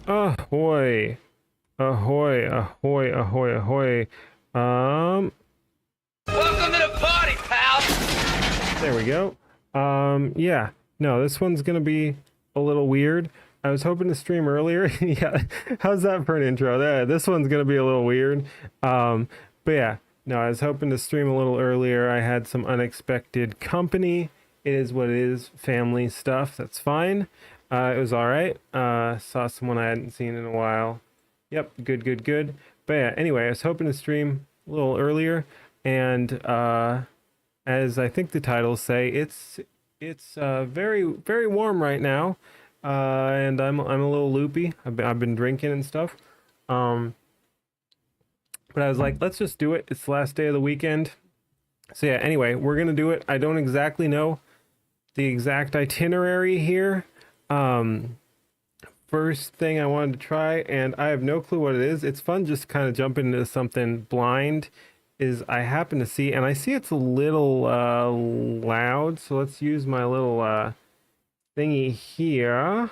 Ahoy. Ahoy, ahoy, ahoy, ahoy. Um, Welcome to the party, pal! there we go. Yeah. No, this one's gonna be a little weird. I was hoping to stream earlier. Yeah. How's that for an intro? This one's gonna be a little weird. But yeah. No, I was hoping to stream a little earlier. I had some unexpected company. It is what it is. Family stuff. That's fine. It was all right. Saw someone I hadn't seen in a while. Yep, good, good, good. But yeah, anyway, I was hoping to stream a little earlier, and as I think the titles say, it's very very warm right now, and I'm a little loopy. I've been drinking and stuff, um, but I was like, let's just do it. It's the last day of the weekend, so yeah. Anyway, we're gonna do it. I don't exactly know the exact itinerary here. Um, First thing I wanted to try, and I have no clue what it is. It's fun just kind of jumping into something blind. Is I happen to see, and I see it's a little loud, so let's use my little thingy here.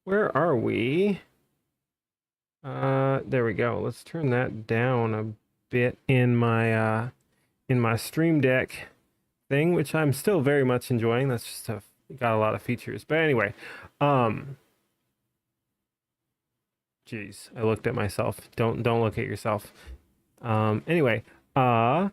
Where are we? There we go. Let's turn that down a bit in my Stream Deck thing, which I'm still very much enjoying. That's just got a lot of features. But anyway, jeez, I looked at myself. Don't look at yourself. Anyway, so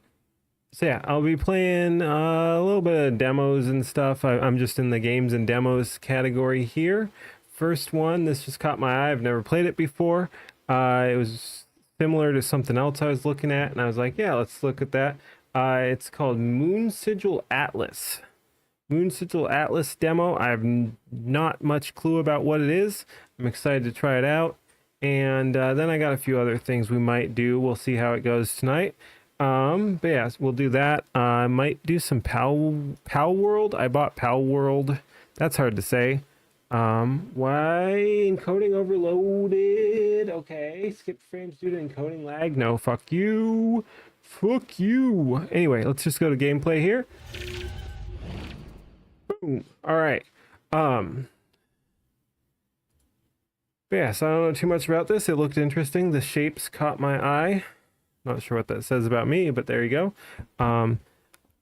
yeah, I'll be playing a little bit of demos and stuff. I'm just in the games and demos category here. First one, this just caught my eye. I've never played it before. It was similar to something else I was looking at, and I was like, yeah, let's look at that. It's called Moon Sigil Atlas. Moon Sigil Atlas demo. I have not much clue about what it is. I'm excited to try it out. And then I got a few other things we might do. We'll see how it goes tonight. But yeah, we'll do that. I might do some Pal World. I bought Pal World. That's hard to say. Why encoding overloaded? Okay, skip frames due to encoding lag. No, fuck you. Fuck you. Anyway, let's just go to gameplay here. Boom. All right. Yeah, so I don't know too much about this. It looked interesting. The shapes caught my eye. Not sure what that says about me, but there you go.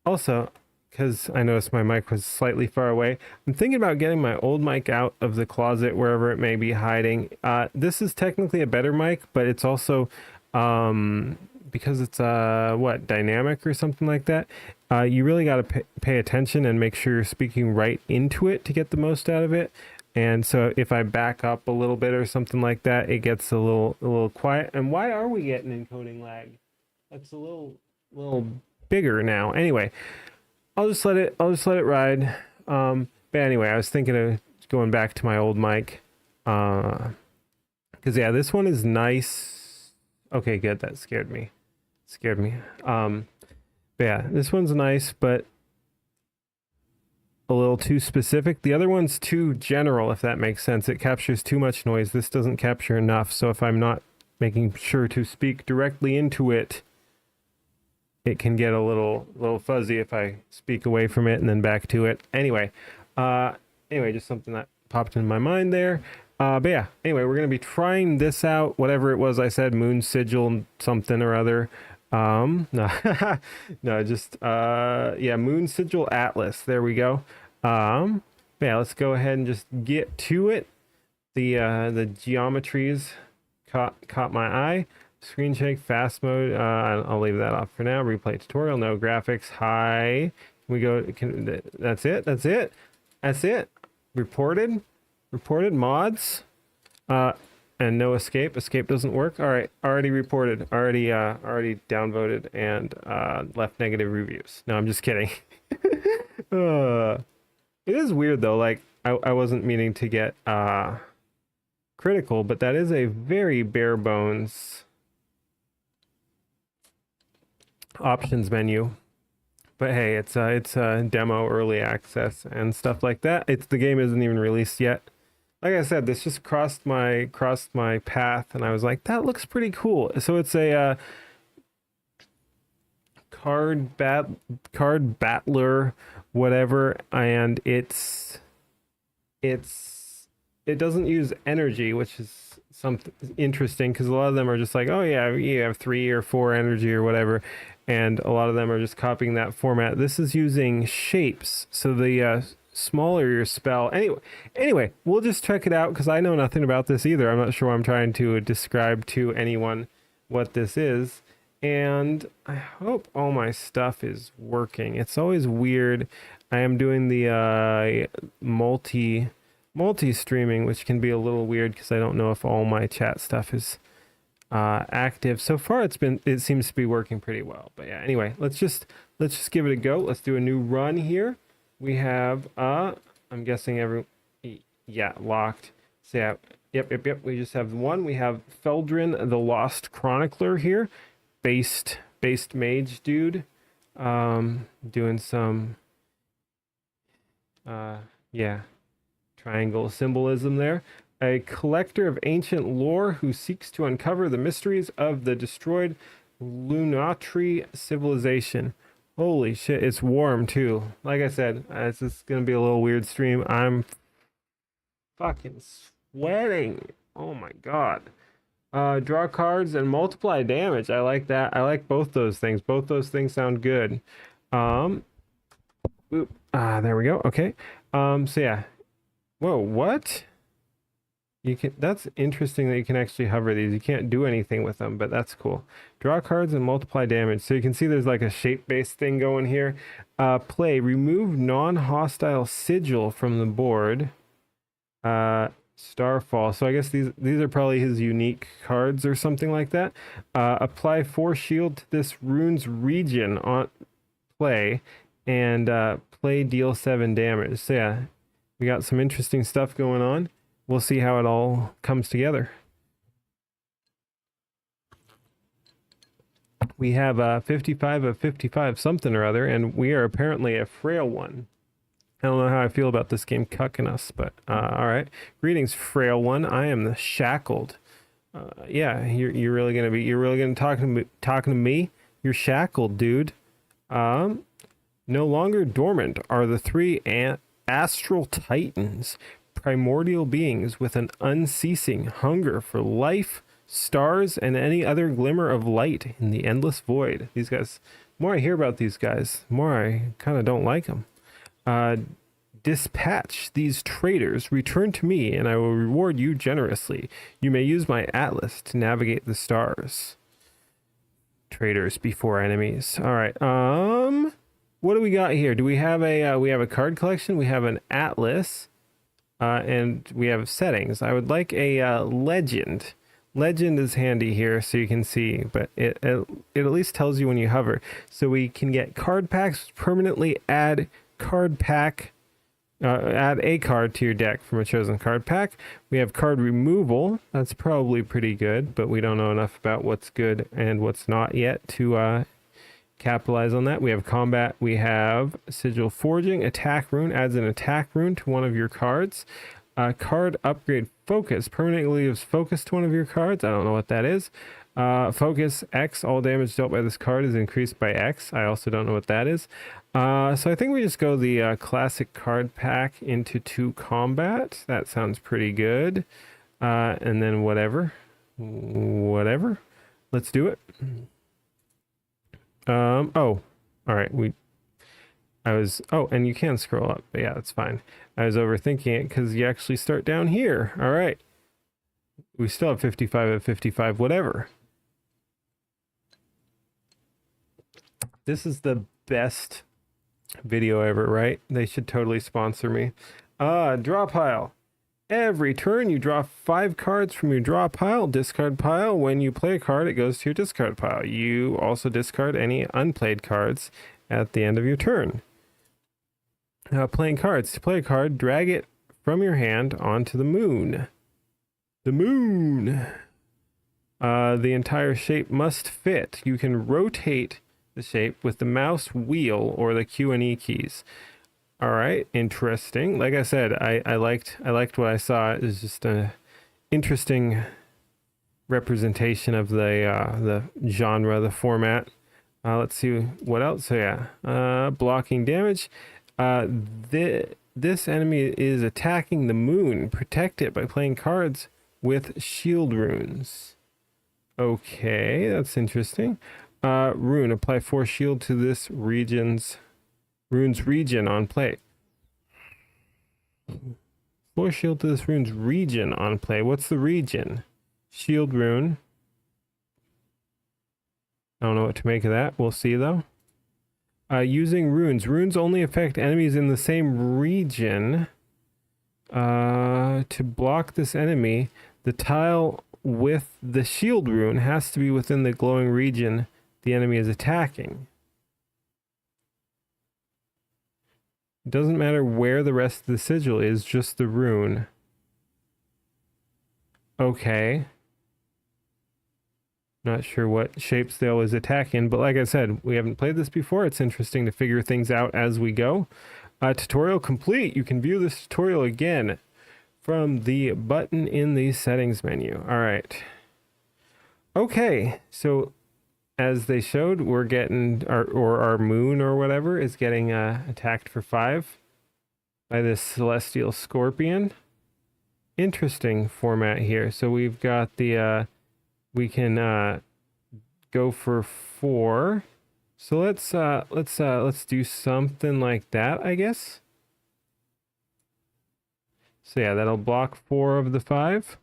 Also, because I noticed my mic was slightly far away, I'm thinking about getting my old mic out of the closet wherever it may be hiding. This is technically a better mic, but it's also because it's dynamic or something like that. You really got to pay attention and make sure you're speaking right into it to get the most out of it. And so if I back up a little bit or something like that, it gets a little quiet. And why are we getting encoding lag? That's a little bigger now. Anyway, I'll just let it ride. But anyway, I was thinking of going back to my old mic. Cause yeah, this one is nice. Okay, good. That scared me. But yeah, this one's nice, but a little too specific. The other one's too general, if that makes sense. It captures too much noise. This doesn't capture enough. So if I'm not making sure to speak directly into it, it can get a little fuzzy if I speak away from it and then back to it. Anyway, just something that popped in my mind there. But yeah, anyway, we're gonna be trying this out. Whatever it was I said, Moon Sigil something or other. No, no, just yeah, Moon Sigil Atlas. There we go. Yeah, let's go ahead and just get to it. The geometries caught my eye. Screen shake, fast mode. I'll leave that off for now. Replay tutorial, no graphics. High. We go. That's it. Reported mods. And no escape. Escape doesn't work. All right, already reported. Already downvoted and left negative reviews. No, I'm just kidding. It is weird though. Like I wasn't meaning to get critical, but that is a very bare bones options menu. But hey, it's a demo, early access, and stuff like that. The game isn't even released yet. Like I said, this just crossed my path, and I was like, that looks pretty cool. So it's a card battler, whatever, and it's it doesn't use energy, which is something interesting because a lot of them are just like, oh yeah, you have 3 or 4 energy or whatever, and a lot of them are just copying that format. This is using shapes, so the smaller your spell. Anyway, we'll just check it out because I know nothing about this either. I'm not sure I'm trying to describe to anyone what this is, and I hope all my stuff is working. It's always weird. I am doing the multi streaming, which can be a little weird because I don't know if all my chat stuff is active. So far it seems to be working pretty well. But yeah, anyway, let's just give it a go. Let's do a new run here. We have I'm guessing locked. So yeah, yep. We just have one. We have Feldrin the Lost Chronicler here. Based mage dude. Doing some triangle symbolism there. A collector of ancient lore who seeks to uncover the mysteries of the destroyed Lunatri civilization. Holy shit, it's warm too. Like I said, it's just gonna be a little weird stream. I'm fucking sweating. Oh my god. Draw cards and multiply damage. I like that. I like both those things. Both those things sound good. There we go. Okay. So yeah. Whoa, what? That's interesting that you can actually hover these. You can't do anything with them, but that's cool. Draw cards and multiply damage. So you can see there's like a shape-based thing going here. Play. Remove non-hostile sigil from the board. Starfall. So I guess these are probably his unique cards or something like that. Apply 4 shield to this rune's region on play, and play deal 7 damage. So yeah, we got some interesting stuff going on. We'll see how it all comes together. We have 55 of 55 something or other, and we are apparently a frail one. I don't know how I feel about this game cucking us, but all right. Greetings, frail one. I am the shackled. Yeah, you're really gonna talk to me. You're shackled, dude. No longer dormant are the 3 astral titans, primordial beings with an unceasing hunger for life, stars, and any other glimmer of light in the endless void. These guys. The more I hear about these guys, the more I kind of don't like them. Dispatch these traitors, return to me, and I will reward you generously. You may use my atlas to navigate the stars. Traitors before enemies. All right. What do we got here? Do we have a card collection? We have an atlas, and we have settings. I would like a legend. Legend is handy here so you can see, but it at least tells you when you hover. So we can get card packs, permanently add card pack, add a card to your deck from a chosen card pack. We have card removal. That's probably pretty good, but we don't know enough about what's good and what's not yet to capitalize on that. We have combat. We have sigil forging. Attack rune adds an attack rune to one of your cards. Card upgrade focus permanently gives focus to one of your cards. I don't know what that is. Focus X, all damage dealt by this card is increased by X. I also don't know what that is. So I think we just go the classic card pack into 2 combat. That sounds pretty good. And then whatever. Let's do it. All right. And you can scroll up, but yeah, that's fine. I was overthinking it because you actually start down here. All right. We still have 55 of 55, whatever. This is the best video ever, right? They should totally sponsor me. Draw pile. Every turn you draw 5 cards from your draw pile, discard pile. When you play a card, it goes to your discard pile. You also discard any unplayed cards at the end of your turn. Playing cards. To play a card, drag it from your hand onto the moon. The moon. The entire shape must fit. You can rotate the shape with the mouse wheel or the Q and E keys. All right, interesting. Like I said, I liked what I saw. It was just a interesting representation of the genre, the format. Let's see what else. So yeah, blocking damage. this enemy is attacking the moon. Protect it by playing cards with shield runes. Okay, that's interesting. Rune, apply 4 shield to this rune's region on play. 4 shield to this rune's region on play. What's the region? Shield rune. I don't know what to make of that. We'll see though. Using runes. Runes only affect enemies in the same region. To block this enemy, the tile with the shield rune has to be within the glowing region the enemy is attacking. It doesn't matter where the rest of the sigil is, just the rune. Okay. Not sure what shapes they always attack in, but like I said, we haven't played this before. It's interesting to figure things out as we go. Tutorial complete. You can view this tutorial again from the button in the settings menu. All right. Okay, so as they showed, we're getting our moon or whatever is getting attacked for 5 by this celestial scorpion. Interesting format here. So we've got the we can go for 4. So let's do something like that, I guess. So yeah, that'll block 4 of the 5.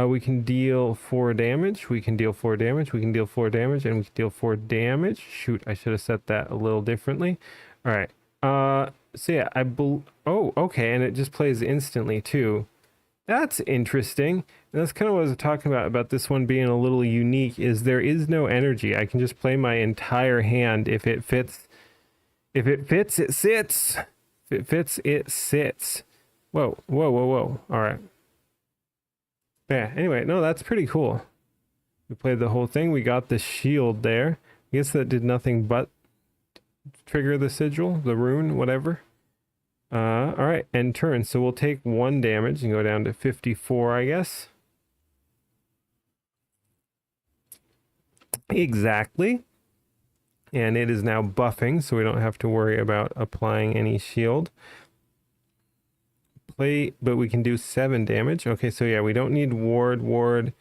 We can deal 4 damage. We can deal 4 damage. We can deal 4 damage, and we can deal 4 damage. Shoot, I should have set that a little differently. All right. So yeah, oh, okay, and it just plays instantly too. That's interesting. And that's kind of what I was talking about this one being a little unique, is there is no energy. I can just play my entire hand if it fits. If it fits, it sits. If it fits, it sits. Whoa, whoa, whoa, whoa. All right. Yeah, anyway, no, that's pretty cool. We played the whole thing. We got the shield there. I guess that did nothing but trigger the sigil, the rune, whatever. All right, end turn. So we'll take 1 damage and go down to 54, I guess. Exactly. And it is now buffing, so we don't have to worry about applying any shield. But we can do 7 damage. Okay, so yeah, we don't need ward. We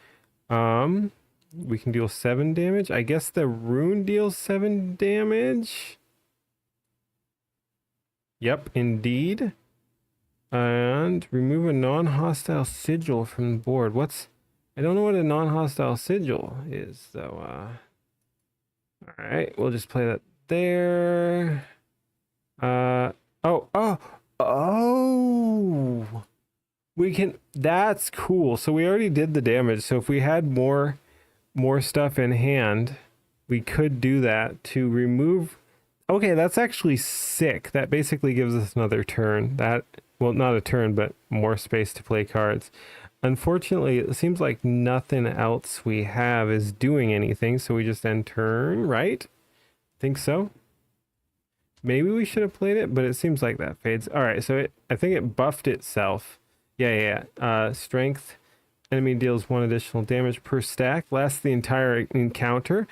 can deal 7 damage. I guess the rune deals 7 damage. Yep, indeed. And remove a non-hostile sigil from the board. I don't know what a non-hostile sigil is, though. All right, we'll just play that there. Oh, we can, that's cool. So we already did the damage. So if we had more stuff in hand, we could do that to remove. Okay, that's actually sick. That basically gives us another turn. Well, not a turn, but more space to play cards. Unfortunately, it seems like nothing else we have is doing anything. So we just end turn, right? Think so? Maybe we should have played it, but it seems like that fades. All right, so I think it buffed itself. Yeah. Strength. Enemy deals 1 additional damage per stack. Lasts the entire encounter.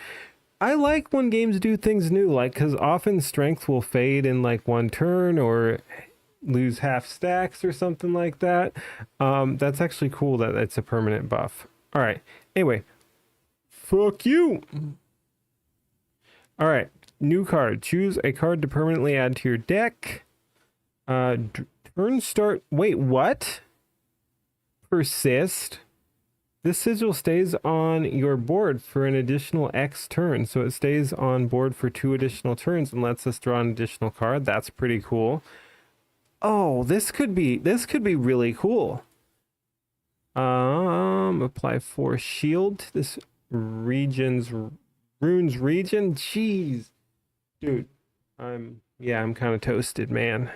I like when games do things new, like, because often strength will fade in like 1 turn or lose half stacks or something like that. That's actually cool that it's a permanent buff. All right. Anyway, fuck you. All right. New card. Choose a card to permanently add to your deck. Turn start. Wait, what? Persist. This sigil stays on your board for an additional X turn. So it stays on board for 2 additional turns and lets us draw an additional card. That's pretty cool. Oh, this could be really cool. Apply 4 shield to this rune's region. Jeez. Dude, I'm kind of toasted, man.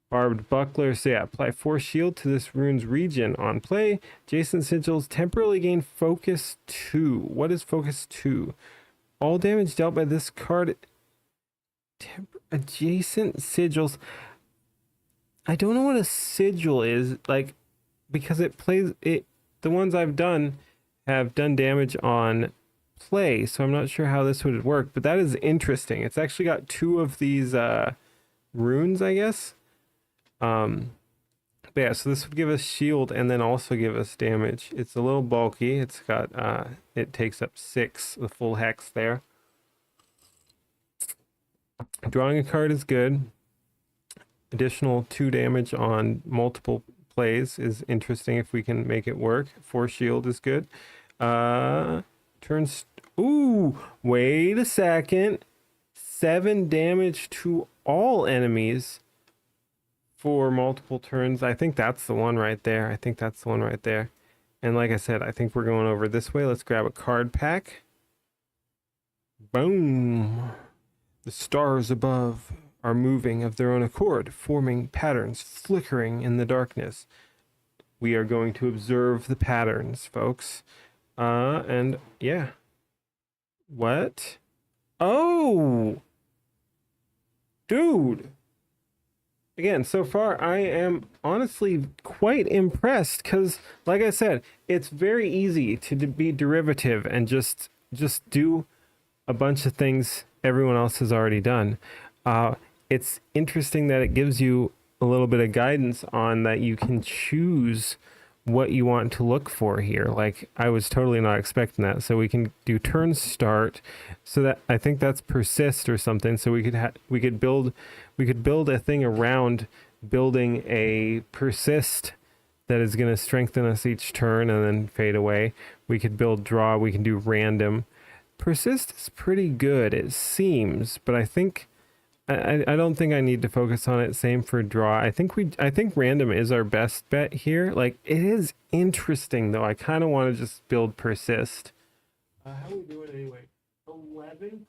Barbed buckler. So yeah, apply 4 shield to this rune's region on play. Adjacent sigils temporarily gain focus 2. What is focus 2? All damage dealt by this card. Adjacent sigils. I don't know what a sigil is, like, because it plays it. The ones I've done have done damage on play, so I'm not sure how this would work, but that is interesting. It's actually got 2 of these runes, I guess. But yeah, so this would give us shield and then also give us damage. It's a little bulky. It's got it takes up 6, the full hex there. Drawing a card is good. Additional 2 damage on multiple plays is interesting if we can make it work. 4 shield is good. Turns. Ooh, wait a second. 7 damage to all enemies for multiple turns. I think that's the one right there. I think that's the one right there. And like I said, I think we're going over this way. Let's grab a card pack. Boom. The stars above are moving of their own accord, forming patterns flickering in the darkness. We are going to observe the patterns, folks. And yeah. What? Oh! Dude! Again, so far I am honestly quite impressed because, like I said, it's very easy to be derivative and just do a bunch of things everyone else has already done. It's interesting that it gives you a little bit of guidance on that you can choose what you want to look for here. Like, I was totally not expecting that. So we can do turn start. So that, I think that's persist or something. So we could build a thing around building a persist that is going to strengthen us each turn and then fade away. We could build draw. We can do random. Persist is pretty good, it seems, but I think I don't think I need to focus on it. Same for draw. I think random is our best bet here. Like, it is interesting though. I kind of want to just build persist. How are we doing anyway? 11%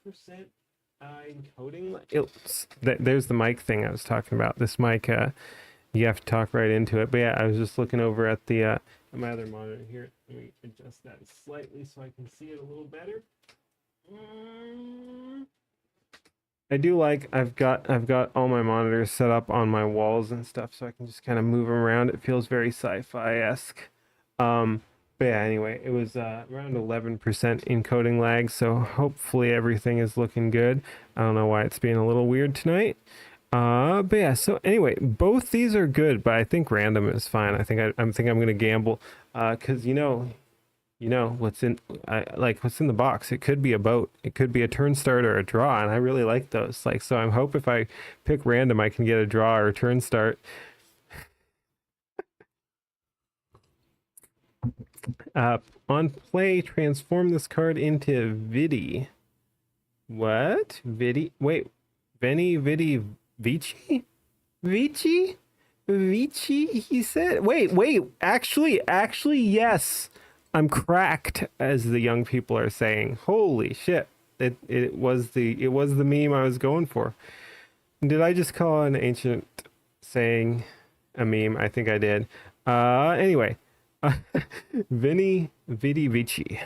encoding. There's the mic thing I was talking about. This mic, you have to talk right into it. But yeah, I was just looking over at the at my other monitor here. Let me adjust that slightly so I can see it a little better. I do like I've got all my monitors set up on my walls and stuff, so I can just kind of move them around. It feels very sci-fi-esque. But yeah, anyway, it was around 11% encoding lag, so hopefully everything is looking good. I don't know why it's being a little weird tonight. But yeah, so anyway, both these are good, but I think random is fine. I think I'm gonna gamble, because you know what's in what's in the box. It could be a boat, it could be a turn start or a draw, and I really like those. Like, so I hope if I pick random I can get a draw or a turn start. On play, transform this card into Vidi. What? Vidi? Wait, Veni Vidi Vici? Vici? Vici? He said. Wait. Actually, yes. I'm cracked, as the young people are saying. Holy shit! It was the meme I was going for. Did I just call an ancient saying a meme? I think I did. Anyway, Vini Vidi Vici.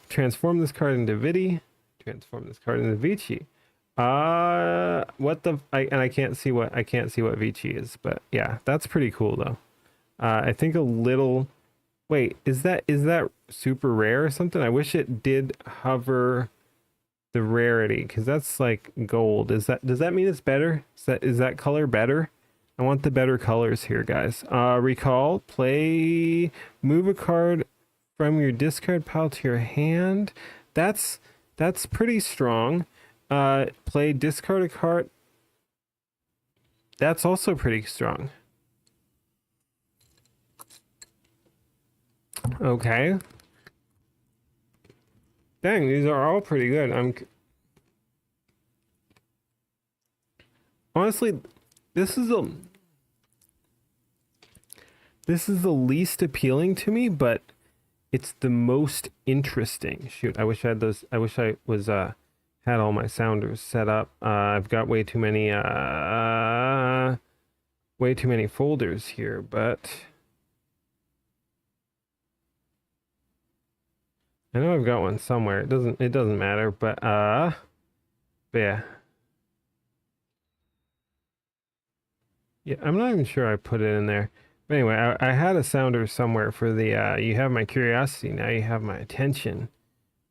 Transform this card into Vidi. Transform this card into Vici. What the? I can't see what Vici is, but yeah, that's pretty cool though. I think a little. Wait, is that super rare or something? I wish it did hover the rarity, because that's like gold. Does that mean it's better? Is that color better? I want the better colors here, guys. Recall, play, move a card from your discard pile to your hand. That's pretty strong. Play, discard a card. That's also pretty strong. Okay. Dang, these are all pretty good. Honestly, this is the least appealing to me, but it's the most interesting. Shoot, I wish I was had all my sounders set up. I've got way too many folders here, but I know I've got one somewhere. It doesn't matter, but yeah. Yeah, I'm not even sure I put it in there. But anyway, I had a sounder somewhere for the you have my curiosity, now you have my attention.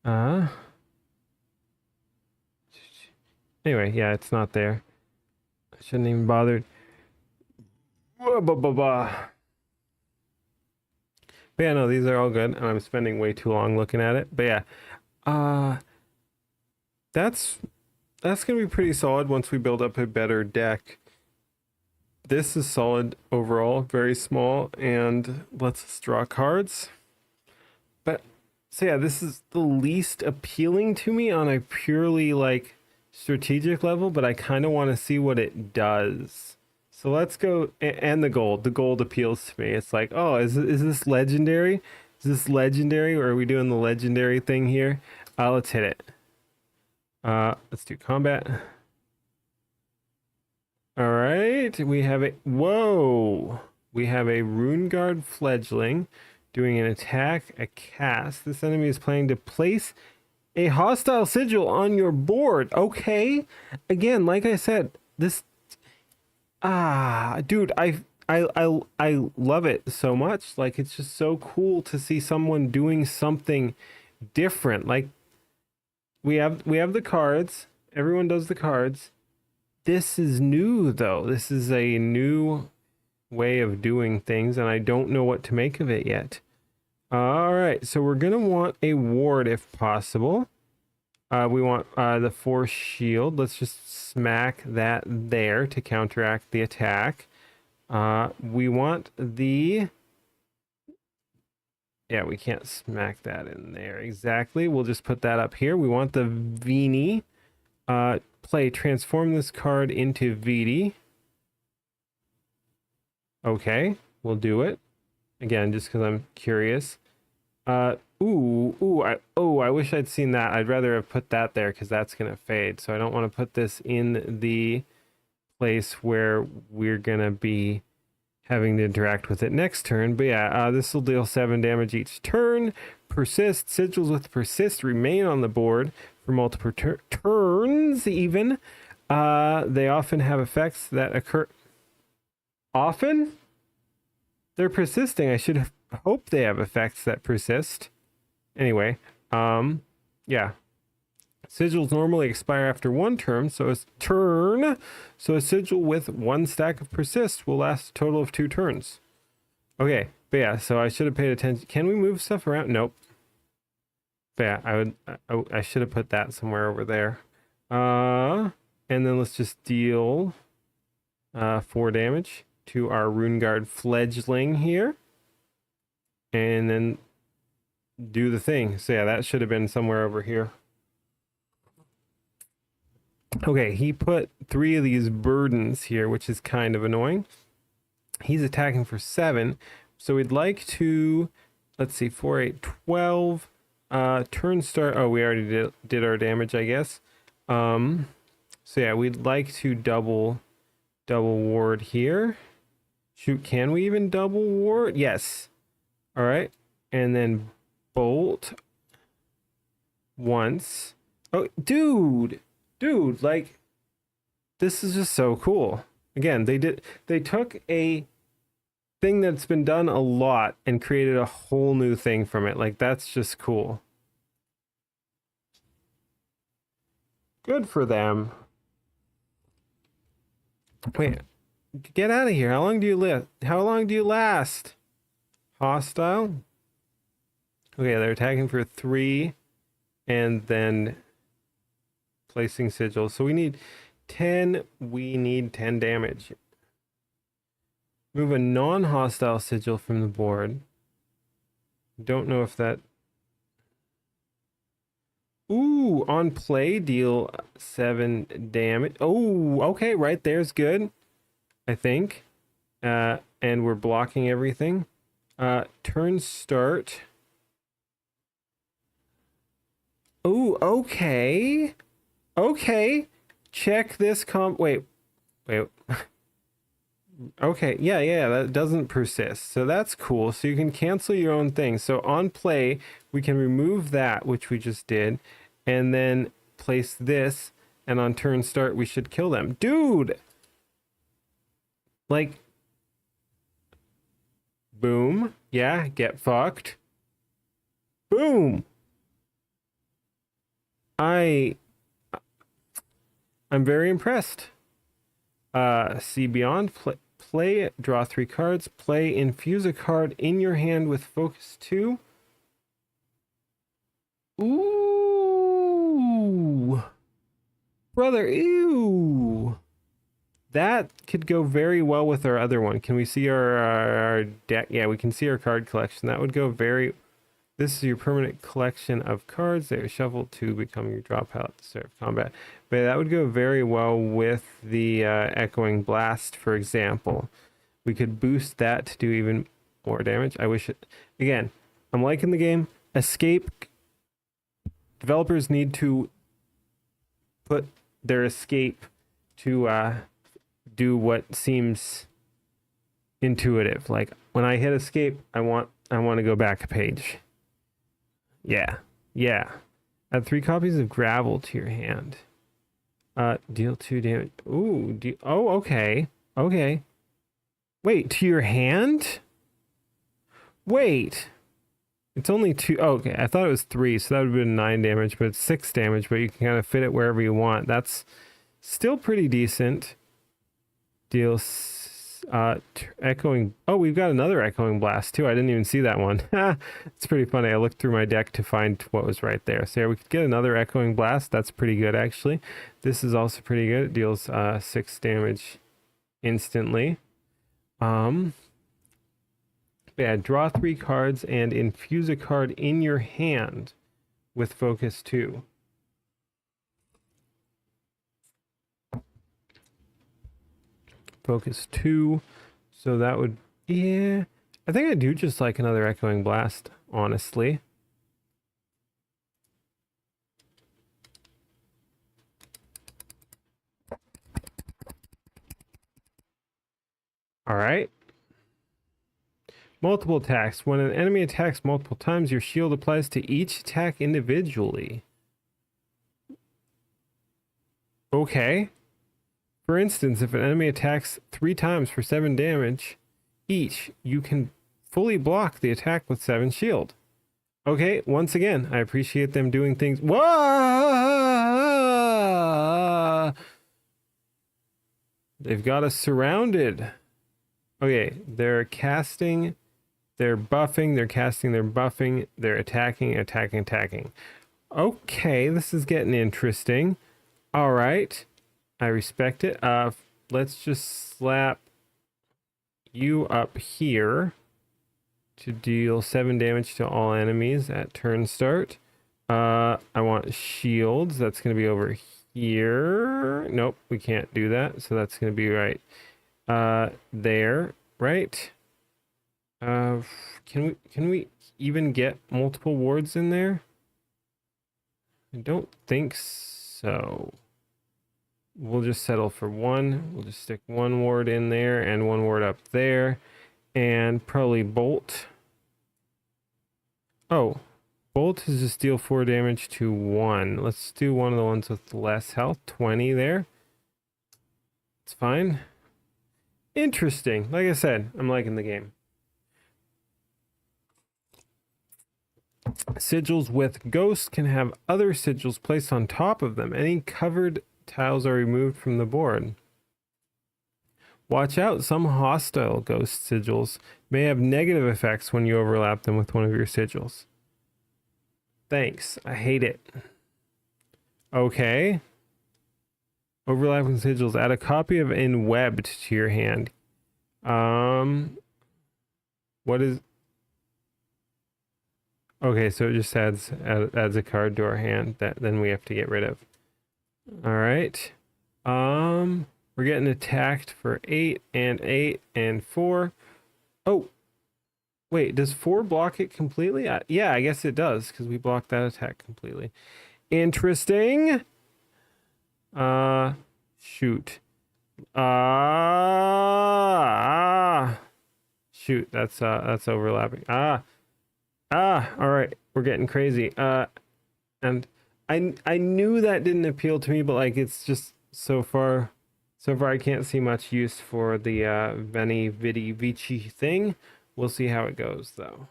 Anyway, yeah, it's not there. I shouldn't even bothered. But yeah, no, these are all good, and I'm spending way too long looking at it. But yeah, uh, that's gonna be pretty solid once we build up a better deck. This is solid overall, very small, and lets us draw cards. But so yeah, this is the least appealing to me on a purely like strategic level, but I kind of want to see what it does. So let's go, and the gold. The gold appeals to me. It's like, oh, is this legendary? Is this legendary? Or are we doing the legendary thing here? Let's hit it. Let's do combat. All right, we have a, whoa, we have a Rune Guard Fledgling doing an attack, a cast. This enemy is planning to place a hostile sigil on your board. Okay, again, like I said, this, dude, I love it so much. Like, it's just so cool to see someone doing something different. Like, we have the cards. Everyone does the cards. This is new, though. This is a new way of doing things, and I don't know what to make of it yet. All right, so we're gonna want a ward if possible. We want the force shield. Let's just smack that there to counteract the attack. We want the... Yeah, we can't smack that in there exactly. We'll just put that up here. We want the Vini. Play transform this card into VD. Okay, we'll do it. Again, just because I'm curious. I wish I'd seen that. I'd rather have put that there because that's going to fade. So I don't want to put this in the place where we're going to be having to interact with it next turn. But yeah, this will deal 7 damage each turn. Persist. Sigils with persist remain on the board for multiple turns even. They often have effects that occur... Often? They're persisting. I should hope they have effects that persist. Anyway, yeah. Sigils normally expire after 1 turn, so a sigil with 1 stack of persist will last a total of 2 turns. Okay, but yeah, so I should have paid attention. Can we move stuff around? Nope. But yeah, I should have put that somewhere over there. And then let's just deal 4 damage to our Rune Guard Fledgling here. And then do the thing. So yeah, that should have been somewhere over here. Okay, he put 3 of these burdens here, which is kind of annoying. He's attacking for 7. So we'd like to, let's see, 4, 8, 12. Turn start. Oh, we already did our damage, I guess. So yeah, we'd like to double ward here. Shoot, can we even double ward? Yes. All right, and then bolt once. Oh, dude, like, this is just so cool. Again, they took a thing that's been done a lot and created a whole new thing from it. Like, that's just cool. Good for them. Wait, get out of here. How long do you live? How long do you last? Hostile. Okay, they're attacking for 3 and then placing sigils. So we need 10. We need 10 damage. Move a non-hostile sigil from the board. Don't know if that... Ooh, on play, deal 7 damage. Oh, okay, right there's good, I think. And we're blocking everything. Turn start. Oh, okay. Okay. Check this wait. Okay, yeah, that doesn't persist. So that's cool. So you can cancel your own thing. So on play, we can remove that, which we just did, and then place this, and on turn start, we should kill them. Dude! Like, boom. Yeah, get fucked. Boom! I'm very impressed. See beyond play, draw 3 cards, play, infuse a card in your hand with focus 2. Ooh. Brother, ew. That could go very well with our other one. Can we see our deck? Yeah, we can see our card collection. That would go very... This is your permanent collection of cards. They are shuffled to become your draw pile at the start of combat. But that would go very well with the Echoing Blast, for example. We could boost that to do even more damage. I wish it... Again, I'm liking the game. Escape. Developers need to put their escape to do what seems intuitive. Like, when I hit escape, I want to go back a page. Yeah. Add 3 copies of gravel to your hand. Deal 2 damage. Ooh, oh, okay. Okay. Wait, to your hand? Wait. It's only 2. Oh, okay, I thought it was 3, so that would have been 9 damage, but it's 6 damage, but you can kind of fit it wherever you want. That's still pretty decent. Deals echoing. Oh, we've got another Echoing Blast too. I didn't even see that one. It's pretty funny. I looked through my deck to find what was right there. So yeah, we could get another Echoing Blast. That's pretty good actually. This is also pretty good. It deals 6 damage instantly. Yeah, draw 3 cards and infuse a card in your hand with focus 2. Focus 2. So that would... Yeah. I think I do just like another Echoing Blast, honestly. Alright. Multiple attacks. When an enemy attacks multiple times, your shield applies to each attack individually. Okay. For instance, if an enemy attacks 3 times for 7 damage each, you can fully block the attack with 7 shield. Okay, once again, I appreciate them doing things... Whoa! They've got us surrounded. Okay, they're casting, they're buffing, they're casting, they're buffing, they're attacking, attacking. Okay, this is getting interesting. All right. I respect it. Let's just slap you up here to deal 7 damage to all enemies at turn start. I want shields. That's going to be over here. Nope, we can't do that. So that's going to be right there, right? Can we even get multiple wards in there? I don't think so. We'll just settle for 1. We'll just stick 1 ward in there and 1 ward up there. And probably bolt. Oh, bolt is just deal 4 damage to 1. Let's do one of the ones with less health. 20 there. It's fine. Interesting. Like I said, I'm liking the game. Sigils with ghosts can have other sigils placed on top of them. Any covered tiles are removed from the board. Watch out, some hostile ghost sigils may have negative effects when you overlap them with one of your sigils. Thanks, I hate it. Okay. Overlapping sigils. Add a copy of Enwebbed to your hand. What is... Okay, so it just adds a card to our hand that then we have to get rid of. All right. We're getting attacked for 8 and 8 and 4. Oh, wait, does 4 block it completely? Yeah, I guess it does because we blocked that attack completely. Interesting. Shoot. Shoot, that's overlapping. All right, we're getting crazy. And I knew that didn't appeal to me, but like it's just so far I can't see much use for the Veni Vidi Vici thing. We'll see how it goes though.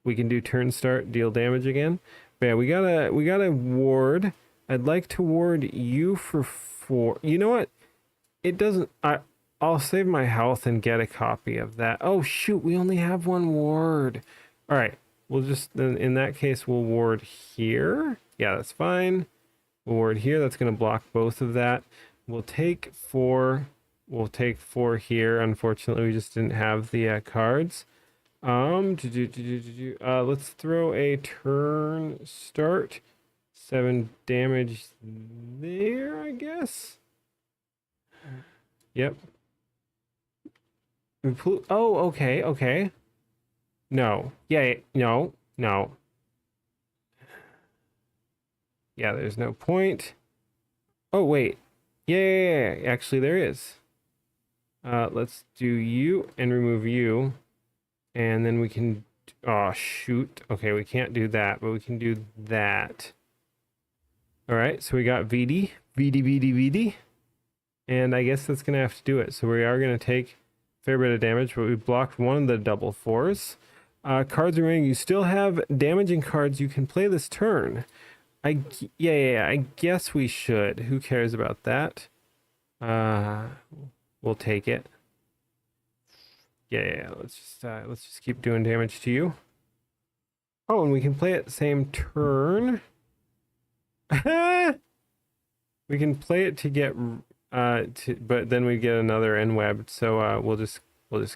We can do turn start, deal damage again. But yeah, we got a ward. I'd like to ward you for 4. You know what? It doesn't. I'll save my health and get a copy of that. Oh shoot, we only have one ward. All right, we'll just then in that case we'll ward here. Yeah, that's fine. We'll ward here. That's gonna block both of that. We'll take 4. We'll take 4 here. Unfortunately, we just didn't have the cards. Let's throw a turn start. 7 damage there, I guess. Yep. Oh, okay, okay. No. Yeah, no, no. Yeah, there's no point. Oh, wait. Yeah, actually there is. Let's do you and remove you. And then we can... Oh, shoot. Okay, we can't do that, but we can do that. All right, so we got VD. VD. And I guess that's going to have to do it. So we are going to take a fair bit of damage, but we blocked one of the double 4s. Cards remaining. You still have damaging cards you can play this turn. Yeah, I guess we should. Who cares about that? We'll take it. Yeah, let's just keep doing damage to you. Oh, and we can play it the same turn. We can play it to get but then we get another enwebbed, so we'll just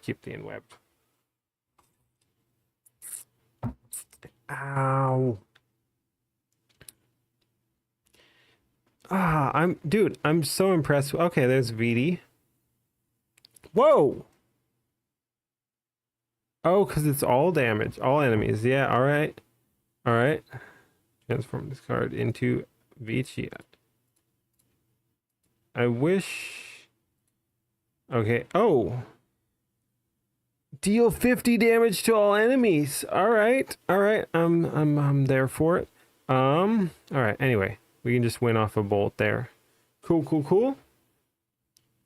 keep the enwebbed. Ow. I'm so impressed. Okay, there's VD. Whoa. Oh, because it's all damage, all enemies. Yeah, all right. Transform this card into Vici. I wish... Okay. Oh. Deal 50 damage to all enemies. All right. I'm there for it. All right. Anyway, we can just win off a bolt there. Cool.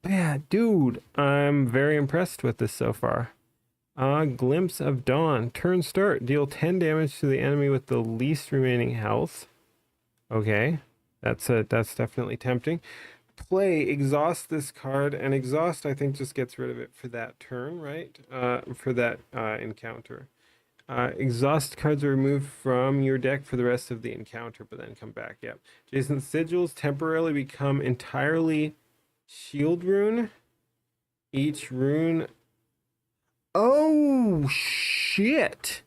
Yeah, dude, I'm very impressed with this so far. Glimpse of Dawn. Turn start. Deal 10 damage to the enemy with the least remaining health. Okay. That's definitely tempting. Play, exhaust this card, and exhaust I think just gets rid of it for that turn, right? For that encounter. Exhaust cards are removed from your deck for the rest of the encounter, but then come back. Yep. Jason's sigils temporarily become entirely shield rune. Each rune. Oh shit!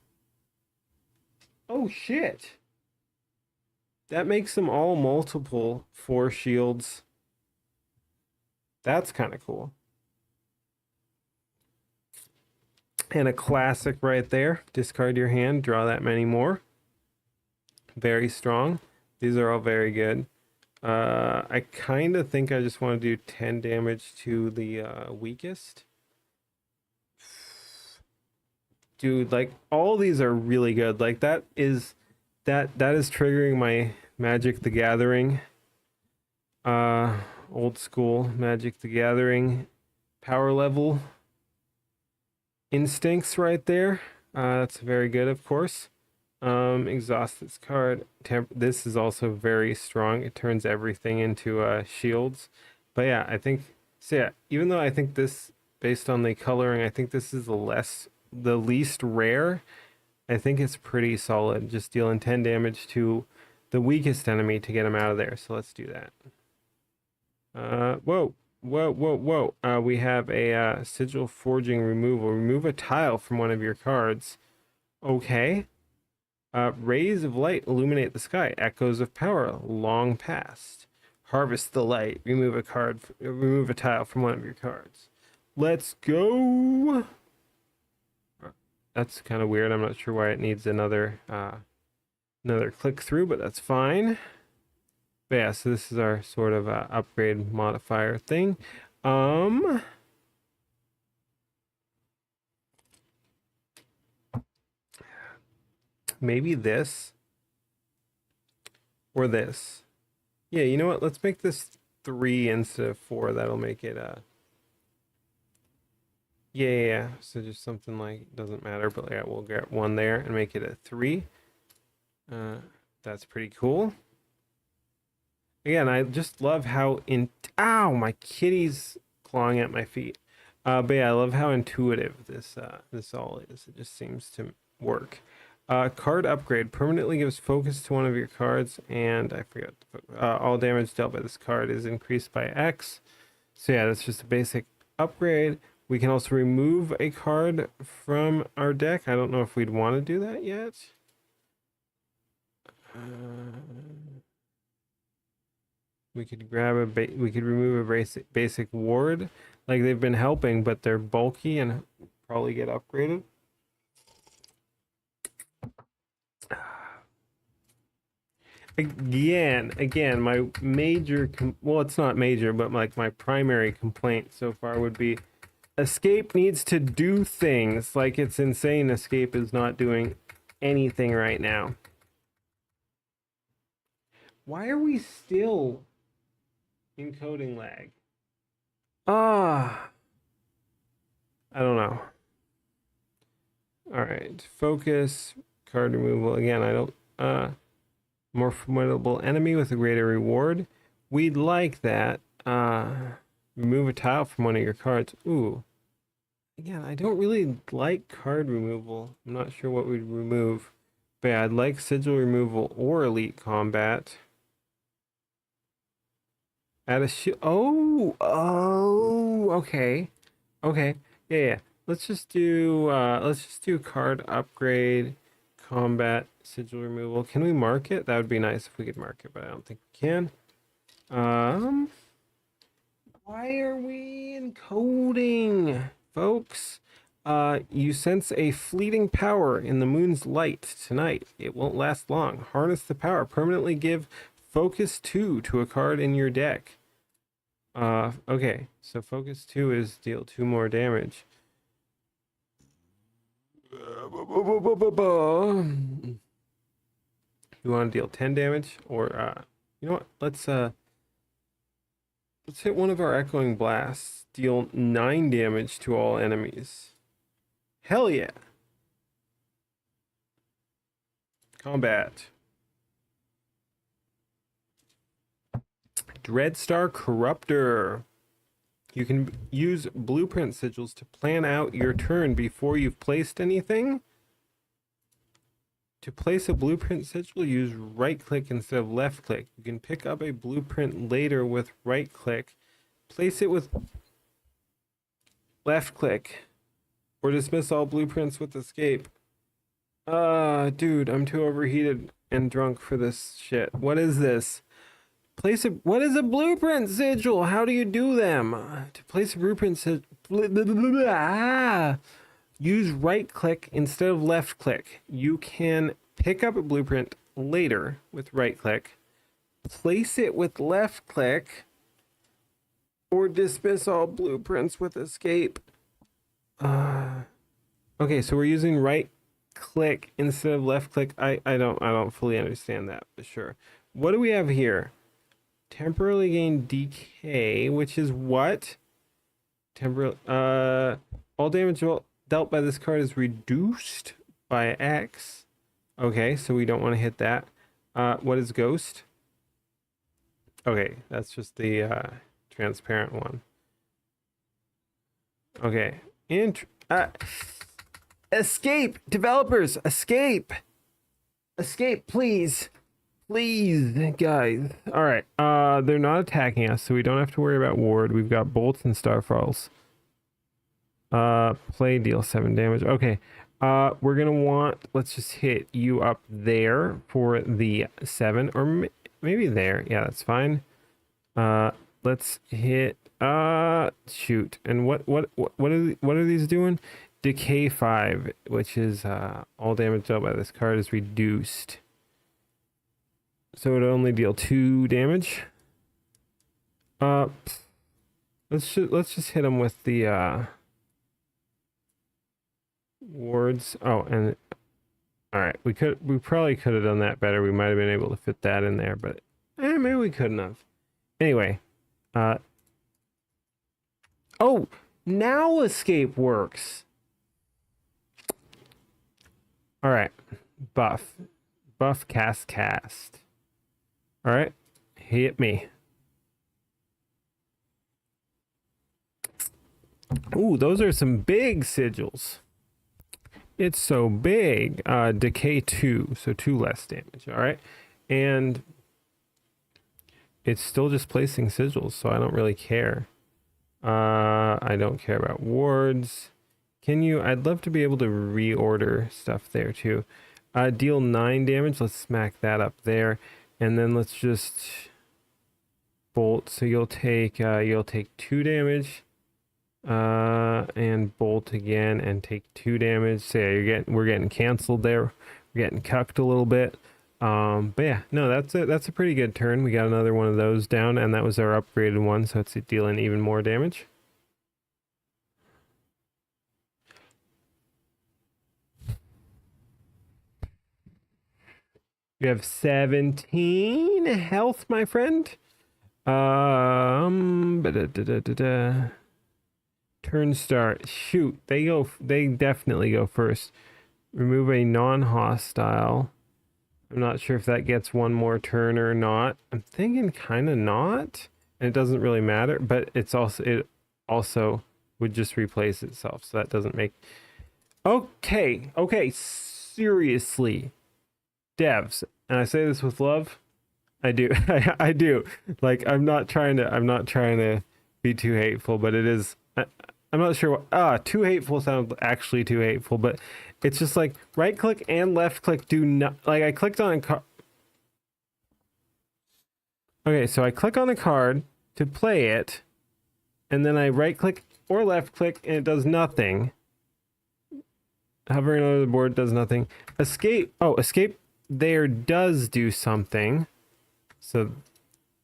That makes them all multiple 4 shields. That's kind of cool. And a classic right there. Discard your hand, draw that many more. Very strong. These are all very good. I kind of think I just want to do 10 damage to the weakest. Dude, like all these are really good. Like that is triggering my Magic the Gathering. Old school Magic the Gathering power level instincts right there. That's very good, of course. Exhaust this card. This is also very strong. It turns everything into shields. But yeah, I think so. Yeah, even though I think this, based on the coloring, I think this is the least rare. I think it's pretty solid. Just dealing 10 damage to the weakest enemy to get him out of there. So let's do that. Whoa. We have a sigil forging removal. Remove a tile from one of your cards. Okay. Rays of light illuminate the sky. Echoes of power long past. Harvest the light. Remove a tile from one of your cards. Let's go. That's kind of weird. I'm not sure why it needs another click through, but that's fine. But yeah, so this is our sort of upgrade modifier thing. Maybe this or this. Yeah, you know what? Let's make this 3 instead of 4. That'll make it yeah. So just something like, doesn't matter, but yeah, we'll get 1 there and make it a 3. That's pretty cool. Again, I just love how ow, my kitty's clawing at my feet. But yeah, I love how intuitive this all is. It just seems to work. Card upgrade permanently gives focus to one of your cards, and I forgot. All damage dealt by this card is increased by X. So yeah, that's just a basic upgrade. We can also remove a card from our deck. I don't know if we'd want to do that yet. We could grab we could remove a basic ward. Like, they've been helping, but they're bulky and probably get upgraded. Again, my major, well, it's not major, but like my primary complaint so far would be Escape needs to do things. Like, it's insane Escape is not doing anything right now. Why are we still encoding lag? I don't know. All right, focus, card removal. Again, I don't, more formidable enemy with a greater reward. We'd like that. Remove a tile from one of your cards. Ooh. Again, I don't really like card removal. I'm not sure what we'd remove. But yeah, I'd like sigil removal or elite combat. Add a shield. Oh, okay. Okay. Yeah. Let's just do card upgrade, combat, sigil removal. Can we mark it? That would be nice if we could mark it, but I don't think we can. Why are we encoding, folks? You sense a fleeting power in the moon's light tonight. It won't last long. Harness the power. Permanently give focus 2 to a card in your deck. Okay, so focus 2 is deal 2 more damage. You want to deal 10 damage, or you know what? Let's hit one of our echoing blasts. Deal 9 damage to all enemies. Hell yeah! Combat. Dreadstar Corruptor. You can use blueprint sigils to plan out your turn before you've placed anything. To place a blueprint sigil, use right click instead of left click. You can pick up a blueprint later with right click, place it with left click, or dismiss all blueprints with escape. Dude, I'm too overheated and drunk for this shit. What is this? What is a blueprint sigil? How do you do them? To place a blueprint sigil, use right click instead of left click. You can pick up a blueprint later with right click, place it with left click, or dismiss all blueprints with escape. Okay, so we're using right click instead of left click. I don't fully understand that, but sure. What do we have here? Temporarily gain decay, which is what? All damage dealt by this card is reduced by X. Okay, so we don't want to hit that. What is ghost? Okay, that's just the transparent one. Okay, escape, developers, escape, please. Please, guys. All right. They're not attacking us, so we don't have to worry about ward. We've got bolts and starfalls. Play, deal 7 damage. Okay. We're gonna want. Let's just hit you up there for the 7, or maybe there. Yeah, that's fine. Let's hit. Shoot. And what are these doing? Decay 5, which is all damage dealt by this card is reduced. So it'll only deal 2 damage. Let's just hit him with the wards. Oh, and all right, we probably could have done that better. We might have been able to fit that in there, but maybe we couldn't have. Anyway, oh, now escape works. All right, buff, cast. All right, hit me. Ooh, those are some big sigils. It's so big. Decay 2, so 2 less damage. All right. And it's still just placing sigils, so I don't really care. I don't care about wards. Can you? I'd love to be able to reorder stuff there too. Deal 9 damage. Let's smack that up there. And then let's just bolt. So you'll take 2 damage. And bolt again and take 2 damage. So yeah, we're getting canceled there. We're getting cucked a little bit. But yeah, no, that's a pretty good turn. We got another one of those down, and that was our upgraded one, so it's dealing even more damage. You have 17 health, my friend. Turn start. Shoot, they definitely go first. Remove a non-hostile. I'm not sure if that gets one more turn or not. I'm thinking kind of not, and it doesn't really matter, but it also would just replace itself, so that doesn't make. Okay, seriously, devs, and I say this with love. I do. I do. Like, I'm not trying to be too hateful, but it is. I'm not sure what. Too hateful sounds actually too hateful, but it's just like right click and left click do not. Like, I clicked on a card. Okay, so I click on a card to play it, and then I right click or left click, and it does nothing. Hovering over the board does nothing. Escape. Oh, escape there does do something. So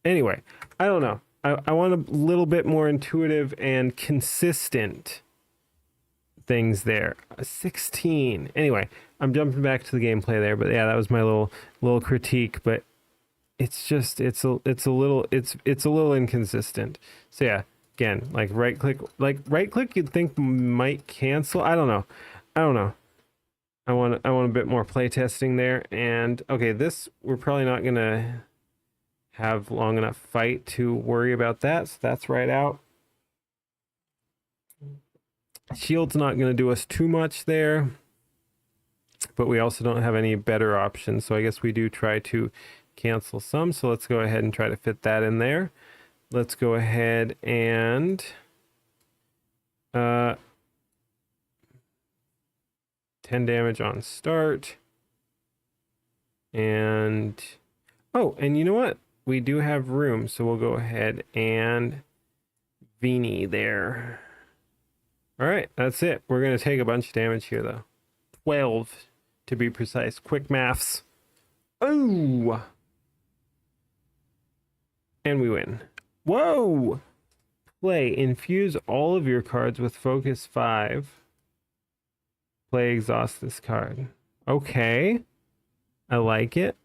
anyway, I don't know. I want a little bit more intuitive and consistent things there. 16. Anyway, I'm jumping back to the gameplay there, but yeah, that was my little critique. But it's just it's a little inconsistent. So yeah, again, like right click, you'd think might cancel. I don't know. I want a bit more play testing there. And okay, this we're probably not gonna have long enough fight to worry about that, so that's right out. Shield's not going to do us too much there, but we also don't have any better options, so I guess we do try to cancel some. So let's go ahead and try to fit that in there. Let's go ahead and 10 damage on start. And oh, and you know what? We do have room, so we'll go ahead and Vini there. All right, that's it. We're going to take a bunch of damage here, though. 12, to be precise. Quick maths. Oh! And we win. Whoa! Play. Infuse all of your cards with Focus 5. Play exhaust this card. Okay. I like it.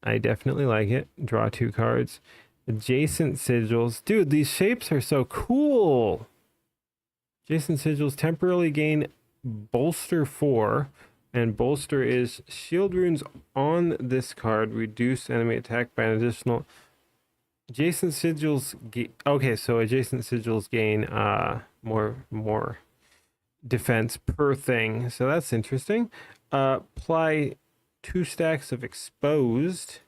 I definitely like it. Draw 2 cards. Adjacent sigils. Dude, these shapes are so cool. Adjacent sigils temporarily gain bolster 4. And bolster is shield runes on this card. Reduce enemy attack by an additional. Adjacent sigils. Okay, so adjacent sigils gain more defense per thing. So that's interesting. Apply 2 stacks of exposed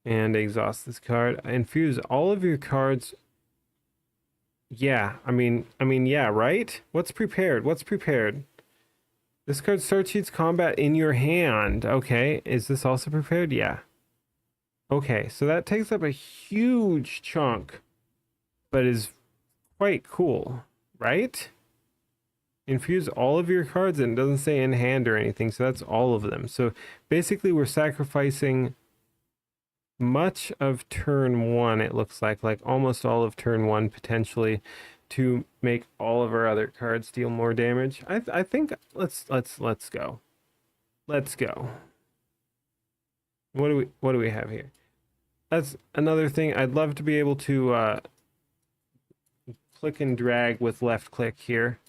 and exhaust this card. Infuse all of your cards. Yeah, I mean, yeah, right? What's prepared? This card starts each combat in your hand. Okay, is this also prepared? Yeah. Okay, so that takes up a huge chunk, but is quite cool, right? Infuse all of your cards, and it doesn't say in hand or anything, so that's all of them. So basically we're sacrificing much of turn 1, it looks like almost all of turn 1 potentially, to make all of our other cards deal more damage. I think let's go. Let's go. What do we have here? That's another thing. I'd love to be able to click and drag with left click here.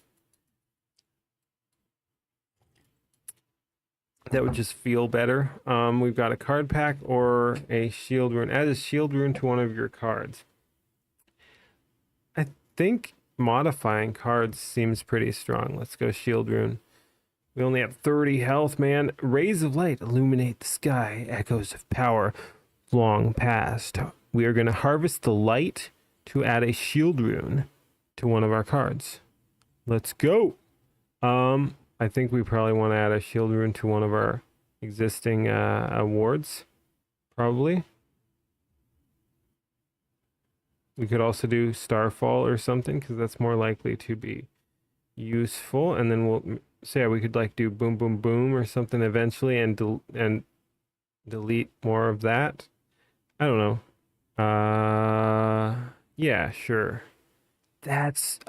That would just feel better. We've got a card pack or a shield rune. Add a shield rune to one of your cards. think modifying cards seems pretty strong. Let's go Shield Rune. We only have 30 health, man. Rays of light illuminate the sky. Echoes of power long past. We are going to harvest the light to add a Shield Rune to one of our cards. Let's go. I think we probably want to add a Shield Rune to one of our existing awards. Probably. We could also do Starfall or something, because that's more likely to be useful. And then we'll... So yeah, we could like do boom, boom, boom or something eventually, and delete more of that. I don't know. Yeah, sure. That's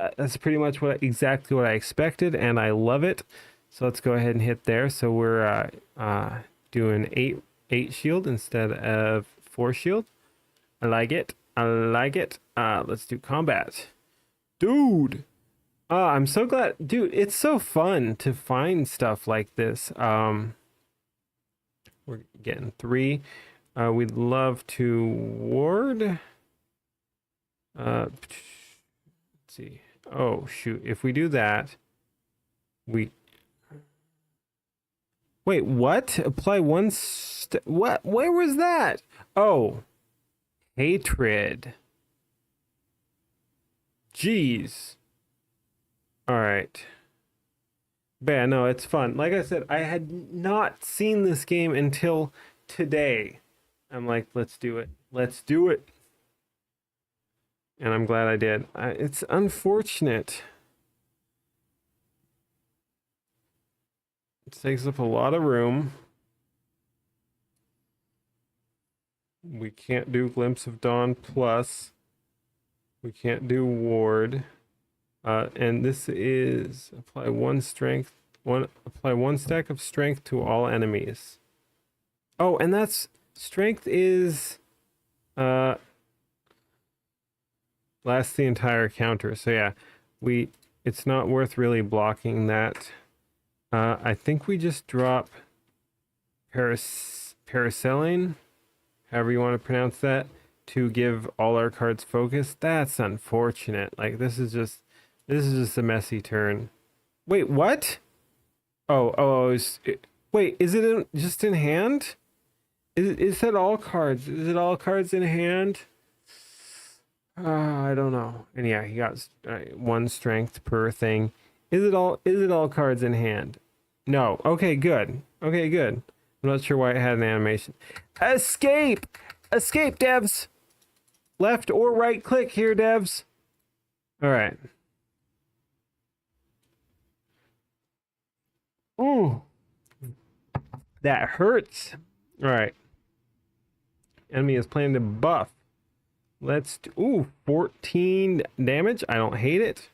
pretty much exactly what I expected, and I love it. So let's go ahead and hit there. So we're doing 8 shield instead of 4 shield. I like it. I like it. Let's do combat, dude. I'm so glad, dude. It's so fun to find stuff like this. We're getting 3. We'd love to ward. Let's see. Oh shoot! If we do that, we wait. What? Apply one. What? Where was that? Oh, hatred. Jeez. All right. But yeah, no, it's fun. Like I said, I had not seen this game until today. I'm like, let's do it. Let's do it. And I'm glad I did. It's unfortunate. It takes up a lot of room. We can't do Glimpse of Dawn Plus. We can't do Ward. And this is apply 1 strength, apply 1 stack of strength to all enemies. Oh, and that's strength is lasts the entire counter. So yeah, it's not worth really blocking that. I think we just drop Paracelline, however you want to pronounce that, to give all our cards focus. That's unfortunate. Like this is just a messy turn. Wait, what? Wait, is it just in hand? Is that all cards? Is it all cards in hand? I don't know. And yeah, he got 1 strength per thing. Is it all cards in hand? No. Okay, good. Okay, good. I'm not sure why it had an animation. Escape! Escape, devs! Left or right click here, devs. All right. Ooh, that hurts. All right. Enemy is planning to buff. Let's do, ooh, 14 damage. I don't hate it.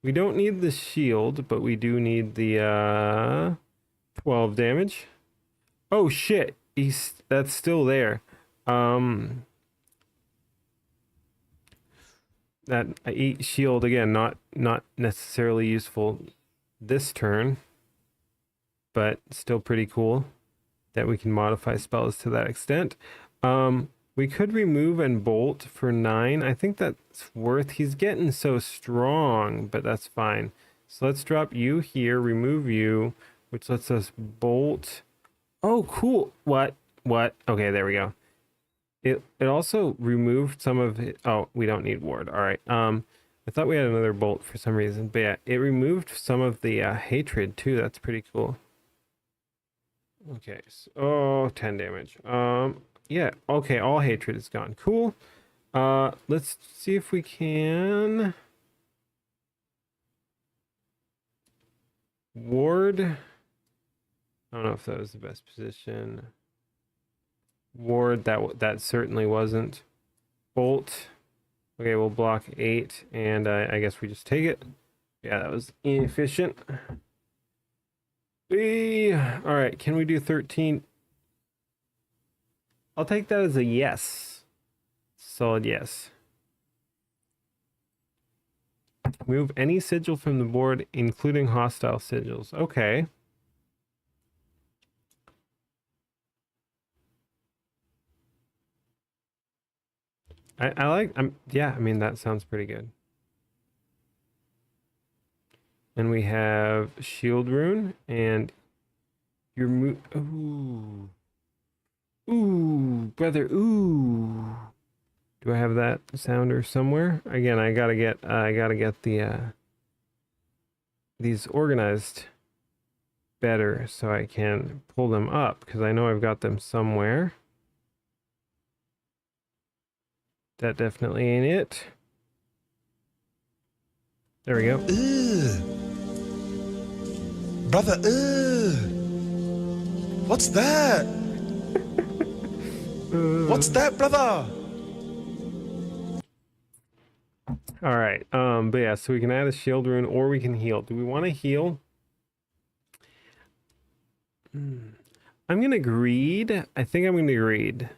We don't need the shield, but we do need the 12 damage. Oh shit. That's still there. That I eat shield again, not necessarily useful this turn, but still pretty cool that we can modify spells to that extent. We could remove and bolt for 9. I think that's worth. He's getting so strong, but that's fine. So let's drop you here, remove you, which lets us bolt. Oh, cool. What? Okay, there we go. It also removed some of it. Oh, we don't need ward. All right. I thought we had another bolt for some reason, but yeah, it removed some of the hatred too. That's pretty cool. Okay. So, 10 damage. Yeah. Okay. All hatred is gone. Cool. Let's see if we can ward. I don't know if that was the best position. Ward, that certainly wasn't. Bolt. Okay, we'll block 8, and I guess we just take it. Yeah, that was inefficient. All right, can we do 13? I'll take that as a yes. Solid yes. Move any sigil from the board, including hostile sigils. Okay. I like. Yeah. I mean, that sounds pretty good. And we have shield rune and your ooh. Ooh, brother, ooh. Do I have that sounder somewhere? Again, I gotta get the these organized better so I can pull them up because I know I've got them somewhere. That definitely ain't it. There we go. Brother, what's that? What's that, brother? All right. But yeah, so we can add a shield rune or we can heal. Do we want to heal? I'm gonna greed. I think I'm gonna greed.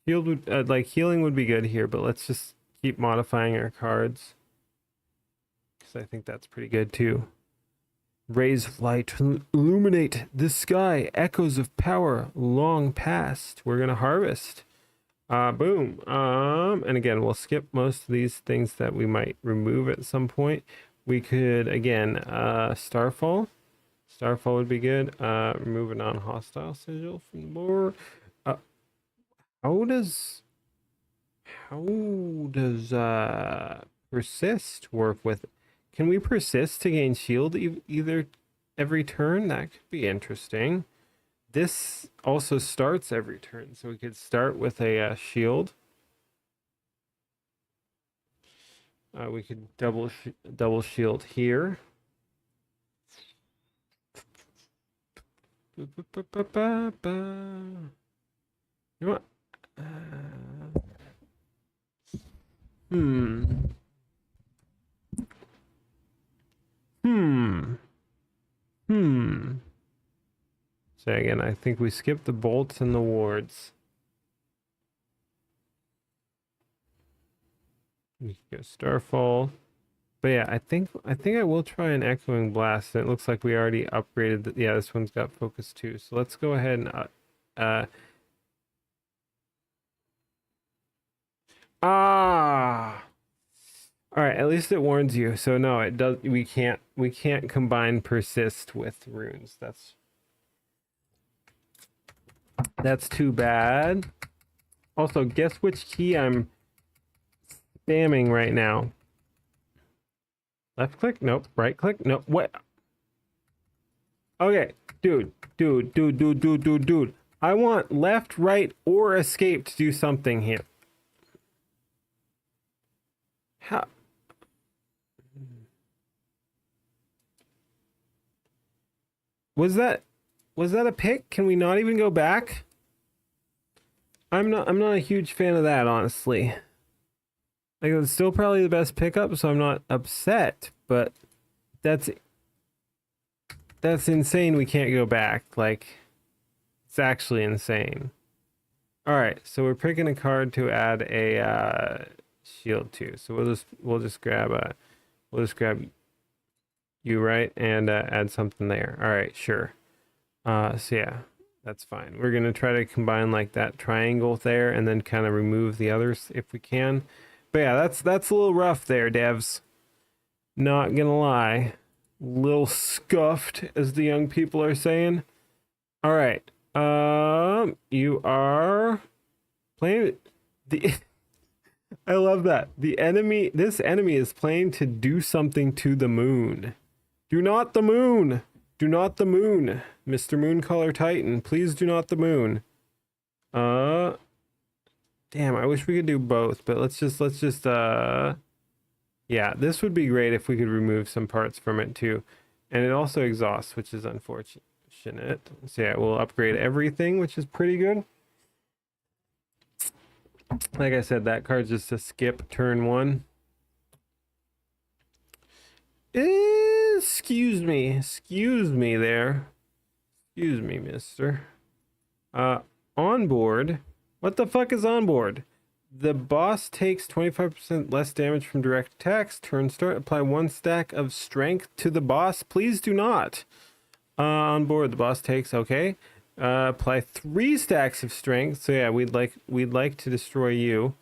Shield would like healing would be good here, but let's just keep modifying our cards because I think that's pretty good too. Rays of light illuminate the sky. Echoes of power long past. We're gonna harvest. Boom. And again, we'll skip most of these things that we might remove at some point. We could again, Starfall. Starfall would be good. Remove a non-hostile sigil from the board. How does persist work with? Can we persist to gain shield either every turn? That could be interesting. This also starts every turn, so we could start with a shield. We could double shield here. You know what? So again, I think we skipped the bolts and the wards. We can go Starfall. But yeah, I think I will try an Echoing Blast. And it looks like we already upgraded. Yeah, this one's got focus too. So let's go ahead and all right, at least it warns you. So no, it does. We can't combine persist with runes. That's too bad. Also, guess which key I'm spamming right now? Left click? Nope. Right click? Nope. What? Okay, dude. I want left, right, or escape to do something here. How? Was that a pick? Can we not even go back? I'm not a huge fan of that, honestly. Like, it's still probably the best pickup, so I'm not upset, but that's insane we can't go back. Like, it's actually insane. All right, so we're picking a card to add a shield to. So we'll just grab you, right, and add something there. All right, sure. So yeah, that's fine. We're gonna try to combine like that triangle there, and then kind of remove the others if we can. But yeah, that's a little rough there, devs. Not gonna lie, little scuffed, as the young people are saying. All right, you are playing the. I love that the enemy. This enemy is playing to do something to the moon. Do not the moon. Do not the moon, Mr. Mooncaller Titan. Please do not the moon. Damn, I wish we could do both, but let's just yeah, this would be great if we could remove some parts from it too. And it also exhausts, which is unfortunate. So yeah, we'll upgrade everything, which is pretty good. Like I said, that card's just a skip turn one. Excuse me there. Excuse me, mister. On board. What the fuck is on board? The boss takes 25% less damage from direct attacks. Turn start. Apply 1 stack of strength to the boss. Please do not. On board, the boss takes, okay. Apply 3 stacks of strength. So yeah, we'd like to destroy you.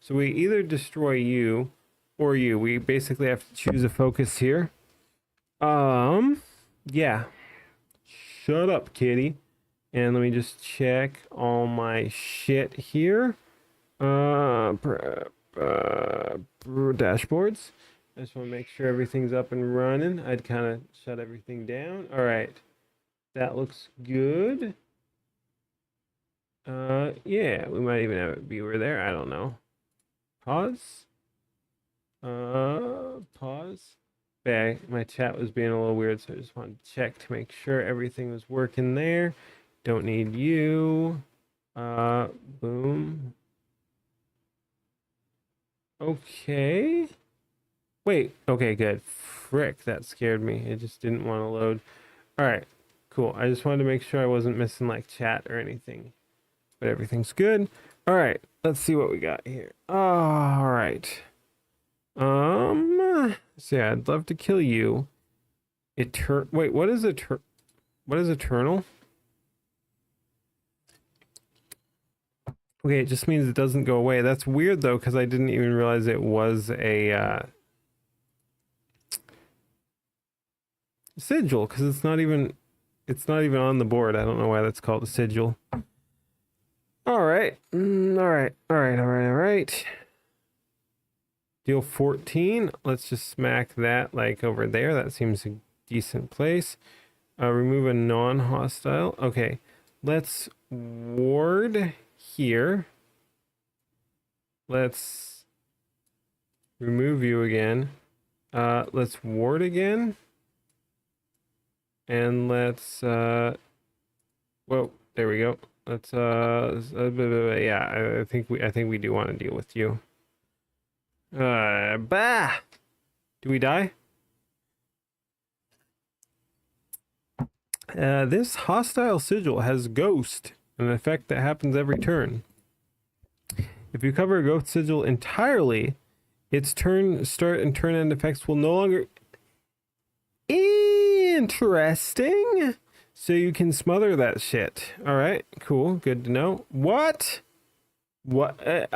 So we either destroy you or you. We basically have to choose a focus here. Yeah. Shut up, kitty. And let me just check all my shit here. Dashboards. I just want to make sure everything's up and running. I'd kind of shut everything down. All right. That looks good. Yeah, we might even have a viewer there. I don't know. Pause. Pause. Yeah, my chat was being a little weird, so I just wanted to check to make sure everything was working there. Don't need you. Boom. Okay. Wait, okay, good. Frick, that scared me. It just didn't want to load. All right, cool. I just wanted to make sure I wasn't missing like chat or anything. But everything's good. All right, let's see what we got here. All right. So yeah, I'd love to kill you. Wait, what is eternal? Okay, it just means it doesn't go away. That's weird though, because I didn't even realize it was a sigil, because it's not even on the board. I don't know why that's called a sigil. All right. All right. Deal 14. Let's just smack that like over there. That seems a decent place. Remove a non-hostile. Okay. Let's ward here. Let's remove you again. Let's ward again. And let's whoa, there we go. Let's yeah, I think we do want to deal with you. Bah! Do we die? This hostile sigil has ghost, an effect that happens every turn. If you cover a ghost sigil entirely, its turn start and turn end effects will no longer. Interesting. So you can smother that shit. All right, cool, good to know. What? Okay,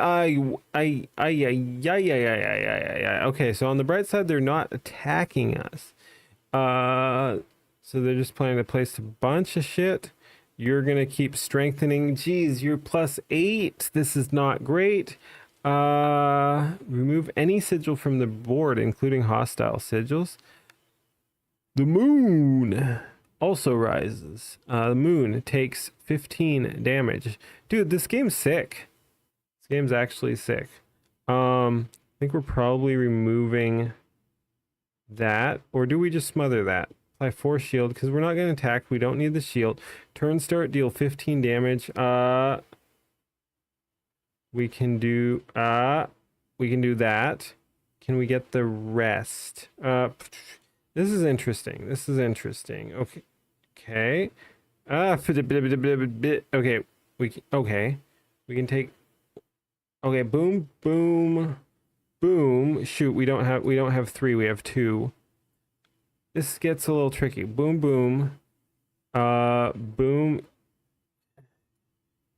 so on the bright side, they're not attacking us. So they're just planning to place a bunch of shit. You're gonna keep strengthening. Geez, you're +8. This is not great. Remove any sigil from the board, including hostile sigils. The moon also rises. The moon takes 15 damage. Dude, this game's sick. Game's actually sick. I think we're probably removing that, or do we just smother that? Apply 4 shield because we're not going to attack. We don't need the shield. Turn start, deal 15 damage. We can do that. Can we get the rest? This is interesting. Okay. Okay. We can take. Okay, boom. Shoot, we don't have 3, we have 2. This gets a little tricky. Boom. Boom.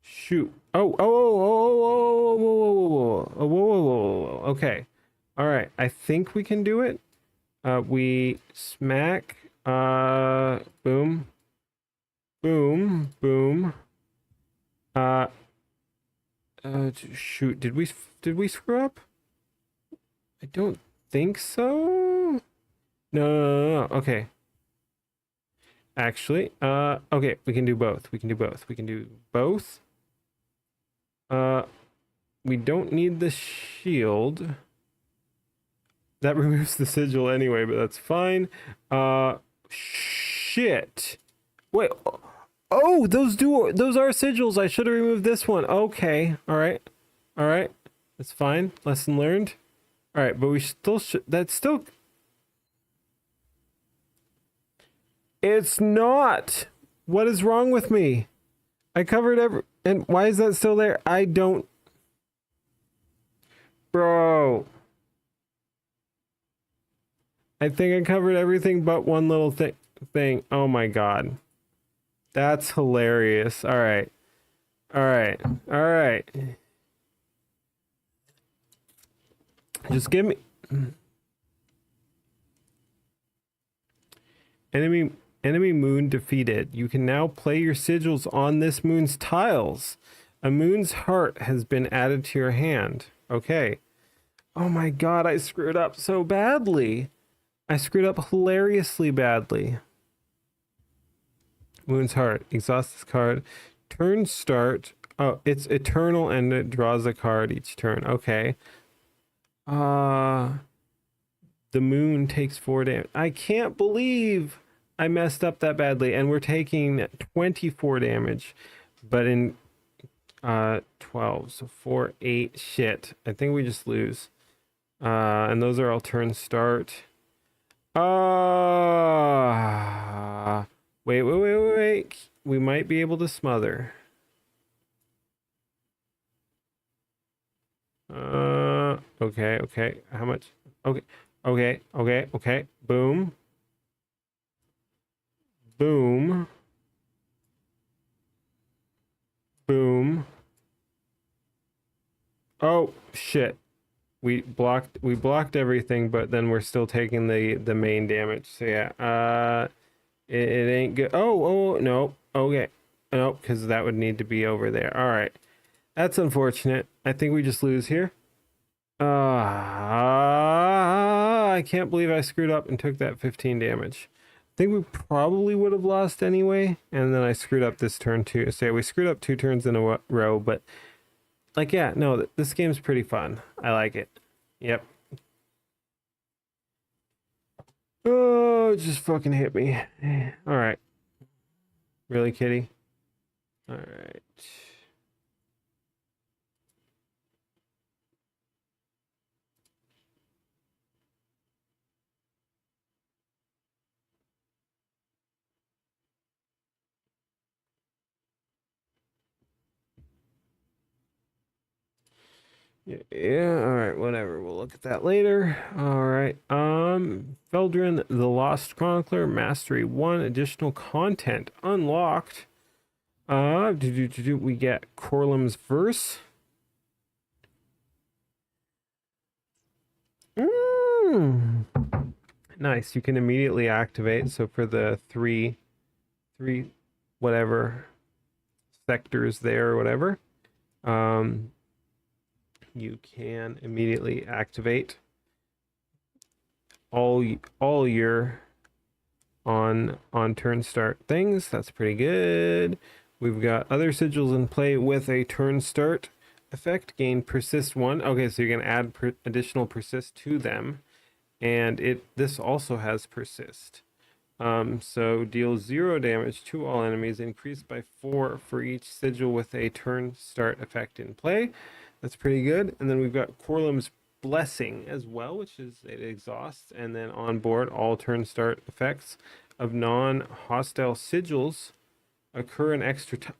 Shoot. Oh. Okay. All right. I think we can do it. We smack. Boom. Shoot, did we screw up? I don't think so. No. Okay. Actually, okay, we can do both. We can do both. We don't need the shield. That removes the sigil anyway, but that's fine. Shit. Wait. Oh, those are sigils. I should have removed this one. Okay. All right. That's fine. Lesson learned. All right, but we still should. That's still. It's not. What is wrong with me? I covered and why is that still there? I don't. Bro. I think I covered everything but one little thing. Oh my god. That's hilarious. All right. Just give me enemy moon defeated. You can now play your sigils on this moon's tiles. A moon's heart has been added to your hand. Okay. Oh my god, I screwed up so badly. I screwed up hilariously badly. Moon's heart. Exhaust this card. Turn start. Oh, it's eternal and it draws a card each turn. Okay. The moon takes 4 damage. I can't believe I messed up that badly, and we're taking 24 damage, but in 12, so 4, 8. Shit, I think we just lose. And those are all turn start. Wait. We might be able to smother. Okay. How much? Okay. Boom. Oh shit. We blocked everything, but then we're still taking the main damage. So yeah. It ain't good. Oh no. Okay. Nope, because that would need to be over there. All right. That's unfortunate. I think we just lose here. I can't believe I screwed up and took that 15 damage. I think we probably would have lost anyway, and then I screwed up this turn too. So yeah, we screwed up 2 turns in a row, but like, yeah, no, this game's pretty fun. I like it. Yep. Oh, it just fucking hit me. All right. Really, kitty? All right. Yeah, all right, whatever. We'll look at that later. All right. Feldrin, the Lost Chronicler, Mastery 1, additional content unlocked. We get Corlum's Verse. Nice. You can immediately activate. So for the three whatever sectors there or whatever, you can immediately activate all your on turn start things. That's pretty good. We've got other sigils in play with a turn start effect. Gain persist 1. Okay, so you can add additional persist to them, and this also has persist. So deal 0 damage to all enemies, increased by 4 for each sigil with a turn start effect in play. That's pretty good. And then we've got Corlum's Blessing as well, which is it exhausts, and then on board all turn start effects of non-hostile sigils occur an extra time.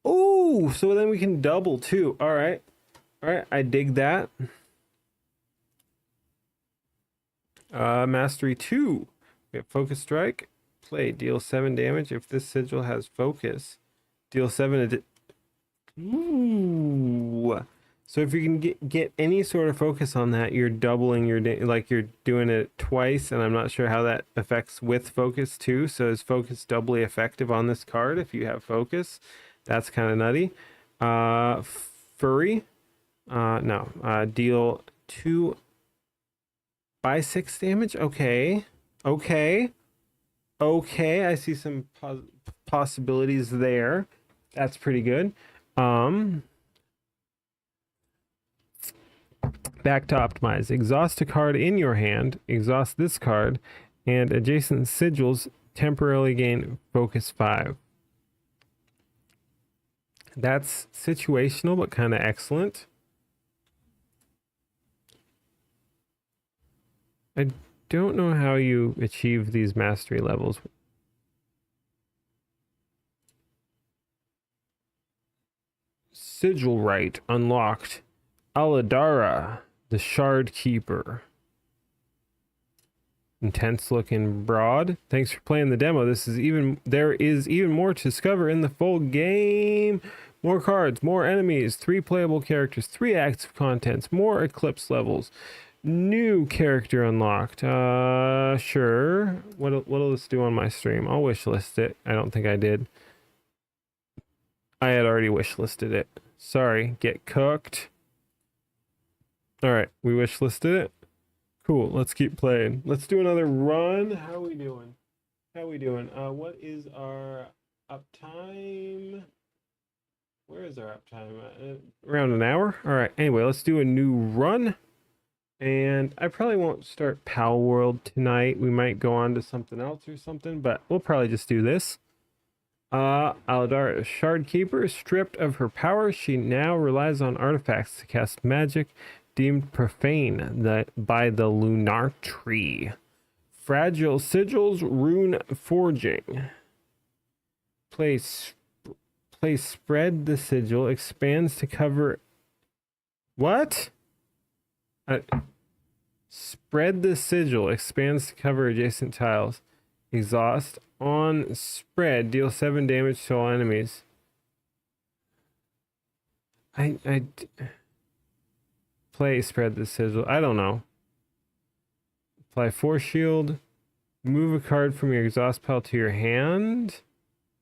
Oh, so then we can double too. All right, I dig that. Mastery 2. We have Focus Strike. Play, deal 7 damage. If this sigil has focus, deal 7. Ooh. So if you can get any sort of focus on that, you're doubling your like you're doing it twice, and I'm not sure how that affects with focus too. So is focus doubly effective on this card if you have focus? That's kind of nutty. Furry. No. Deal 2 by 6 damage. Okay. I see some possibilities there. That's pretty good. Back to optimize. Exhaust a card in your hand. Exhaust this card, and adjacent sigils temporarily gain focus 5. That's situational, but kind of excellent. I don't know how you achieve these mastery levels. Sigil Rite unlocked. Aladara, the Shard Keeper. Intense looking broad. Thanks for playing the demo. There is even more to discover in the full game. More cards, more enemies, 3 playable characters, 3 active contents, more eclipse levels. New character unlocked. Sure. What'll this do on my stream? I'll wishlist it. I don't think I did. I had already wishlisted it. Sorry. Get cooked. All right, we wishlisted it. Cool. Let's keep playing. Let's do another run. How are we doing? What is our uptime? Where is our uptime? Around an hour. All right. Anyway, let's do a new run. And I probably won't start Pal World tonight. We might go on to something else or something, but we'll probably just do this. Aladar, a Shard Keeper, stripped of her power, she now relies on artifacts to cast magic deemed profane by the Lunar Tree. Fragile Sigils, Rune Forging. Place Spread the Sigil, expands to cover... What? Spread the Sigil, expands to cover adjacent tiles. Exhaust on spread, deal 7 damage to all enemies. Play Spread the Sigil. I don't know. Apply Force Shield. Move a card from your exhaust pile to your hand.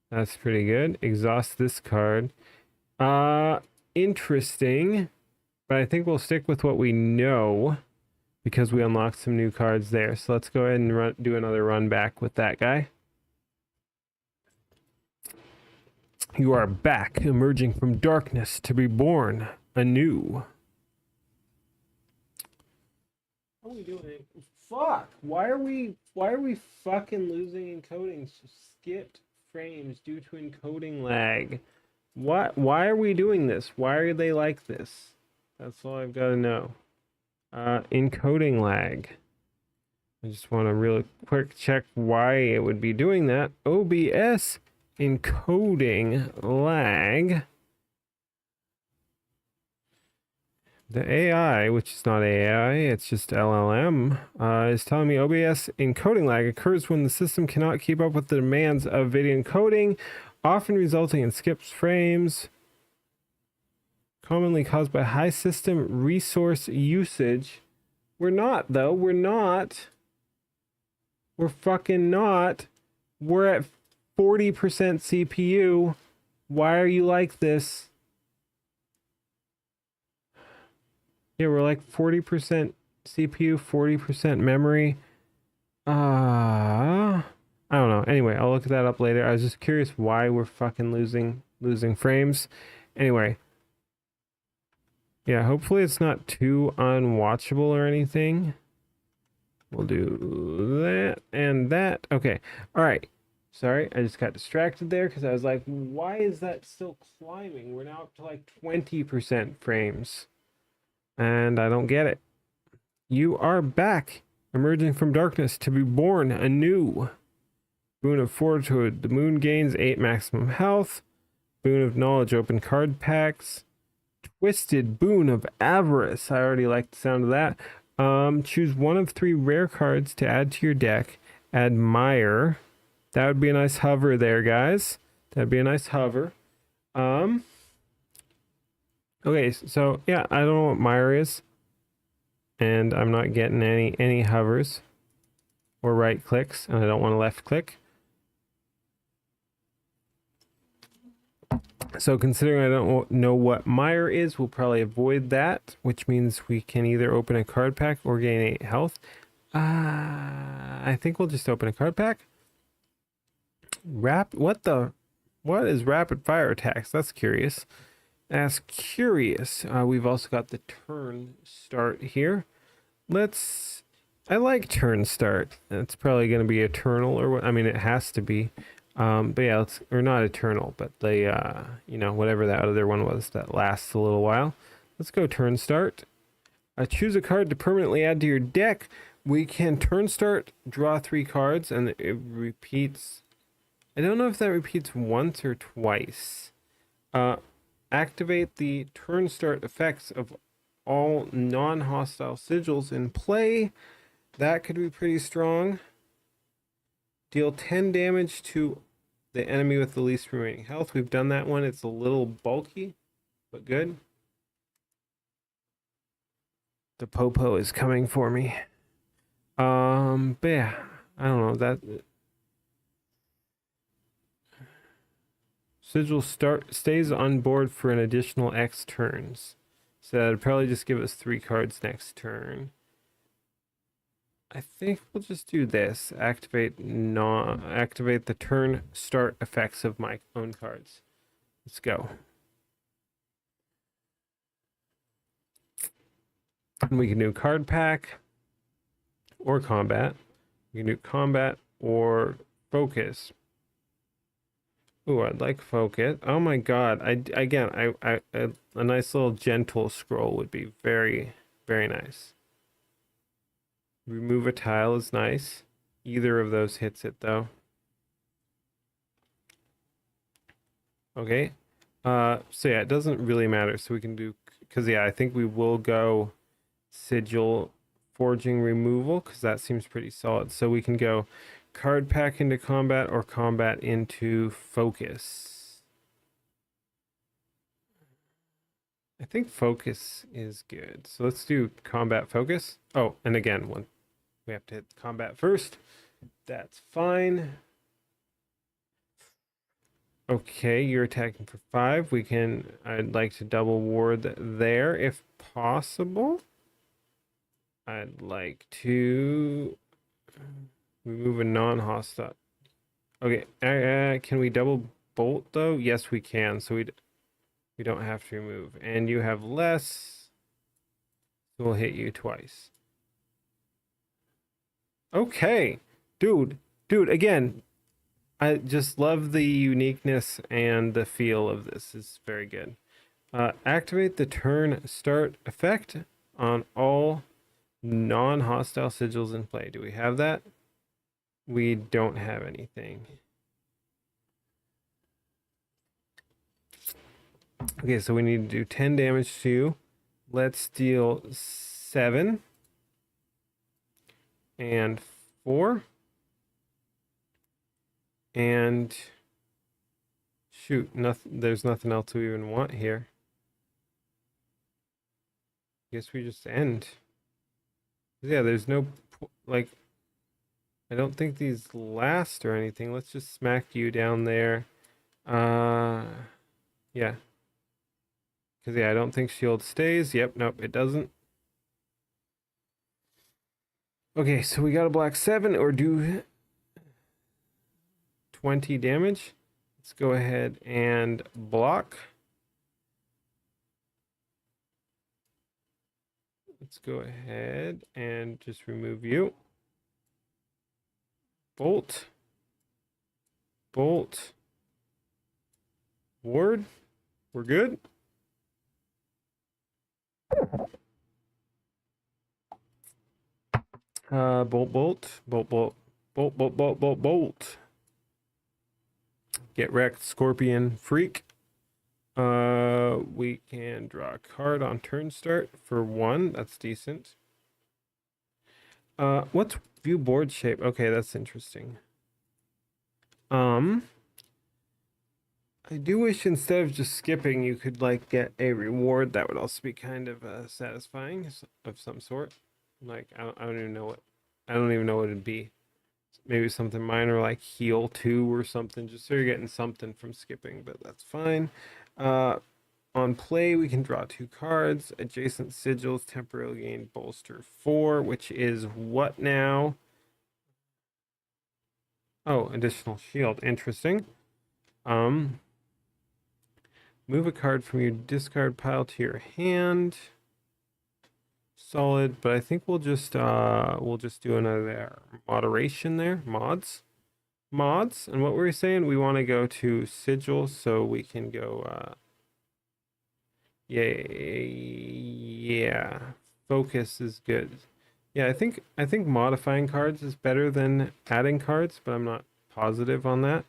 That's pretty good. Exhaust this card. Interesting. But I think we'll stick with what we know because we unlocked some new cards there. So let's go ahead and do another run back with that guy. You are back, emerging from darkness to be born anew. What are we doing? Fuck! Why are we fucking losing encoding? So skipped frames due to encoding lag. Why are we doing this? Why are they like this? That's all I've got to know. Encoding lag. I just want to really quick check why it would be doing that. OBS encoding lag. The AI, which is not AI, it's just LLM, is telling me OBS encoding lag occurs when the system cannot keep up with the demands of video encoding, often resulting in skipped frames, commonly caused by high system resource usage. We're not, though. We're not. We're fucking not. We're at 40% CPU. Why are you like this? Yeah, we're like 40% CPU, 40% memory. I don't know. Anyway, I'll look that up later. I was just curious why we're fucking losing frames. Anyway. Yeah, hopefully it's not too unwatchable or anything. We'll do that and that. Okay. All right. Sorry, I just got distracted there because I was like, why is that still climbing? We're now up to like 20% frames. And I don't get it. You are back, emerging from darkness to be born anew. Boon of Fortitude. The moon gains 8 maximum health. Boon of Knowledge. Open card packs. Twisted Boon of Avarice. I already like the sound of that. Choose one of 3 rare cards to add to your deck. Admire. That would be a nice hover there, guys. That'd be a nice hover. Okay, so yeah, I don't know what Mire is. And I'm not getting any hovers or right clicks, and I don't want to left click. So considering I don't know what Mire is, we'll probably avoid that, which means we can either open a card pack or gain 8 health. I think we'll just open a card pack. What is rapid fire attacks? That's curious. That's curious. We've also got the turn start here. I like turn start. It's probably going to be eternal, or what? I mean, it has to be. But yeah, or not eternal, but the whatever that other one was that lasts a little while. Let's go turn start. Choose a card to permanently add to your deck. We can turn start, draw 3 cards, and it repeats. I don't know if that repeats once or twice. Activate the turn start effects of all non-hostile sigils in play. That could be pretty strong. Deal 10 damage to the enemy with the least remaining health. We've done that one. It's a little bulky, but good. The popo is coming for me. But yeah, I don't know that. Sigil stays on board for an additional X turns. So that'd probably just give us 3 cards next turn. I think we'll just do this. Activate the turn start effects of my own cards. Let's go. And we can do card pack or combat. We can do combat or focus. Ooh, I'd like focus. Oh my god. A nice little gentle scroll would be very, very nice. Remove a tile is nice. Either of those hits it though. Okay. So yeah, it doesn't really matter. So we can do, because yeah, I think we will go sigil forging removal because that seems pretty solid. So we can go card pack into combat or combat into focus. I think focus is good. So let's do combat focus. Oh, and again, we have to hit combat first. That's fine. Okay, you're attacking for 5. I'd like to double ward there if possible. I'd like to remove a non-hostile. Okay, can we double bolt though? Yes, we can. So we don't have to remove. And you have less. So we'll hit you twice. Okay, dude, again, I just love the uniqueness and the feel of this. It's very good. Activate the turn start effect on all non-hostile sigils in play. Do we have that? We don't have anything. Okay, so we need to do 10 damage to you. Let's deal 7 and 4. And shoot, there's nothing else we even want here. Guess we just end. Yeah, there's no, like, I don't think these last or anything. Let's just smack you down there. Yeah. Because, yeah, I don't think shield stays. Yep, nope, it doesn't. Okay, so we got a black 7 or do 20 damage. Let's go ahead and block. Let's go ahead and just remove you. Bolt. Bolt. Ward. We're good. Bolt. Get wrecked, Scorpion Freak. We can draw a card on turn start for 1. That's decent. What's view board shape? Okay, that's interesting. I do wish instead of just skipping, you could like get a reward. That would also be kind of satisfying of some sort. Like I don't even know what it'd be. Maybe something minor like heal 2 or something, just so you're getting something from skipping, but that's fine. On play, we can draw 2 cards. Adjacent sigils temporarily gain bolster 4, which is what now? Oh, additional shield. Interesting. Move a card from your discard pile to your hand. Solid, but I think we'll just do another moderation there. Mods. And what were we saying? We want to go to sigil, so we can go yeah. Focus is good. Yeah, I think modifying cards is better than adding cards, but I'm not positive on that.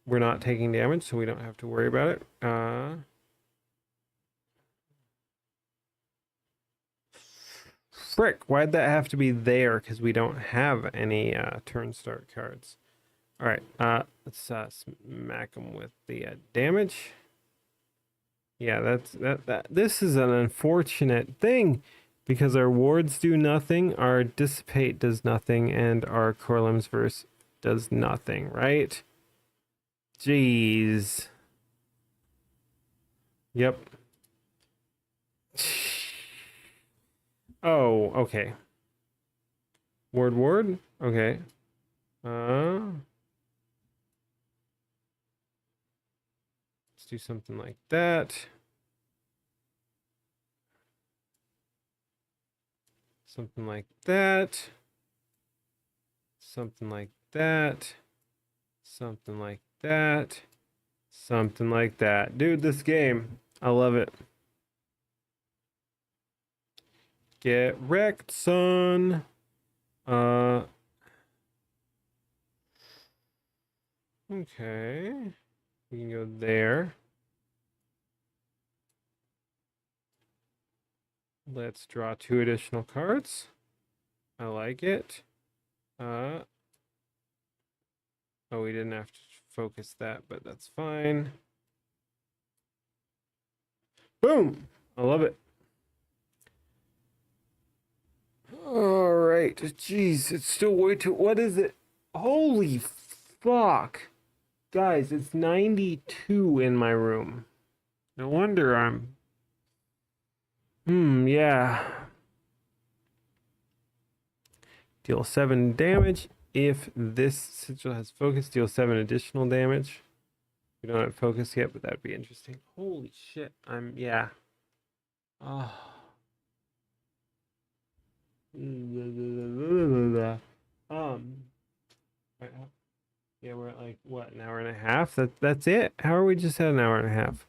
We're not taking damage, so we don't have to worry about it. Frick, why'd that have to be there? Because we don't have any turn start cards. All right, let's smack them with the damage. Yeah, this is an unfortunate thing Because our wards do nothing, our dissipate does nothing, and our Corlem's verse does nothing, right? Jeez. Yep. Oh, okay. Ward. Okay. Let's do something like that. Something like that. Something like that. Something like that. Something like that. Dude, this game, I love it. Get wrecked, son. Okay. We can go there. Let's draw 2 additional cards. I like it. Oh, we didn't have to focus that, but that's fine. Boom! I love it. All right. Jeez, it's still way too... What is it? Holy fuck. Guys, it's 92 in my room. No wonder I'm... yeah. Deal 7 damage. If this sigil has focus, deal 7 additional damage. We don't have focus yet, but that'd be interesting. Holy shit. Yeah. Oh. Yeah, we're at like what, an hour and a half? That's it? How are we just at an hour and a half?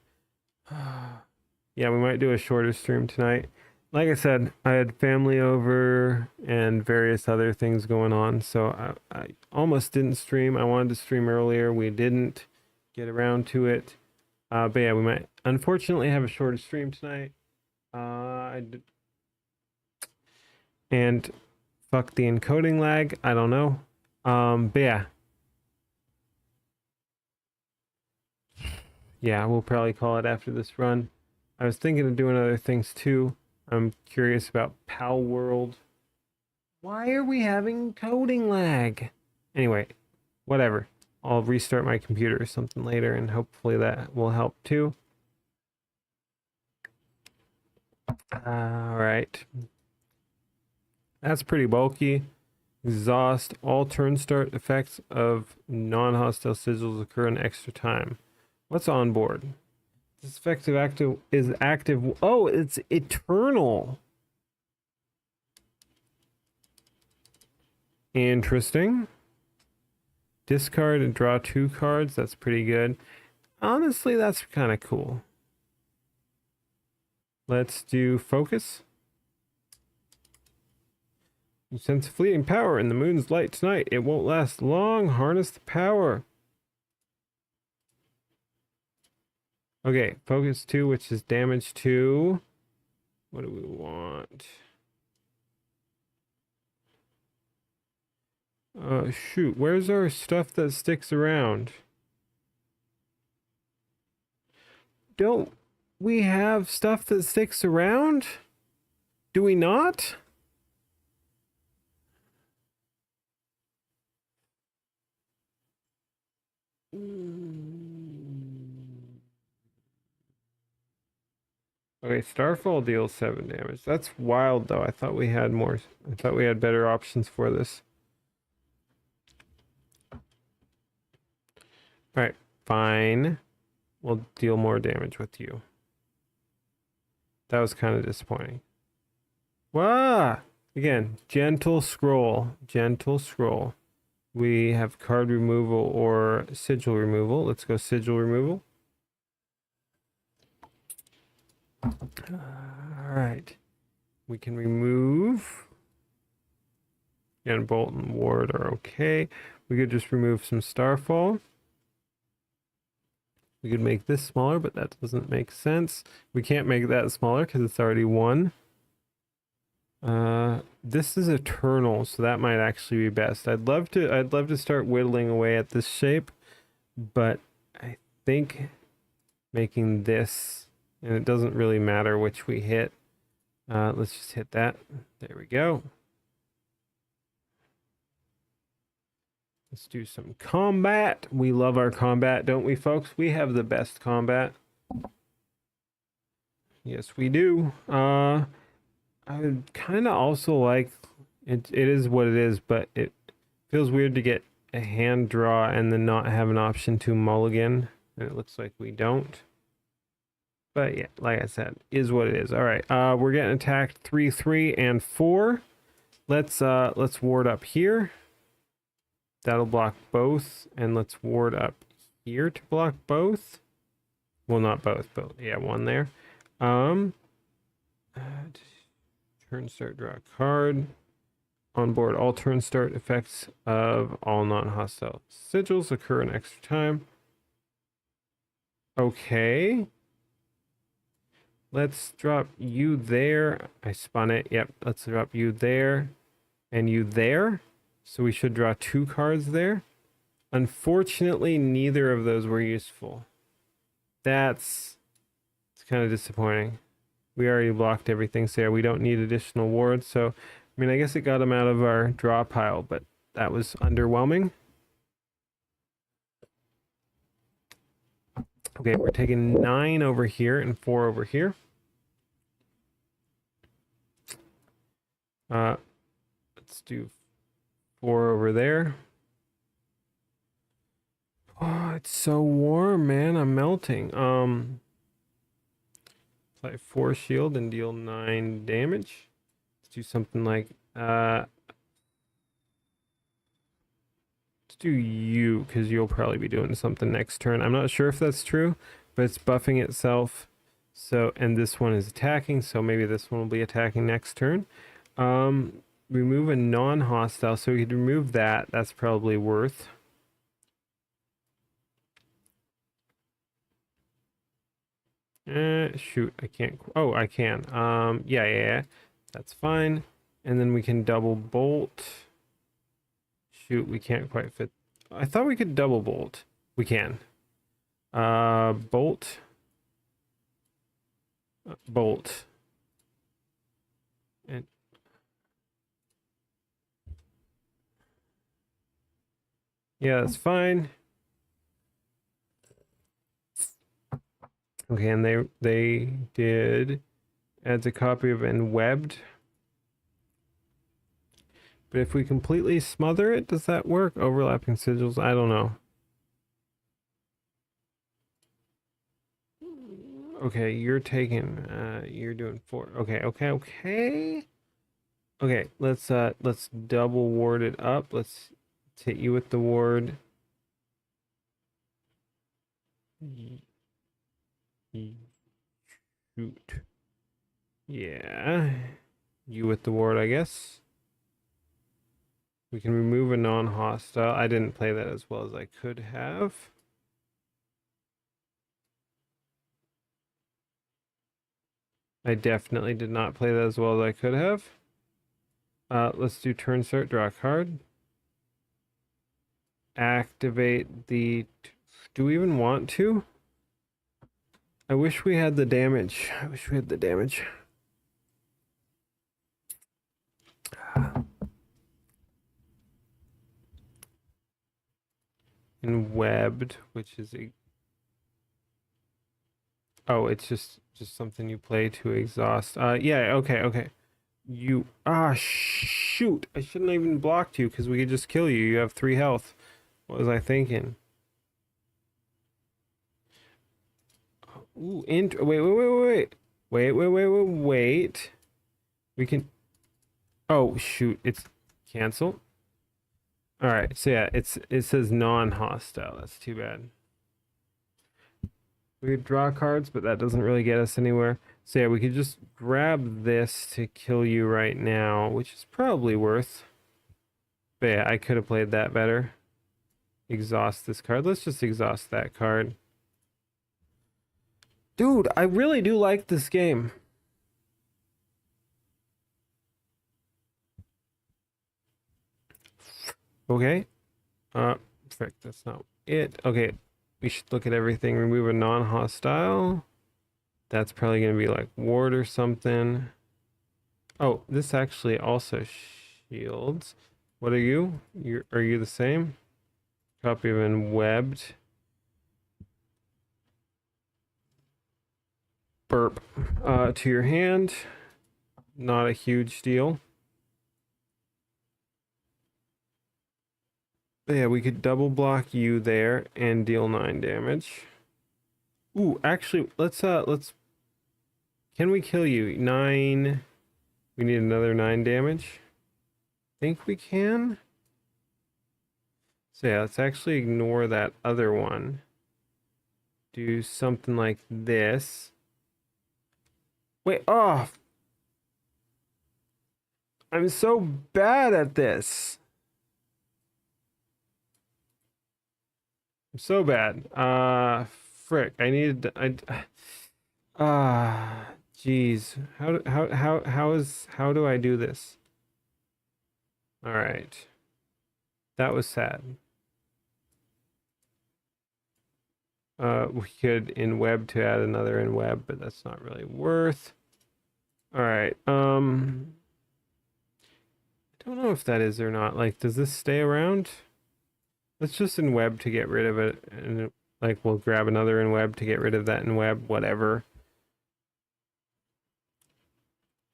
Yeah, we might do a shorter stream tonight. Like I said, I had family over and various other things going on, so I almost didn't stream. I wanted to stream earlier. We didn't get around to it. But yeah, we might unfortunately have a shorter stream tonight. And fuck the encoding lag. I don't know. But yeah. Yeah, we'll probably call it after this run. I was thinking of doing other things too. I'm curious about Pal World. Why are we having coding lag? Anyway, whatever. I'll restart my computer or something later, and hopefully that will help too. All right. That's pretty bulky. Exhaust. All turn start effects of non-hostile sigils occur in extra time. What's on board? This effective active is active. Oh, it's eternal. Interesting. Discard and draw 2 cards. That's pretty good. Honestly, that's kind of cool. Let's do focus. You sense fleeting power in the moon's light tonight. It won't last long. Harness the power. Okay, focus 2, which is damage 2. What do we want? Shoot, where's our stuff that sticks around? Don't we have stuff that sticks around? Do we not? Okay, Starfall deals 7 damage. That's wild, though. I thought we had more. I thought we had better options for this. Alright, fine. We'll deal more damage with you. That was kind of disappointing. Wah! Again, gentle scroll. Gentle scroll. We have card removal or sigil removal. Let's go sigil removal. Alright. We can remove. And Bolt and Ward are okay. We could just remove some Starfall. We could make this smaller, but that doesn't make sense. We can't make that smaller because it's already 1. This is eternal, so that might actually be best. I'd love to start whittling away at this shape, but I think making this, and it doesn't really matter which we hit, Let's just hit that. There we go. Let's do some combat. We love our combat, don't we, folks? We have the best combat. Yes, we do. I would kind of also like it. It is what it is, but it feels weird to get a hand draw and then not have an option to mulligan. And it looks like we don't. But yeah, like I said, is what it is. All right, we're getting attacked 3, 3, and 4. Let's ward up here. That'll block both, and let's ward up here to block both. Well, not both, but yeah, one there. Turn start, draw a card. On board, all turn start effects of all non-hostile sigils occur in extra time. Okay. Let's drop you there. I spun it. Yep, let's drop you there and you there. So we should draw 2 cards there. Unfortunately, neither of those were useful. It's kind of disappointing. We already blocked everything, so yeah, we don't need additional wards. So, I mean, I guess it got them out of our draw pile, but that was underwhelming. Okay, we're taking 9 over here and 4 over here. Let's do 4 over there. Oh, it's so warm, man. I'm melting. Apply 4 shield and deal 9 damage. Let's do something like let's do you, because you'll probably be doing something next turn. I'm not sure if that's true, but it's buffing itself. So, and this one is attacking, so maybe this one will be attacking next turn. Remove a non-hostile, so we could remove that. That's probably worth. Shoot, I can't. Oh, I can. Yeah. That's fine. And then we can double bolt. Shoot, we can't quite fit. I thought we could double bolt. We can. Bolt. Bolt. And yeah, that's fine. Okay, and they did adds a copy of Enwebbed. But if we completely smother it, does that work? Overlapping sigils? I don't know. Okay, you're taking you're doing 4. Okay. Okay, let's double ward it up. Let's hit you with the ward. Shoot. Yeah. You with the ward, I guess. We can remove a non-hostile. I didn't play that as well as I could have. I definitely did not play that as well as I could have. Let's do turn start, draw a card. Activate the... Do we even want to? I wish we had the damage. Enwebbed, which is a... Oh, it's just something you play to exhaust. Yeah, okay. You... shoot! I shouldn't have even blocked you, because we could just kill you. You have 3 health. What was I thinking? Ooh, wait. We can... Oh, shoot. It's cancel. Alright, so yeah, it says non-hostile. That's too bad. We could draw cards, but that doesn't really get us anywhere. So yeah, we could just grab this to kill you right now, which is probably worth. But yeah, I could have played that better. Exhaust this card. Let's just exhaust that card. Dude, I really do like this game. Okay. Frick, that's not it. Okay, we should look at everything. Remove a non-hostile. That's probably going to be like ward or something. Oh, this actually also shields. What are you? Are you the same? Copy of webbed. Burp. To your hand. Not a huge deal. But yeah, we could double block you there and deal 9 damage. Ooh, actually, let's can we kill you? 9. We need another 9 damage. Think we can? So yeah, let's actually ignore that other one. Do something like this. Wait, oh! I'm so bad at this. I'm so bad. Frick. I needed jeez. How do I do this? All right. That was sad. We could in web to add another in web, but that's not really worth. All right. I don't know if that is or not. Like, does this stay around? Let's just in web to get rid of it, and like we'll grab another in web to get rid of that in web, whatever.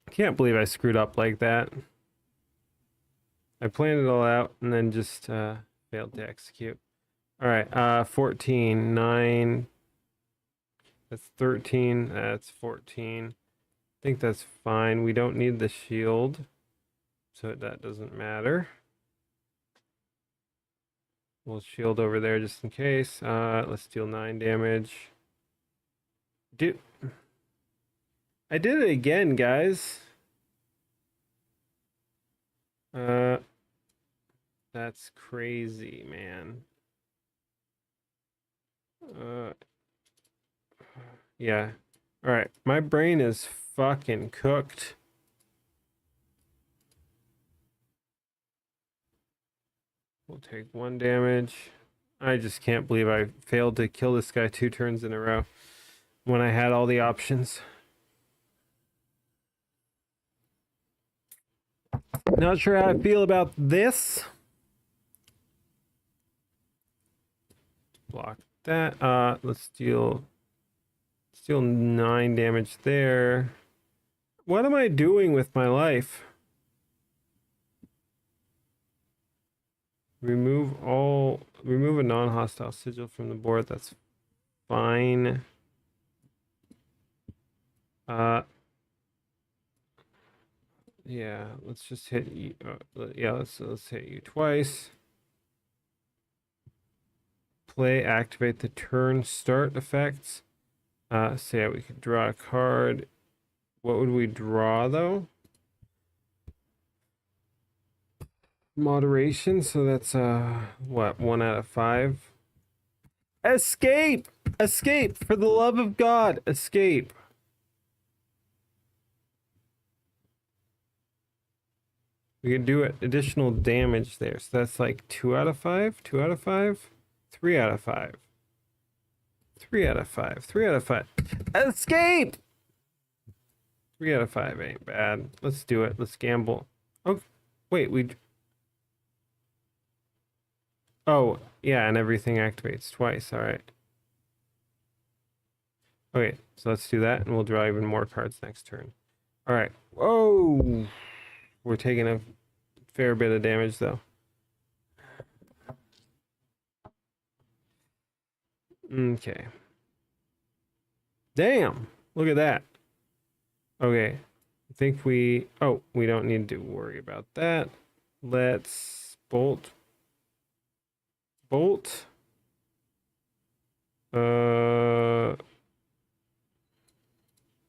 I can't believe I screwed up like that. I planned it all out and then just failed to execute. All right, 14, 9. That's 13. That's 14. I think that's fine. We don't need the shield, so that doesn't matter. We'll shield over there just in case. Let's deal 9 damage. I did it again, guys. That's crazy, man. Yeah. All right, my brain is fucking cooked. We'll take 1 damage. I just can't believe I failed to kill this guy 2 turns in a row when I had all the options. Not sure how I feel about this. Block that. Let's deal 9 damage there. What am I doing with my life? Remove a non-hostile sigil from the board. That's fine. Yeah, let's just hit you. Yeah, let's hit you twice. Play, activate the turn start effects. So yeah, we could draw a card. What would we draw though? Moderation, so that's what, 1 out of 5. Escape! Escape! For the love of God, escape! We could do additional damage there, so that's like 2 out of 5, 2 out of 5, 3 out of 5, 3 out of 5, 3 out of 5. Escape! 3 out of 5 ain't bad. Let's do it. Let's gamble. Oh, wait, oh, yeah, and everything activates twice. All right. Okay, so let's do that, and we'll draw even more cards next turn. All right. Whoa! We're taking a fair bit of damage, though. Okay. Damn! Look at that. Okay. I think we... Oh, we don't need to worry about that. Let's bolt. Bolt.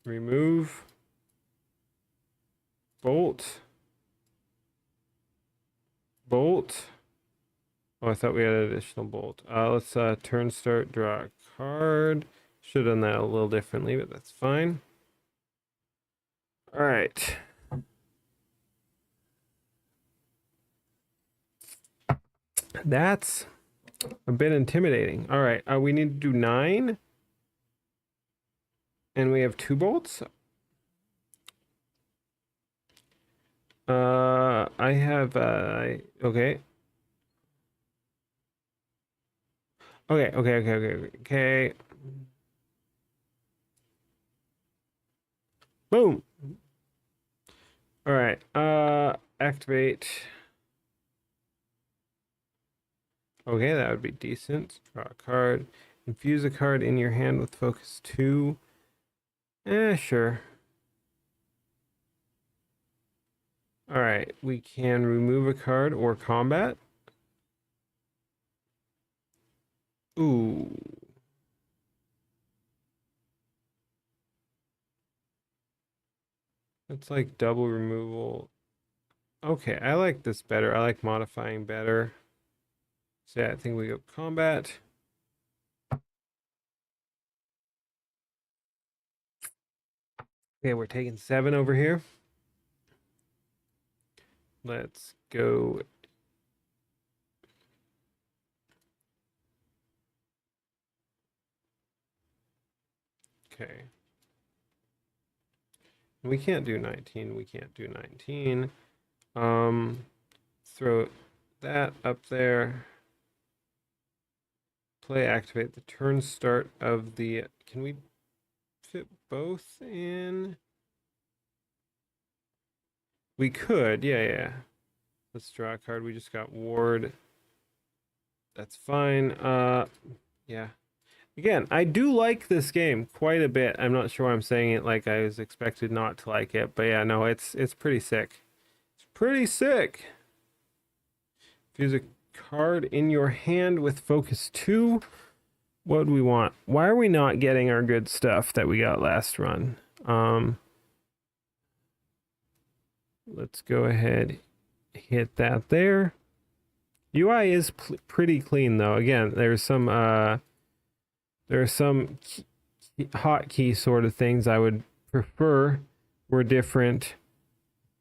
Remove. Bolt. Bolt. Oh, I thought we had an additional bolt. Let's turn start, draw a card. Should have done that a little differently, but that's fine. All right. That's a bit intimidating. All right, we need to do 9. And we have 2 bolts. I have okay. Okay. Boom. All right. Activate. Okay, that would be decent. Draw a card. Infuse a card in your hand with focus 2. Sure. All right, we can remove a card or combat. Ooh. It's like double removal. Okay, I like this better. I like modifying better. So yeah, I think we go combat. Okay, we're taking 7 over here. Let's go. Okay. We can't do 19. We can't do 19. Throw that up there. Play activate the turn start of the. Can we fit both in? We could, yeah. Let's draw a card. We just got ward. That's fine. Yeah. Again, I do like this game quite a bit. I'm not sure why I'm saying it like I was expected not to like it, but yeah, no, it's pretty sick. It's pretty sick. Fuse a card in your hand with focus 2. What do we want? Why are we not getting our good stuff that we got last run? Let's go ahead, hit that there. UI is pretty clean though. Again, there's some hotkey sort of things I would prefer were different,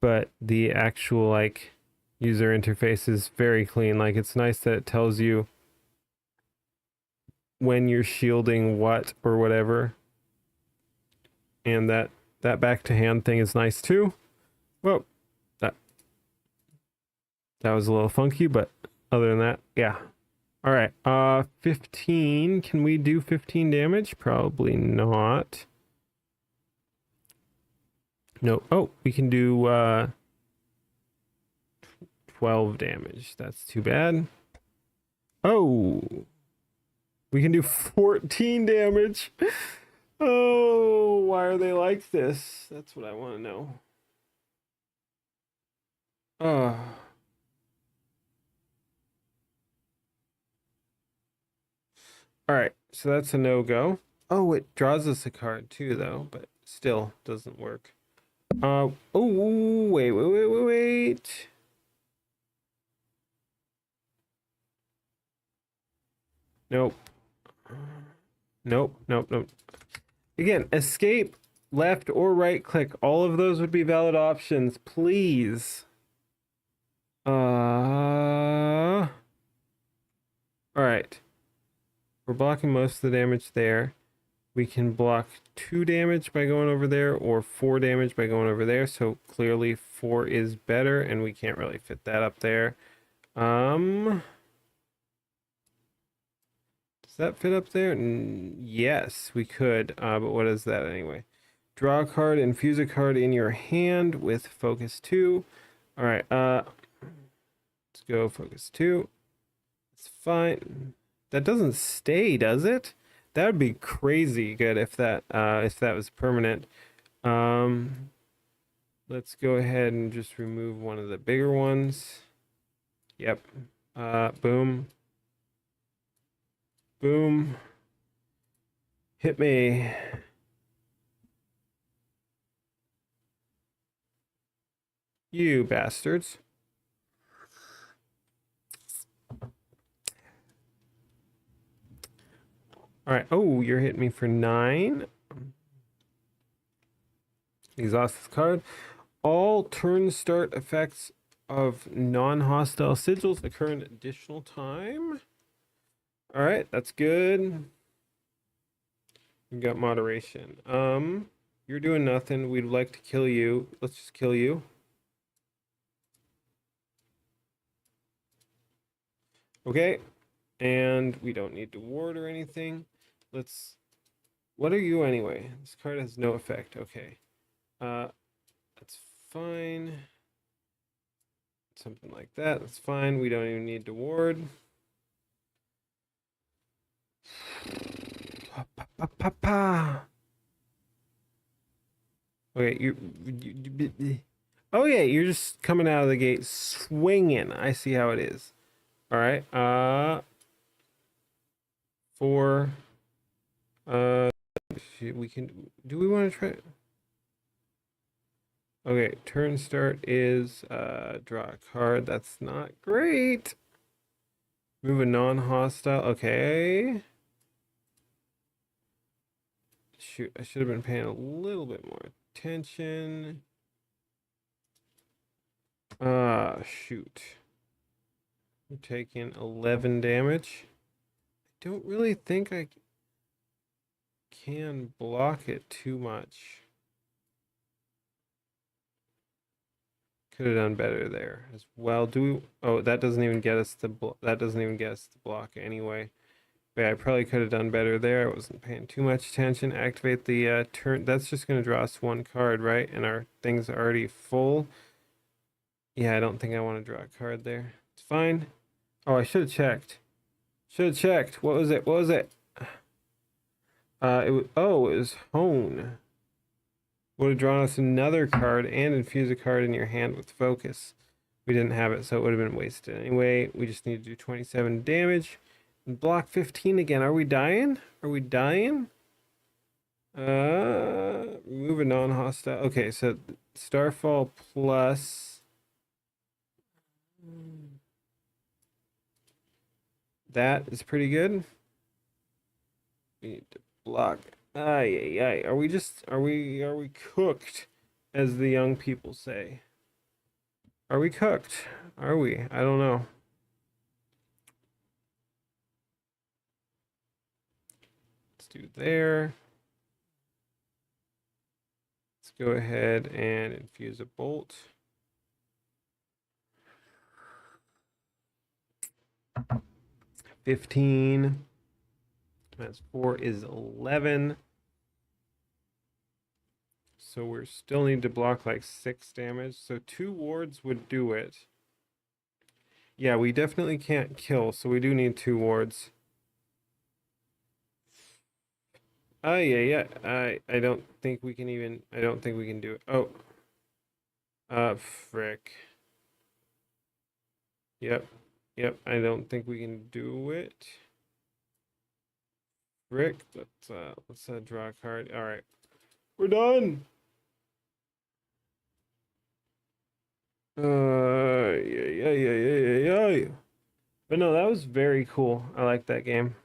but the actual like user interface is very clean. Like it's nice that it tells you when you're shielding what or whatever, and that back to hand thing is nice too. Well, that was a little funky, but other than that, yeah. All right, 15. Can we do 15 damage? Probably not. No. Oh, we can do 12 damage. That's too bad. Oh, we can do 14 damage. Oh, why are they like this? That's what I want to know. All right, so that's a no-go. Oh, it draws us a card too, though, but still doesn't work. Oh, wait. Nope. Nope. Again, escape, left or right click. All of those would be valid options, please. All right. We're blocking most of the damage there. We can block 2 damage by going over there or 4 damage by going over there. So clearly 4 is better and we can't really fit that up there. Does that fit up there? Yes, we could. But what is that anyway? Draw a card, infuse a card in your hand with focus 2. All right. Let's go focus 2. It's fine. That doesn't stay, does it? That would be crazy good if that was permanent. Let's go ahead and just remove one of the bigger ones. Yep. Boom. Boom. Hit me. You bastards. All right. Oh, you're hitting me for 9. Exhaust this card. All turn start effects of non-hostile sigils occur in additional time. All right, that's good. We got moderation. You're doing nothing. We'd like to kill you. Let's just kill you. Okay, and we don't need to ward or anything. Let's. What are you anyway? This card has no effect. Okay, that's fine. Something like that. That's fine. We don't even need to ward. Pa, pa, pa, pa, pa. Okay, oh yeah, you're just coming out of the gate swinging. I see how it is. All right. For we can. Do we want to try? Okay, turn start is draw a card. That's not great. Move a non-hostile. Okay. Shoot, I should have been paying a little bit more attention. Shoot. We're taking 11 damage. I don't really think I can block it too much. Could have done better there as well. Do we? Oh, that doesn't even get us to block anyway. But yeah, I probably could have done better there. I wasn't paying too much attention. Activate the turn. That's just going to draw us one card, right? And our thing's already full. Yeah, I don't think I want to draw a card there. It's fine. Oh, I should have checked. What was it? It was Hone. Would have drawn us another card and infuse a card in your hand with focus. We didn't have it, so it would have been wasted anyway. We just need to do 27 damage. And block 15 again. Are we dying? Remove a non-hostile. Okay, so Starfall plus... That is pretty good. We need to block. Ay. Are we cooked, as the young people say? Are we cooked? Are we? I don't know. Let's do there. Let's go ahead and infuse a bolt. $15 times 4 is 11. So we still need to block like 6 damage. So 2 wards would do it. Yeah, we definitely can't kill, so we do need 2 wards. Yeah. I don't think we can do it. Oh. Frick. Yep. I don't think we can do it. Frick. Let's draw a card. All right. We're done. Yeah. But no, that was very cool. I like that game.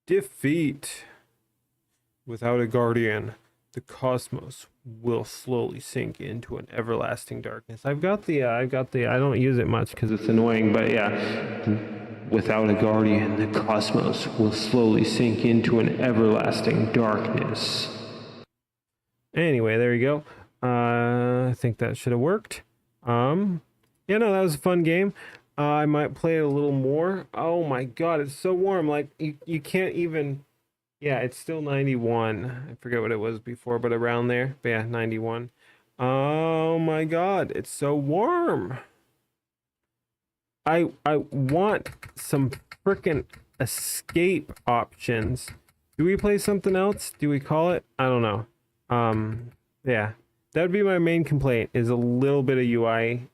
Defeat. Without a guardian, the cosmos will slowly sink into an everlasting darkness. I don't use it much because it's annoying, but yeah. Without a guardian, the cosmos will slowly sink into an everlasting darkness. Anyway, there you go. I think that should have worked. Yeah, no, that was a fun game. I might play it a little more. Oh my god, it's so warm. Like, you can't even... Yeah, it's still 91. I forget what it was before, but around there. But yeah, 91. Oh my god, it's so warm. I want some freaking escape options. Do we play something else? Do we call it? I don't know. Yeah. That would be my main complaint, is a little bit of UI.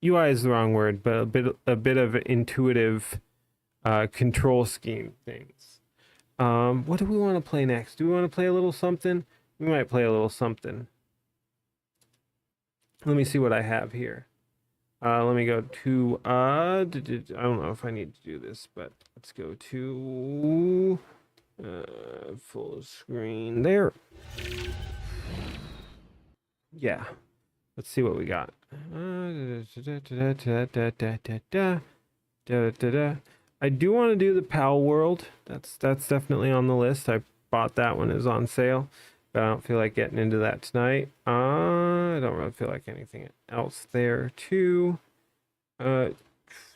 UI is the wrong word, but a bit of intuitive control scheme things. What do we want to play next? Do we want to play a little something? We might play a little something. Let me see what I have here. Let me go to, I don't know if I need to do this, but let's go to full screen there. Yeah. Let's see what we got. I do want to do the Pal World. That's definitely on the list. I bought that one. It was on sale, but I don't feel like getting into that tonight. I don't really feel like anything else there too.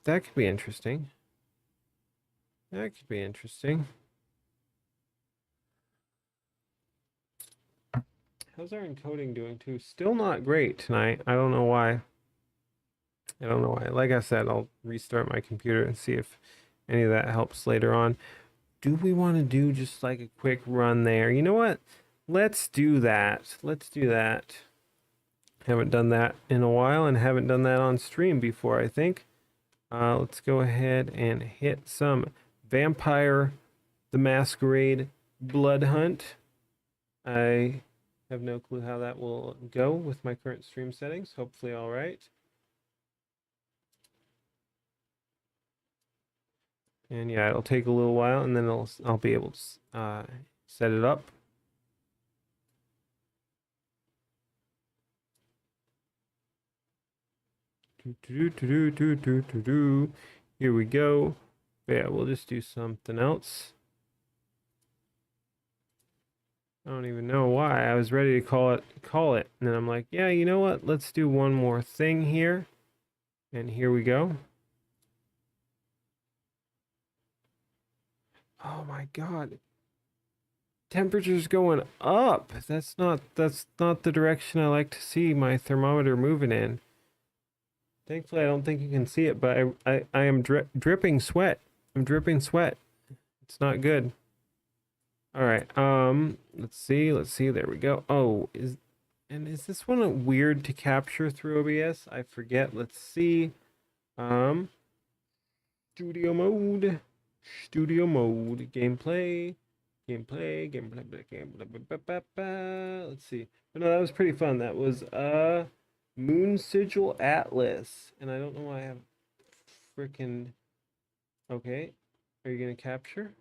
That could be interesting. That could be interesting. How's our encoding doing too? Still not great tonight. I don't know why. I don't know why. Like I said, I'll restart my computer and see if any of that helps later on. Do we want to do just like a quick run there? You know what? Let's do that. Let's do that. Haven't done that in a while and haven't done that on stream before, I think. Let's go ahead and hit some Vampire the Masquerade Blood Hunt. I have no clue how that will go with my current stream settings. Hopefully all right. And yeah, it'll take a little while and then I'll be able to set it up. Here we go. Yeah, we'll just do something else. I don't even know why. I was ready to call it. And then I'm like, yeah, you know what? Let's do one more thing here. And here we go. Oh my God. Temperature's going up. That's not the direction I like to see my thermometer moving in. Thankfully, I don't think you can see it, but I am dripping sweat. I'm dripping sweat. It's not good. All right. Let's see. There we go. Oh, is this one weird to capture through OBS? I forget. Let's see. Studio mode. Gameplay. Let's see. But no, that was pretty fun. That was Moon Sigil Atlas, and I don't know why I have freaking. Okay, are you gonna capture?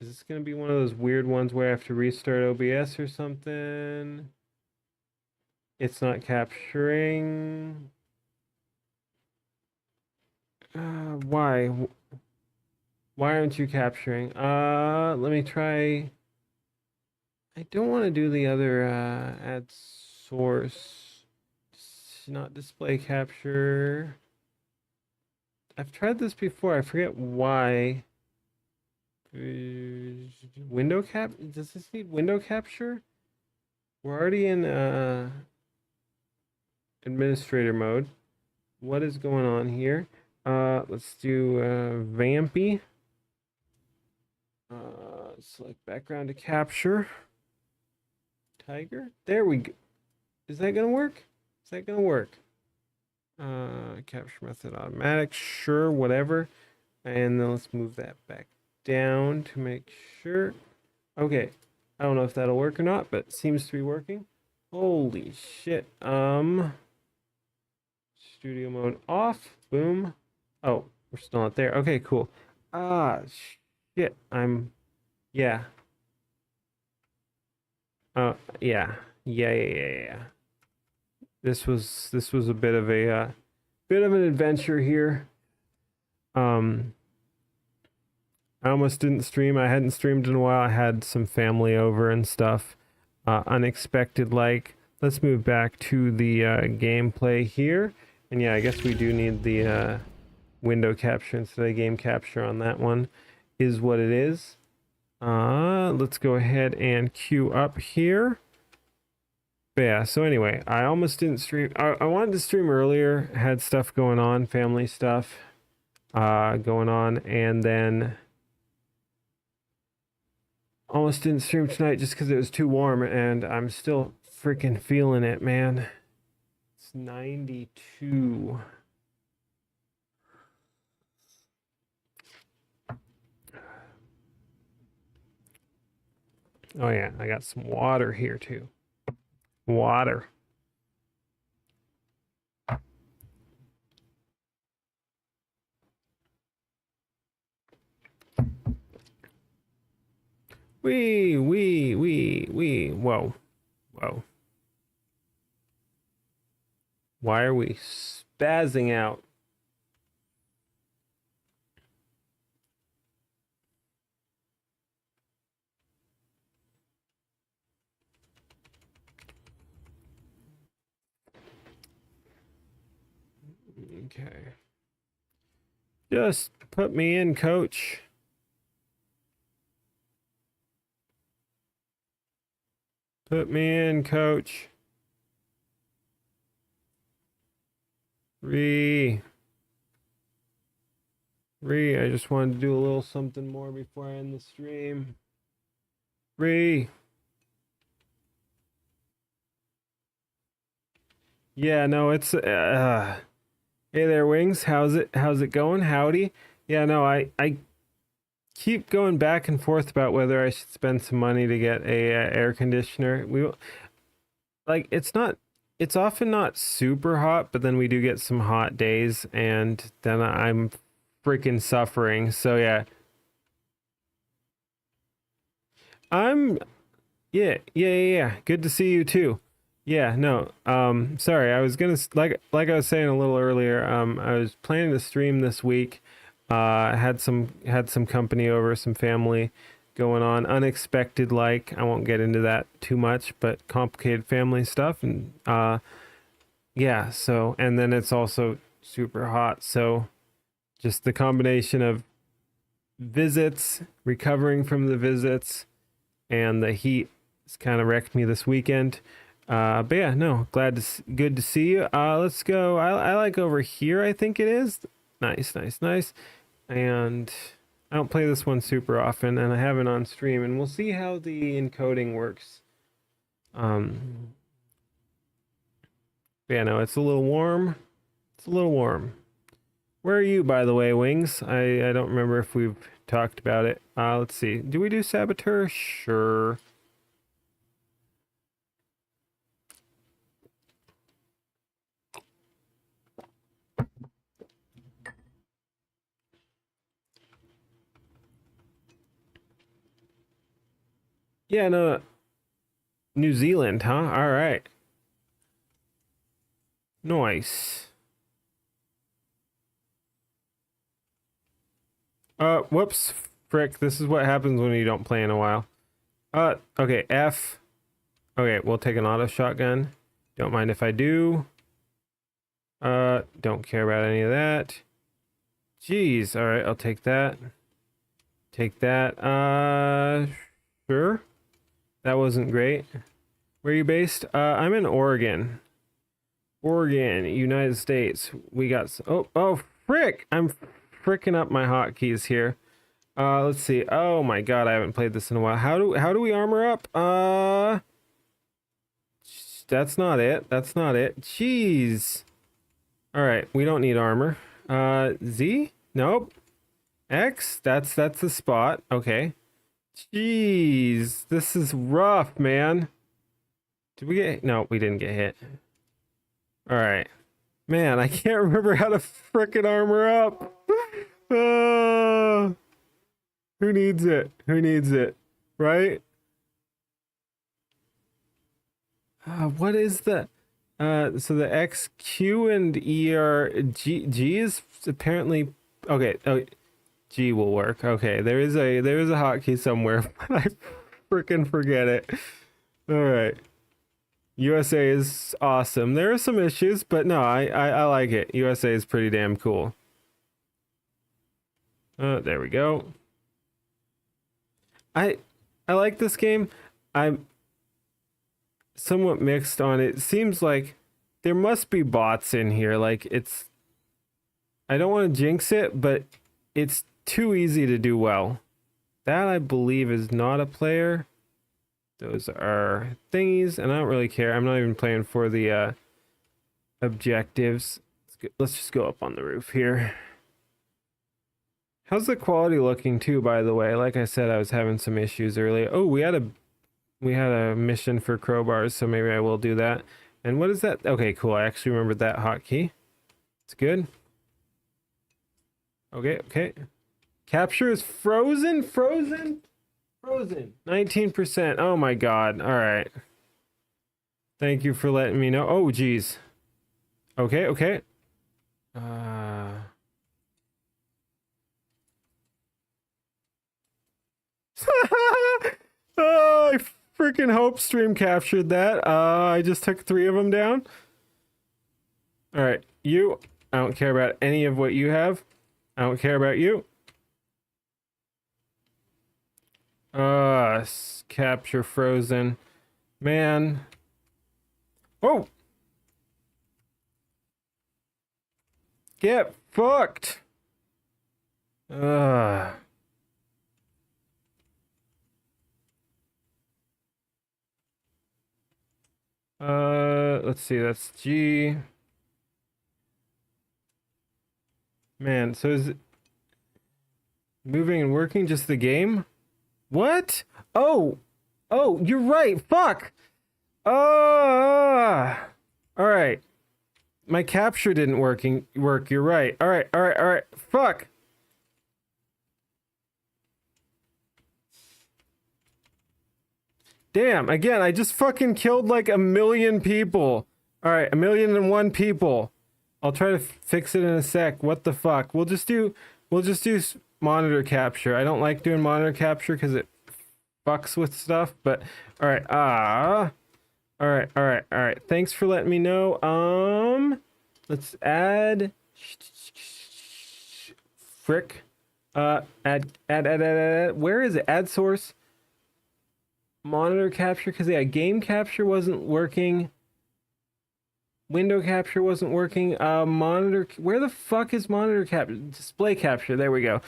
Is this gonna be one of those weird ones where I have to restart OBS or something? It's not capturing. Why? Why aren't you capturing? Let me try. I don't want to do the other add source. Not display capture. I've tried this before. I forget why. Window cap? Does this need window capture? We're already in administrator mode. What is going on here? Let's do Vampy. Select background to capture. Tiger. There we go. Is that gonna work? Is that gonna work? Capture method automatic. Sure, whatever. And then let's move that back down to make sure. Okay. I don't know if that'll work or not, but it seems to be working. Holy shit. Studio mode off. Boom. Oh, we're still not there. Okay, cool. Shit. Yeah. Yeah. Yeah. This was a bit of an adventure here. I almost didn't stream. I hadn't streamed in a while. I had some family over and stuff. Unexpected like. Let's move back to the gameplay here. And yeah, I guess we do need the window capture instead of game capture on that one. Is what it is. Let's go ahead and queue up here. But yeah, so anyway, I almost didn't stream. I wanted to stream earlier, had stuff going on, family stuff going on, and then almost didn't stream tonight just because it was too warm, and I'm still freaking feeling it, man. It's 92. Oh yeah, I got some water here too. Water. Wee. Whoa. Why are we spazzing out? Okay. Just put me in, coach. Put me in, coach. Ree, I just wanted to do a little something more before I end the stream. Ree. Yeah, no, it's hey there, Wings. How's it going? Howdy. Yeah, no, I keep going back and forth about whether I should spend some money to get a air conditioner. Like it's often not super hot, but then we do get some hot days and then I'm freaking suffering. So yeah. Yeah. Good to see you too. Yeah, no. Sorry, I was gonna like I was saying a little earlier. I was planning to stream this week. Had some company over, some family going on, unexpected. Like I won't get into that too much, but complicated family stuff, and yeah. So and then it's also super hot. So just the combination of visits, recovering from the visits, and the heat has kind of wrecked me this weekend. But yeah, no, good to see you. Let's go. I like over here, I think it is. Nice. And I don't play this one super often, and I have it on stream, and we'll see how the encoding works. Yeah, no, it's a little warm. Where are you, by the way, Wings? I don't remember if we've talked about it. Let's see. Do we do Saboteur? Sure. Yeah, no. New Zealand, huh? All right. Nice. Whoops. Frick, this is what happens when you don't play in a while. Okay, F. Okay, we'll take an auto shotgun. Don't mind if I do. Don't care about any of that. Jeez, all right, I'll take that. Take that. Sure. That wasn't great. Where are you based? I'm in Oregon. Oregon, United States. We got oh frick! I'm fricking up my hotkeys here. Let's see. Oh my god, I haven't played this in a while. How do we armor up? That's not it. Jeez. All right, we don't need armor. Z? Nope. X? That's the spot. Okay. Jeez, this is rough, man. Did we get... No, we didn't get hit. All right. Man, I can't remember how to frickin' armor up. Who needs it? Right? What is the... so the X, Q, and E are... G is apparently... Okay, G will work. Okay, there is a hotkey somewhere, but I freaking forget it. All right. USA is awesome. There are some issues, but no, I like it. USA is pretty damn cool. There we go. I like this game. I'm somewhat mixed on it. It seems like there must be bots in here. Like it's... I don't want to jinx it, but it's too easy to do well. That I believe is not a player. Those are thingies, and I don't really care. I'm not even playing for the objectives. Let's just go up on the roof here. How's the quality looking too, by the way? Like I said, I was having some issues earlier. Oh, we had a mission for crowbars, so maybe I will do that. And what is that? Okay, cool. I actually remembered that hotkey. It's good. Okay. Capture is frozen. 19%. Oh my god. All right. Thank you for letting me know. Oh geez. Okay. Oh, I freaking hope stream captured that. I just took 3 of them down. All right, you. I don't care about any of what you have. I don't care about you. Capture frozen. Man. Oh! Get fucked! Let's see, that's G. Man, so is it moving and working just the game? What? Oh! Oh, you're right! Fuck! Alright. My capture didn't work, you're right. Alright. Fuck! Damn, again, I just fucking killed like 1,000,000 people. Alright, 1,000,001 people. I'll try to fix it in a sec. What the fuck? We'll just do monitor capture. I don't like doing monitor capture because it fucks with stuff, but alright, alright. Thanks for letting me know. Let's add frick. Add. Where is it? Add source. Monitor capture, because yeah, game capture wasn't working. Window capture wasn't working. Monitor, where the fuck is monitor capture? Display capture, there we go.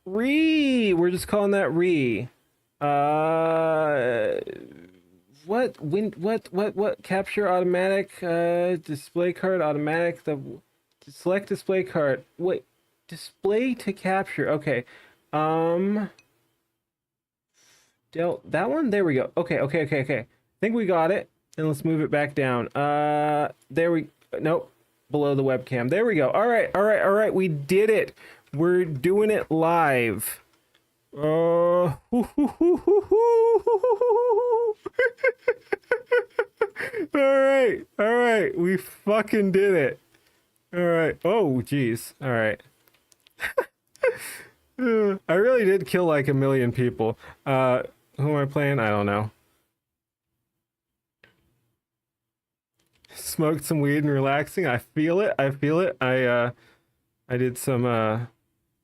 We're just calling that what capture automatic, display card automatic, select display card. Wait, display to capture, okay. That one? There we go. Okay. I think we got it. And let's move it back down. Nope. Below the webcam. There we go. All right. We did it. We're doing it live. All right. We fucking did it. All right. Oh, geez. All right. I really did kill like 1,000,000 people. Who am I playing? I don't know. Smoked some weed and relaxing. I feel it. I did some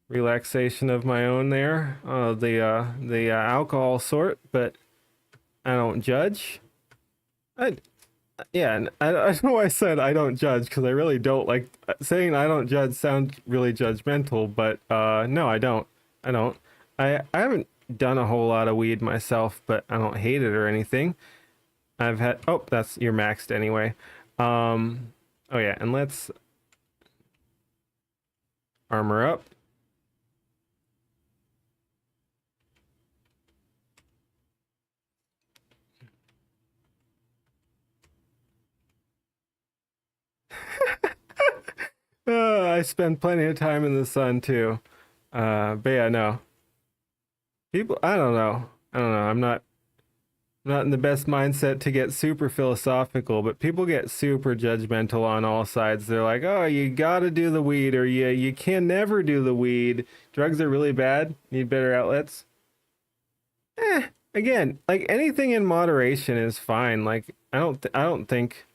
relaxation of my own there. The alcohol sort, but I don't judge. I don't know why I said I don't judge, because I really don't. Like, saying I don't judge sounds really judgmental, but no, I don't. I haven't done a whole lot of weed myself, but I don't hate it or anything. I've had, oh, you're maxed anyway. Oh yeah, and let's armor up. I spend plenty of time in the sun too. But yeah, no. People, I don't know. I'm not in the best mindset to get super philosophical, but people get super judgmental on all sides. They're like, "Oh, you gotta do the weed," or you can never do the weed. Drugs are really bad. Need better outlets. Again, like anything in moderation is fine. Like I don't think.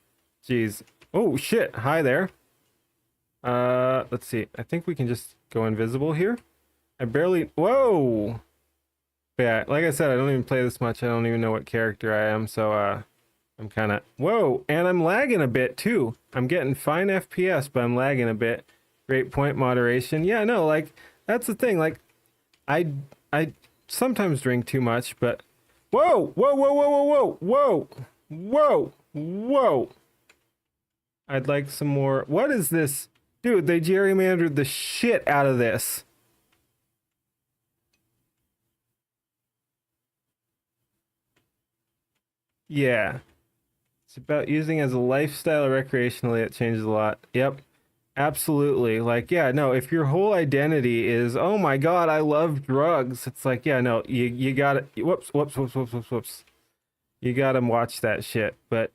Geez. Oh shit. Hi there. Let's see. I think we can just go invisible here. Whoa. But yeah, like I said, I don't even play this much. I don't even know what character I am, so I'm kind of whoa, and I'm lagging a bit too. I'm getting fine FPS, but I'm lagging a bit. Great point, moderation. Yeah, no, like that's the thing. Like I sometimes drink too much, but whoa. I'd like some more. What is this? Dude, they gerrymandered the shit out of this. Yeah. It's about using as a lifestyle or recreationally. It changes a lot. Yep. Absolutely. Like, yeah, no, if your whole identity is, oh my God, I love drugs. It's like, yeah, no, you gotta, whoops. You gotta watch that shit. But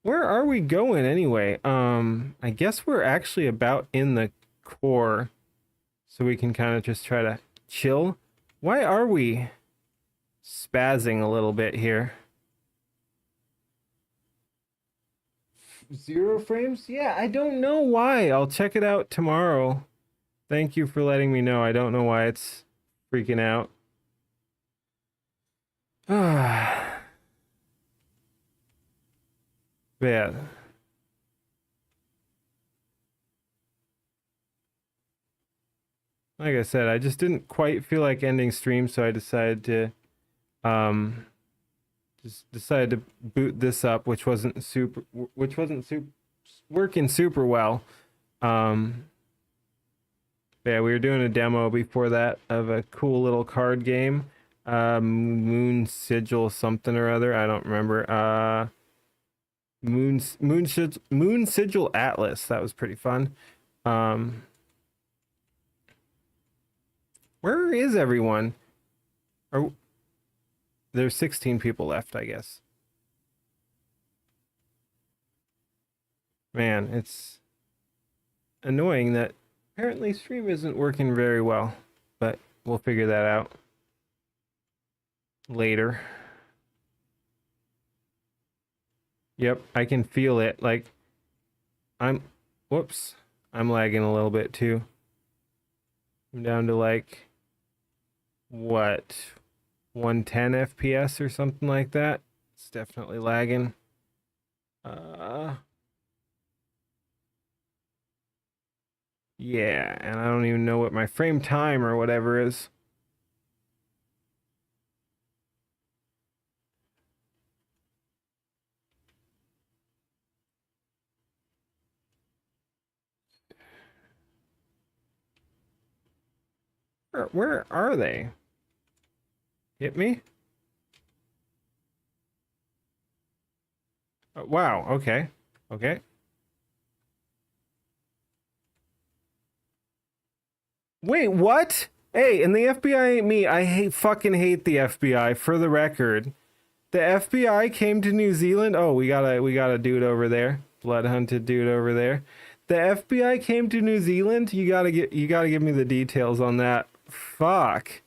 where are we going anyway? I guess we're actually about in the core. So we can kind of just try to chill. Why are we spazzing a little bit here? 0 frames? Yeah, I don't know why. I'll check it out tomorrow. Thank you for letting me know. I don't know why it's freaking out. Yeah. Like I said, I just didn't quite feel like ending stream, so I decided to just decided to boot this up, which wasn't super working super well. Yeah, we were doing a demo before that of a cool little card game. Moon Sigil something or other. I don't remember. Moon Sigil Atlas. That was pretty fun. Where is everyone? There's 16 people left, I guess. Man, it's annoying that apparently stream isn't working very well, but we'll figure that out later. Yep, I can feel it. Like, whoops, I'm lagging a little bit too. I'm down to like, what, 110 FPS or something like that. It's definitely lagging. Yeah, and I don't even know what my frame time or whatever is. Where are they? Hit me? Oh, wow, okay. Okay. Wait, what? Hey, and the FBI ain't me. I fucking hate the FBI, for the record. The FBI came to New Zealand. Oh, we got a dude over there. Blood hunted dude over there. The FBI came to New Zealand. You gotta give me the details on that. Fuck.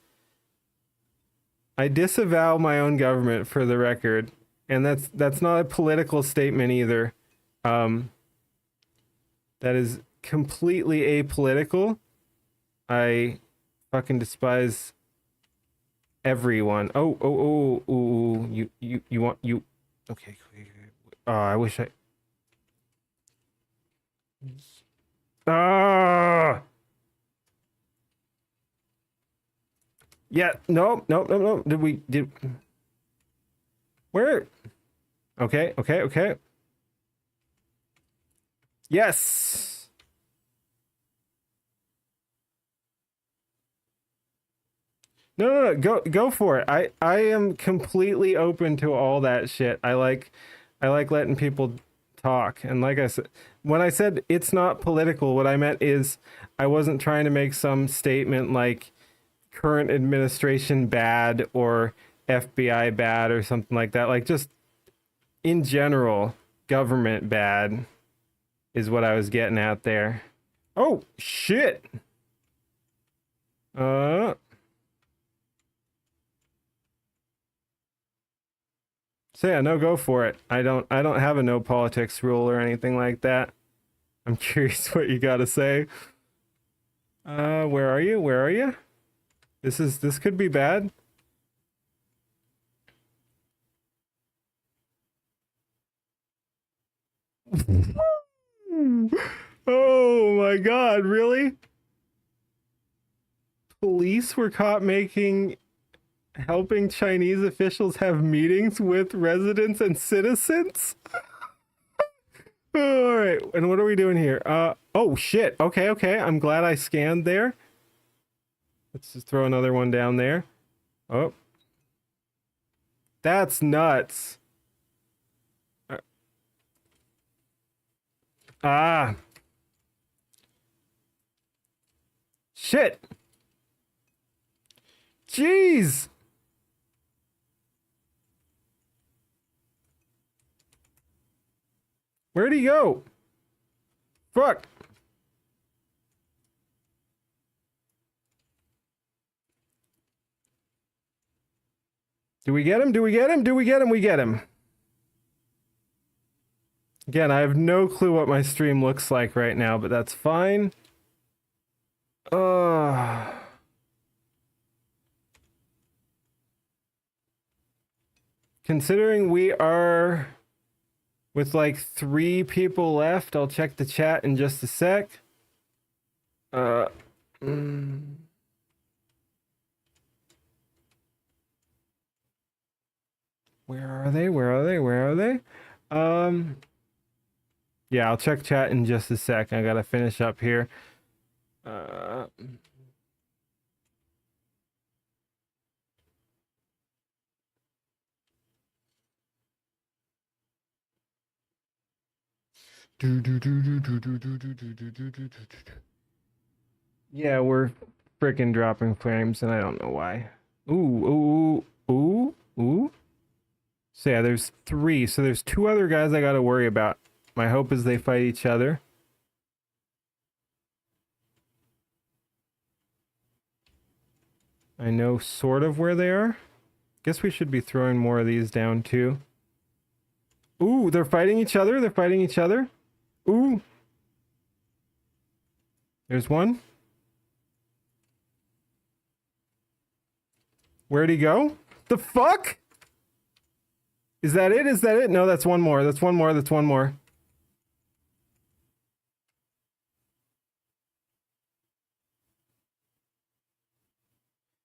I disavow my own government, for the record. And that's not a political statement either. That is completely apolitical. I fucking despise everyone. Oh, you want you? Okay. Oh, I wish I. Ah. Yeah. No. Did? Where? Okay. Yes. No. Go for it. I am completely open to all that shit. I like letting people talk. And like I said, when I said it's not political, what I meant is I wasn't trying to make some statement like current administration bad or FBI bad or something like that. Like, just in general, government bad is what I was getting at there. Oh shit. So yeah, no, go for it. I don't have a no politics rule or anything like that. I'm curious what you got to say. Where are you? This could be bad. Oh my god, really? Police were caught helping Chinese officials have meetings with residents and citizens? All right, and what are we doing here? Oh shit. Okay. I'm glad I scanned there. Let's just throw another one down there. Oh. That's nuts. Ah. Shit. Jeez. Where'd he go? Fuck. Do we get him? We get him. Again, I have no clue what my stream looks like right now, but that's fine. Considering we are with like 3 people left, I'll check the chat in just a sec. Where are they? Where are they? Where are they? Yeah, I'll check chat in just a sec. I gotta finish up here. Yeah, we're freaking dropping frames, and I don't know why. Ooh, ooh, ooh, ooh. So yeah, there's 3. So there's 2 other guys I gotta worry about. My hope is they fight each other. I know sort of where they are. Guess we should be throwing more of these down too. Ooh, they're fighting each other. They're fighting each other. Ooh. There's one. Where'd he go? The fuck? Is that it? Is that it? No, that's one more. That's one more. That's one more.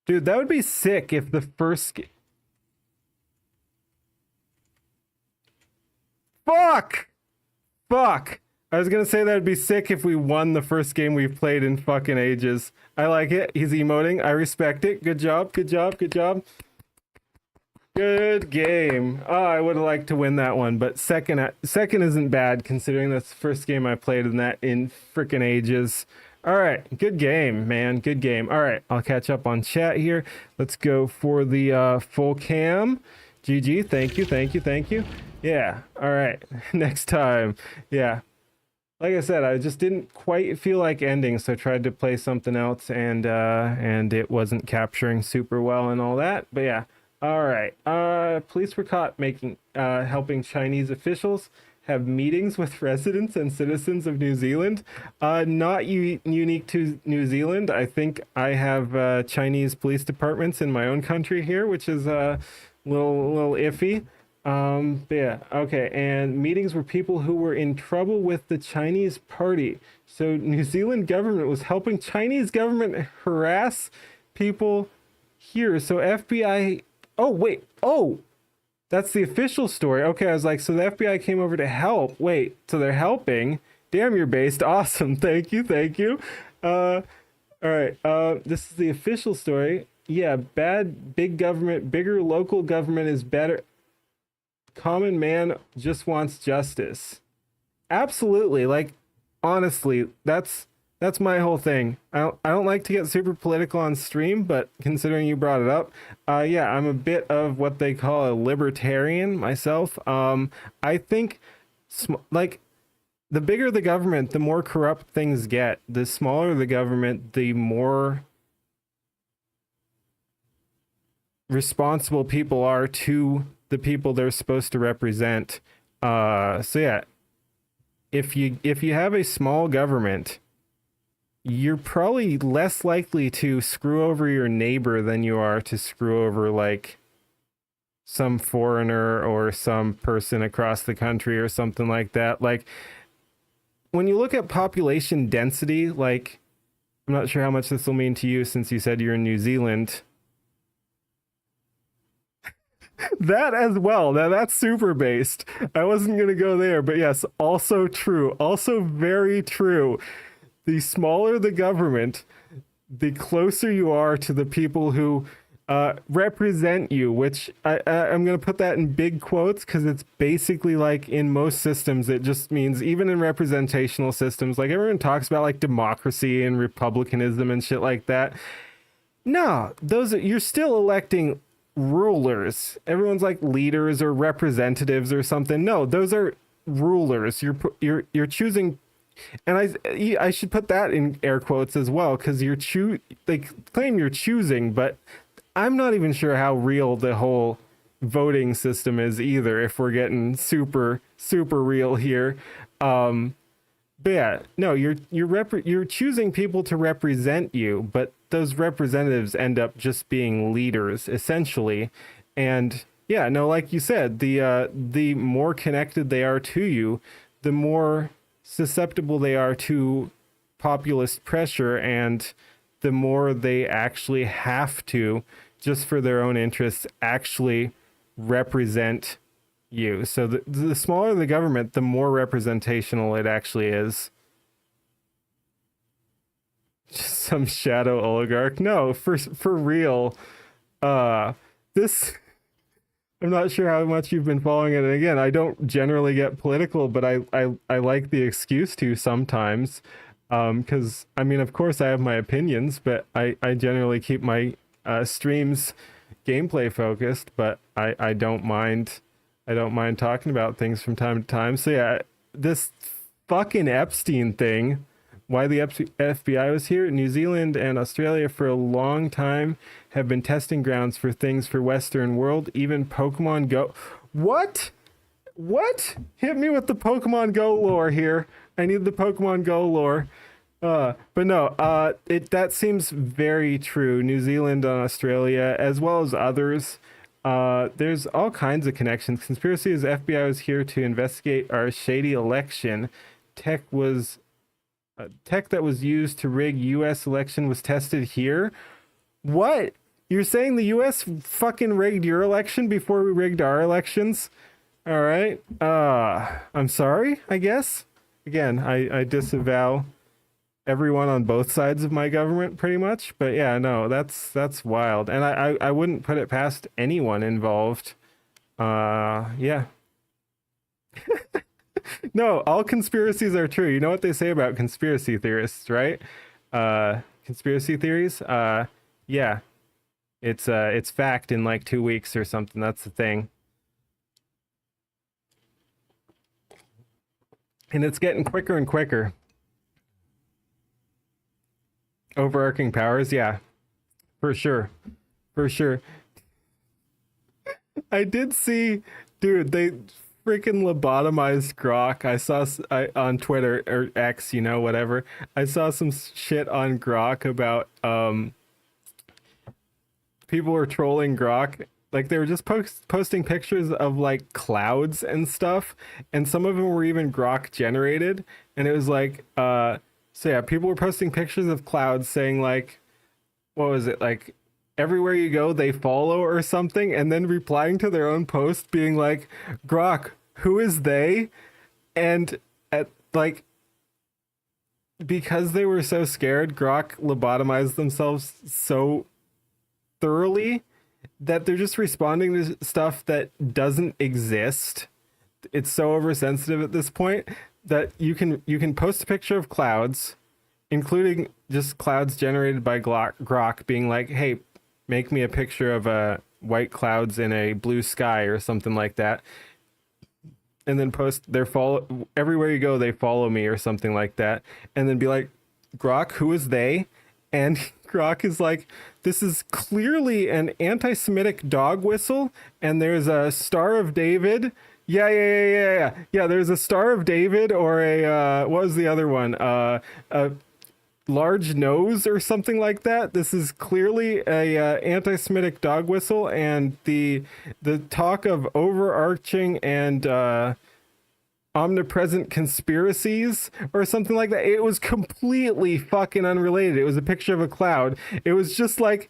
Dude, that would be sick if the first... Fuck! Fuck! I was gonna say that'd be sick if we won the first game we've played in fucking ages. I like it. He's emoting. I respect it. Good job. Good job. Good job. Good game. Oh, I would have liked to win that one, but second isn't bad considering that's the first game I played in that in freaking ages. All right, good game, man. Good game. All right, I'll catch up on chat here. Let's go for the full cam. GG. Thank you. Thank you. Thank you. Yeah. All right. Next time. Yeah. Like I said, I just didn't quite feel like ending, so I tried to play something else, and it wasn't capturing super well and all that. But yeah. All right. Police were caught helping Chinese officials have meetings with residents and citizens of New Zealand. Not unique to New Zealand. I think I have Chinese police departments in my own country here, which is a little iffy. But yeah, okay. And meetings were people who were in trouble with the Chinese party. So New Zealand government was helping Chinese government harass people here. So FBI. Oh, wait. Oh, that's the official story. Okay, I was like, so the FBI came over to help. Wait, so they're helping? Damn, you're based. Awesome. Thank you. Thank you. All right. This is the official story. Yeah, bad big government, bigger local government is better. Common man just wants justice. Absolutely. Like, honestly, that's my whole thing. I don't like to get super political on stream, but considering you brought it up, yeah, I'm a bit of what they call a libertarian myself. I think like the bigger the government, the more corrupt things get. The smaller the government, the more responsible people are to the people they're supposed to represent. So yeah, if you have a small government, you're probably less likely to screw over your neighbor than you are to screw over like some foreigner or some person across the country or something like that. Like when you look at population density, like I'm not sure how much this will mean to you since you said you're in New Zealand. That as well. Now that's super based. I wasn't going to go there, but yes, also true. Also very true. The smaller the government, the closer you are to the people who represent you, which I'm going to put that in big quotes because it's basically like in most systems, it just means even in representational systems, like everyone talks about like democracy and republicanism and shit like that. No, you're still electing rulers. Everyone's like leaders or representatives or something. No, those are rulers. You're choosing. And I should put that in air quotes as well, because they claim you're choosing, but I'm not even sure how real the whole voting system is either, if we're getting super real here. But yeah, no, you're choosing people to represent you, but those representatives end up just being leaders essentially. And yeah, no, like you said, the more connected they are to you, the more susceptible they are to populist pressure, and the more they actually have to, just for their own interests, actually represent you. So the smaller the government, the more representational it actually is. Just some shadow oligarch. No, for real. This, I'm not sure how much you've been following it. And again, I don't generally get political, but I like the excuse to sometimes. Because I mean, of course I have my opinions, but I generally keep my streams gameplay focused, but I don't mind talking about things from time to time. So yeah, this fucking Epstein thing, why the FBI was here. New Zealand and Australia for a long time have been testing grounds for things for Western world, even Pokemon Go. What? Hit me with the Pokemon Go lore here. I need the Pokemon Go lore. But no, that seems very true. New Zealand and Australia, as well as others. There's all kinds of connections. Conspiracy is FBI was here to investigate our shady election. Tech that was used to rig U.S. election was tested here. What? You're saying the U.S. fucking rigged your election before we rigged our elections? All right. I'm sorry, I guess. Again, I disavow everyone on both sides of my government pretty much, but yeah, no, that's wild. And I wouldn't put it past anyone involved. Yeah. No, all conspiracies are true. You know what they say about conspiracy theorists, right? Conspiracy theories? Yeah. It's fact in like 2 weeks or something. That's the thing. And it's getting quicker and quicker. Overarching powers, yeah. For sure. I did see, dude, they freaking lobotomized Grok. I saw on Twitter or X, whatever. I saw some shit on Grok about people were trolling Grok. Like they were just posting pictures of like clouds and stuff, and some of them were even Grok generated. And it was like, so yeah, people were posting pictures of clouds saying like, what was it, like, everywhere you go they follow or something, and then replying to their own post being like, Grok, who is they? And at like, because they were so scared, Grok lobotomized themselves so thoroughly that they're just responding to stuff that doesn't exist. It's so oversensitive at this point that you can post a picture of clouds, including just clouds generated by Grok, being like, hey, make me a picture of white clouds in a blue sky or something like that, and then post their follow everywhere you go they follow me or something like that, and then be like, Grok, who is they? And Grok is like, this is clearly an anti-Semitic dog whistle, and there's a Star of David. Yeah. There's a Star of David, or a what was the other one? A large nose or something like that. This is clearly a anti-Semitic dog whistle, and the talk of overarching and omnipresent conspiracies or something like that. It was completely fucking unrelated. It was a picture of a cloud. It was just like,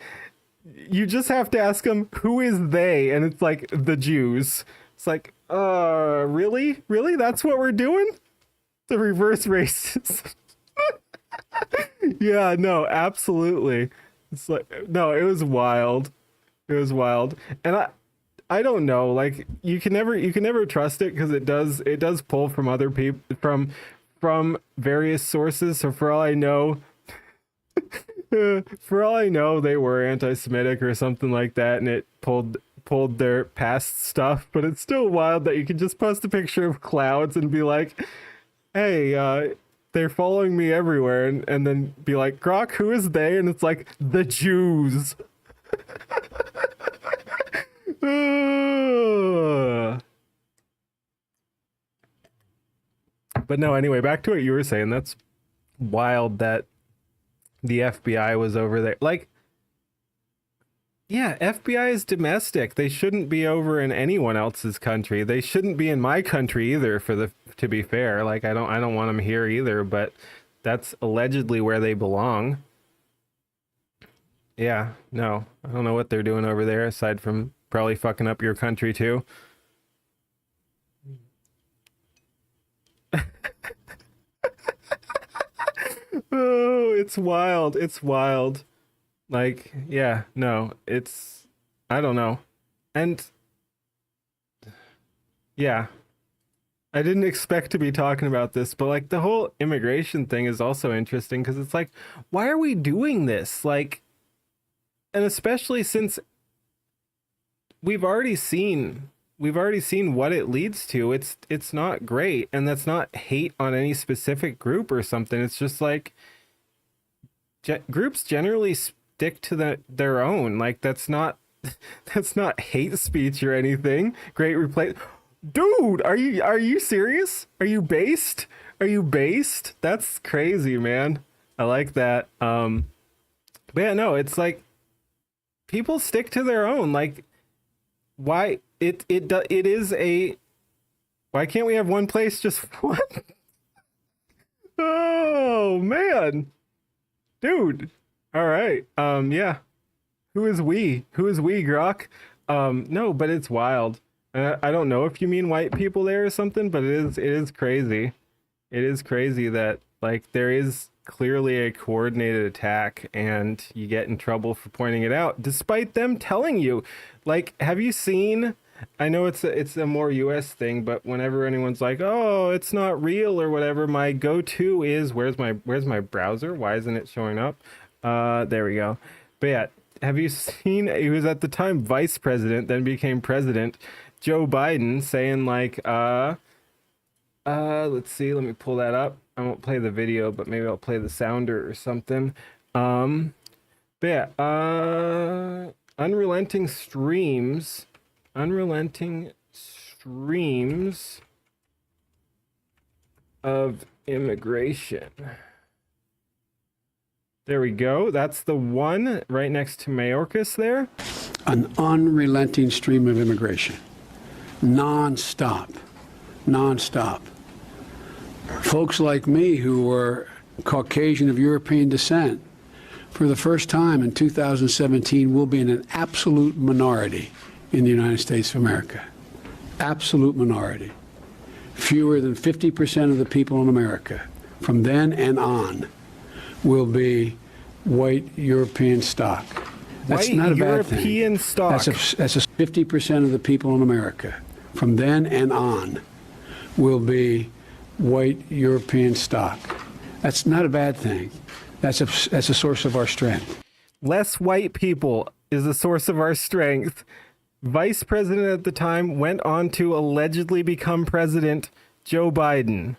you just have to ask them, who is they? And it's like, the Jews. It's like, really? That's what we're doing? The reverse racist. Yeah, no, absolutely. It's like, no, it was wild. And I don't know, like, you can never trust it, because it does pull from other people, from various sources. So for all I know, they were anti-Semitic or something like that, and it pulled their past stuff. But it's still wild that you can just post a picture of clouds and be like, hey, they're following me everywhere, and then be like, Grok, who is they? And it's like, the Jews. But no, anyway, back to what you were saying. That's wild that the FBI was over there. Like, yeah, FBI is domestic. They shouldn't be over in anyone else's country. They shouldn't be in my country either, to be fair. Like, I don't want them here either, but that's allegedly where they belong. Yeah, no. I don't know what they're doing over there aside from probably fucking up your country too. Oh, it's wild. It's wild. Like, yeah, no, it's, I don't know. And yeah, I didn't expect to be talking about this, but like the whole immigration thing is also interesting because it's like, why are we doing this? Like, and especially since we've already seen what it leads to. It's not great, and that's not hate on any specific group or something. It's just like groups generally stick to their own. Like that's not that's not hate speech or anything. Great replay. Dude, are you serious? Are you based? Are you based? That's crazy, man. I like that. But yeah, no, it's like people stick to their own. Like, why it is a, why can't we have one place just one? Oh man, dude. All right. Yeah. Who is we, Grok? No, but it's wild. I don't know if you mean white people there or something, but it is crazy. It is crazy that like there is clearly a coordinated attack and you get in trouble for pointing it out despite them telling you. Like, have you seen, I know it's a more US thing, but whenever anyone's like, "Oh, it's not real" or whatever, my go-to is where's my browser? Why isn't it showing up? There we go. But yeah, have you seen, he was at the time vice president, then became president, Joe Biden, saying like let's see, let me pull that up. I won't play the video, but maybe I'll play the sounder or something. But yeah, unrelenting streams of immigration. There we go. That's the one right next to Mayorkas there. An unrelenting stream of immigration. Non-stop. Non-stop. Folks like me who were Caucasian of European descent, for the first time in 2017, will be in an absolute minority in the United States of America. Absolute minority. Fewer than 50% of the people in America from then and on will be white European stock. That's White not a bad thing. European stock. That's a 50% of the people in America from then and on will be white European stock. That's not a bad thing. That's a source of our strength. Less white people is a source of our strength. Vice president at the time went on to allegedly become president, Joe Biden.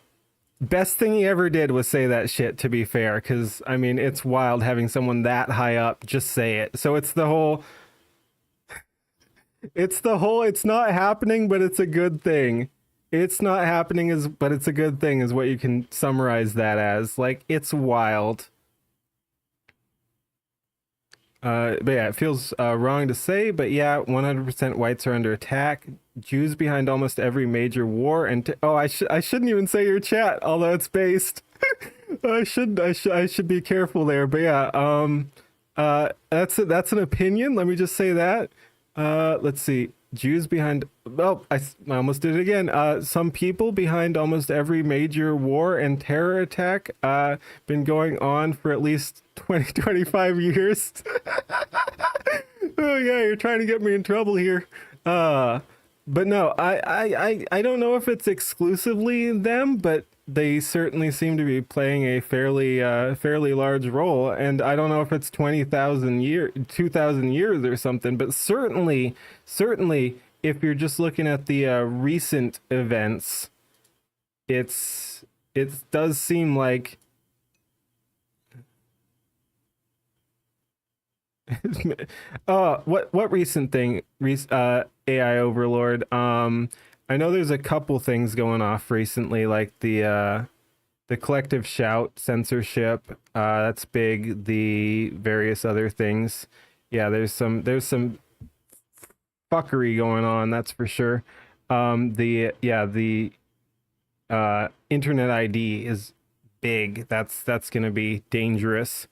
Best thing he ever did was say that shit, to be fair, because, I mean, it's wild having someone that high up just say it. So it's the whole, it's not happening, but it's a good thing. It's not happening, but it's a good thing is what you can summarize that as. Like, it's wild. But yeah, it feels wrong to say, but yeah, 100% whites are under attack. Jews behind almost every major war, and I shouldn't even say your chat, although it's based. I should be careful there, but yeah, that's an opinion. Let me just say that. Let's see. Jews behind, well, I almost did it again. Some people behind almost every major war and terror attack, been going on for at least 25 years. Oh yeah, you're trying to get me in trouble here. But no, I don't know if it's exclusively them, but they certainly seem to be playing a fairly large role. And I don't know if it's 2,000 years or something, but certainly, if you're just looking at the recent events, it does seem like what recent thing? AI overlord. I know there's a couple things going off recently, like the collective shout censorship. That's big. The various other things. Yeah, there's some fuckery going on. That's for sure. The internet ID is big. That's gonna be dangerous.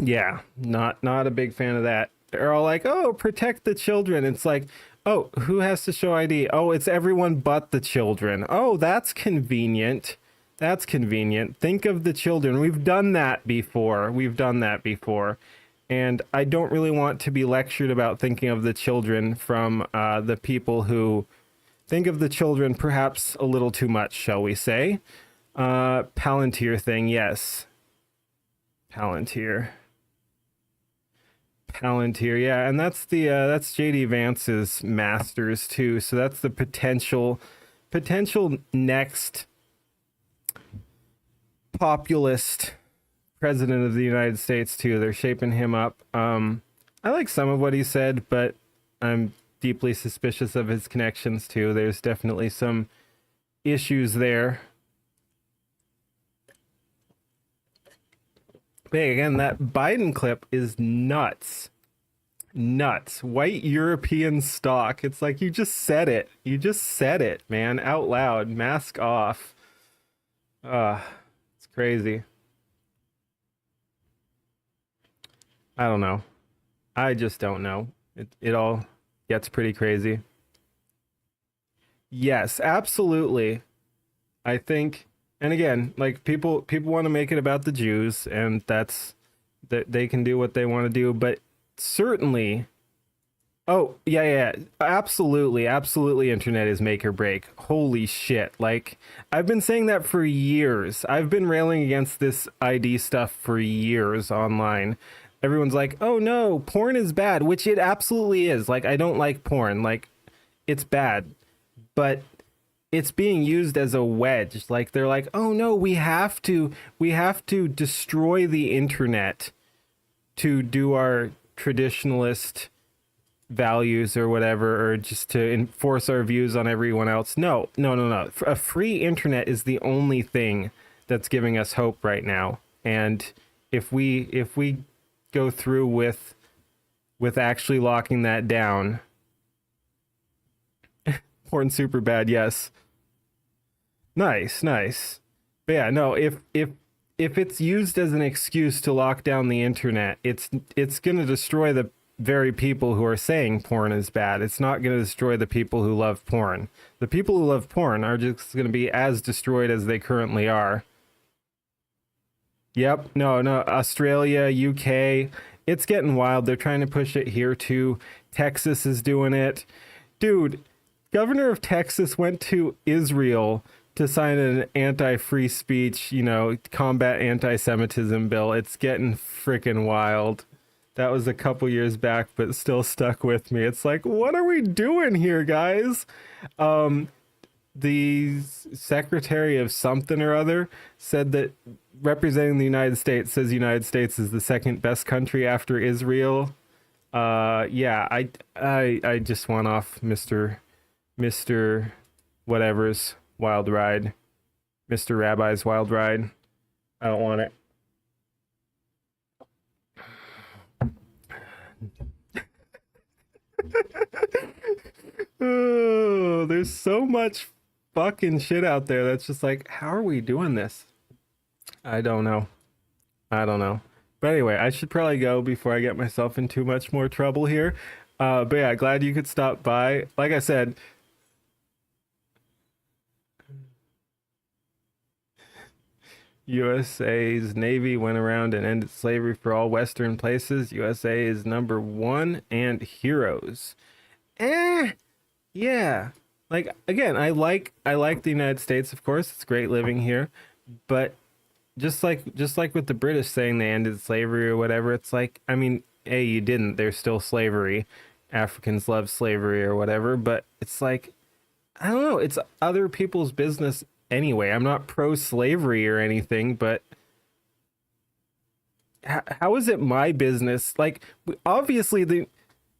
Yeah, not a big fan of that. They're all like, "Oh, protect the children." It's like, "Oh, who has to show ID?" "Oh, it's everyone but the children." "Oh, that's convenient. That's convenient. Think of the children." We've done that before. And I don't really want to be lectured about thinking of the children from the people who think of the children perhaps a little too much, shall we say. Palantir thing, yes. Palantir, yeah, and that's that's JD Vance's masters too. So that's the potential next populist president of the United States too. They're shaping him up. I like some of what he said, but I'm deeply suspicious of his connections too. There's definitely some issues there. Hey, again, that Biden clip is nuts. White European stock. It's like you just said it, man, out loud. Mask off. It's crazy. I don't know. I just don't know. It all gets pretty crazy. Yes, absolutely. I think, and again, like people want to make it about the Jews, and that's that they can do what they want to do, but certainly, oh yeah, absolutely, internet is make or break. Holy shit. Like, I've been saying that for years. I've been railing against this ID stuff for years online. Everyone's like, "Oh no, porn is bad," which it absolutely is. Like, I don't like porn. Like, it's bad. But it's being used as a wedge. Like, they're like, "Oh no, we have to destroy the internet to do our traditionalist values or whatever, or just to enforce our views on everyone else." No. A free internet is the only thing that's giving us hope right now. And if we go through with actually locking that down, porn super bad, yes. Nice. But yeah, no, if it's used as an excuse to lock down the internet, it's going to destroy the very people who are saying porn is bad. It's not going to destroy the people who love porn. The people who love porn are just going to be as destroyed as they currently are. Yep, no, Australia, UK, it's getting wild. They're trying to push it here too. Texas is doing it. Dude, governor of Texas went to Israel to sign an anti-free speech, combat anti-Semitism bill. It's getting freaking wild. That was a couple years back, but still stuck with me. It's like, what are we doing here, guys? The secretary of something or other said that representing the United States says the United States is the second best country after Israel. Yeah, I just went off Mr. Whatever's wild ride. Mr. Rabbi's wild ride. I don't want it. Oh, there's so much fucking shit out there that's just like, how are we doing this? I don't know. But anyway, I should probably go before I get myself in too much more trouble here. But yeah, glad you could stop by. Like I said, USA's Navy went around and ended slavery for all Western places. USA is #1 and heroes. Yeah. Like, again, I like the United States, of course. It's great living here. But just like with the British saying they ended slavery or whatever, it's like, I mean, A, you didn't. There's still slavery. Africans love slavery or whatever. But it's like, I don't know. It's other people's business anyway. I'm not pro-slavery or anything, but how is it my business? Like, obviously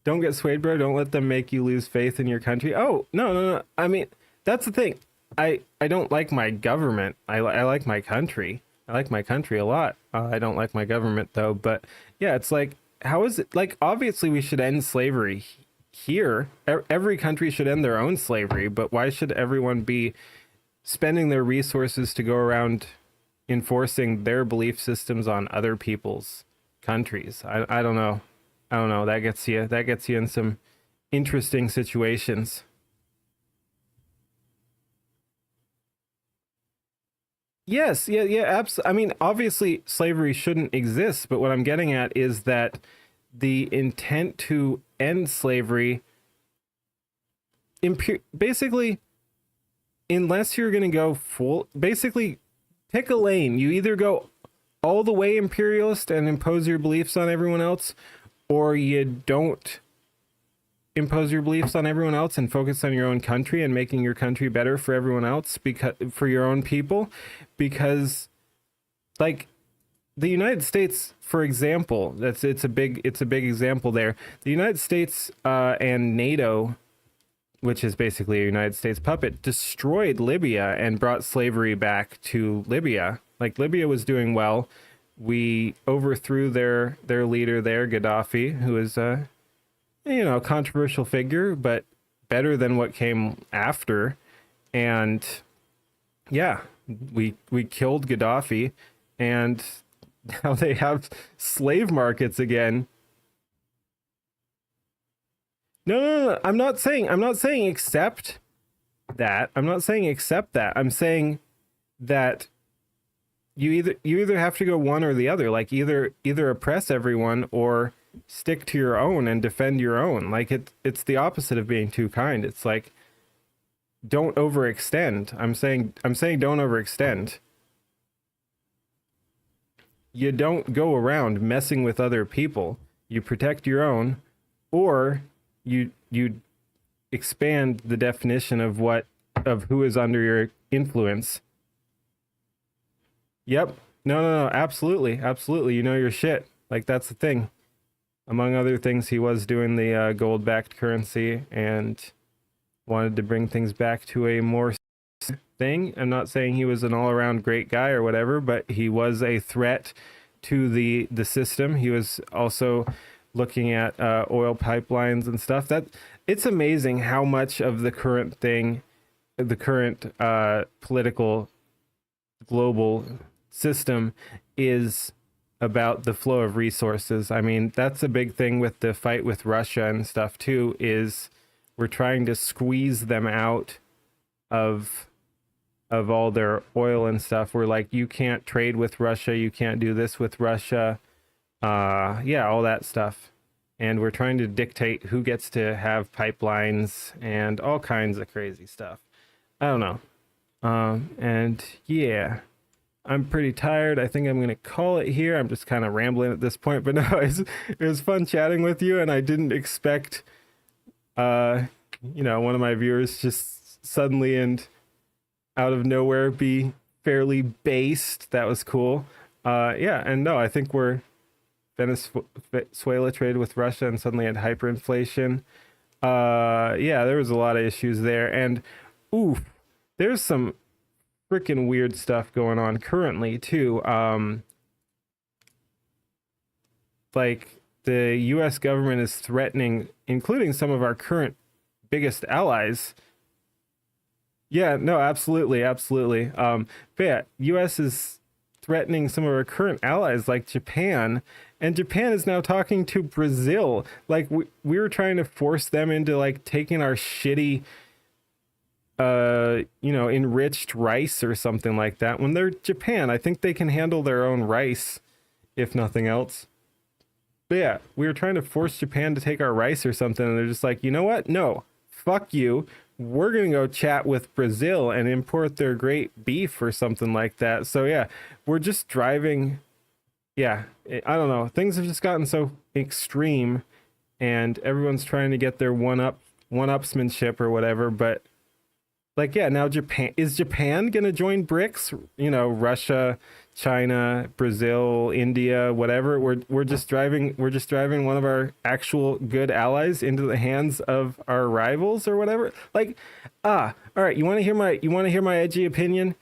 Don't get swayed, bro. Don't let them make you lose faith in your country. Oh, no, no, no. I mean, that's the thing. I don't like my government. I like my country. I like my country a lot. I don't like my government though. But yeah, it's like, how is it? Like, obviously we should end slavery here. Every country should end their own slavery. But why should everyone be spending their resources to go around enforcing their belief systems on other people's countries? I don't know. I don't know. That gets you in some interesting situations. Yes, yeah, absolutely. I mean, obviously slavery shouldn't exist, but what I'm getting at is that the intent to end slavery basically, unless you're going to go full, basically pick a lane. You either go all the way imperialist and impose your beliefs on everyone else, or you don't impose your beliefs on everyone else and focus on your own country and making your country better for everyone else, because for your own people. Because like the United States, for example, it's a big example there. The United States and NATO, which is basically a United States puppet, destroyed Libya and brought slavery back to Libya. Like, Libya was doing well. We overthrew their leader there, Gaddafi, who is a controversial figure, but better than what came after. And yeah, we killed Gaddafi, and now they have slave markets again. No. I'm not saying accept that. I'm not saying accept that. I'm saying that you either have to go one or the other. Like, either oppress everyone or stick to your own and defend your own. Like, it's the opposite of being too kind. It's like, don't overextend. I'm saying don't overextend. You don't go around messing with other people. You protect your own, or you expand the definition of who is under your influence. Yep. No, absolutely. You know your shit. Like, that's the thing. Among other things, he was doing the gold-backed currency and wanted to bring things back to a more thing. I'm not saying he was an all-around great guy or whatever, but he was a threat to the system. He was also looking at oil pipelines and stuff. That it's amazing how much of the current political global system is about the flow of resources. I mean, that's a big thing with the fight with Russia and stuff too, is we're trying to squeeze them out of all their oil and stuff. We're like, you can't trade with Russia, you can't do this with Russia. Yeah, all that stuff. And we're trying to dictate who gets to have pipelines and all kinds of crazy stuff. I don't know. And yeah, I'm pretty tired. I think I'm going to call it here. I'm just kind of rambling at this point, but no, it was fun chatting with you. And I didn't expect, one of my viewers just suddenly and out of nowhere be fairly based. That was cool. Yeah. And no, I think Venezuela traded with Russia and suddenly had hyperinflation. Yeah, there was a lot of issues there. And oof, there's some freaking weird stuff going on currently too. Like, the US government is threatening, including some of our current biggest allies. Yeah, no, absolutely. But yeah, US is threatening some of our current allies like Japan, and Japan is now talking to Brazil. Like, we were trying to force them into like taking our shitty enriched rice or something like that. When they're Japan, I think they can handle their own rice, if nothing else. But yeah, we were trying to force Japan to take our rice or something, and they're just like, you know what? No, fuck you. We're going to go chat with Brazil and import their great beef or something like that. So yeah, we're just driving. Yeah, I don't know. Things have just gotten so extreme, and everyone's trying to get their one-upsmanship or whatever, but Like, yeah, now Japan going to join BRICS? You know, Russia, China, Brazil, India, whatever. We're just driving one of our actual good allies into the hands of our rivals or whatever. Like, all right, you want to hear my edgy opinion?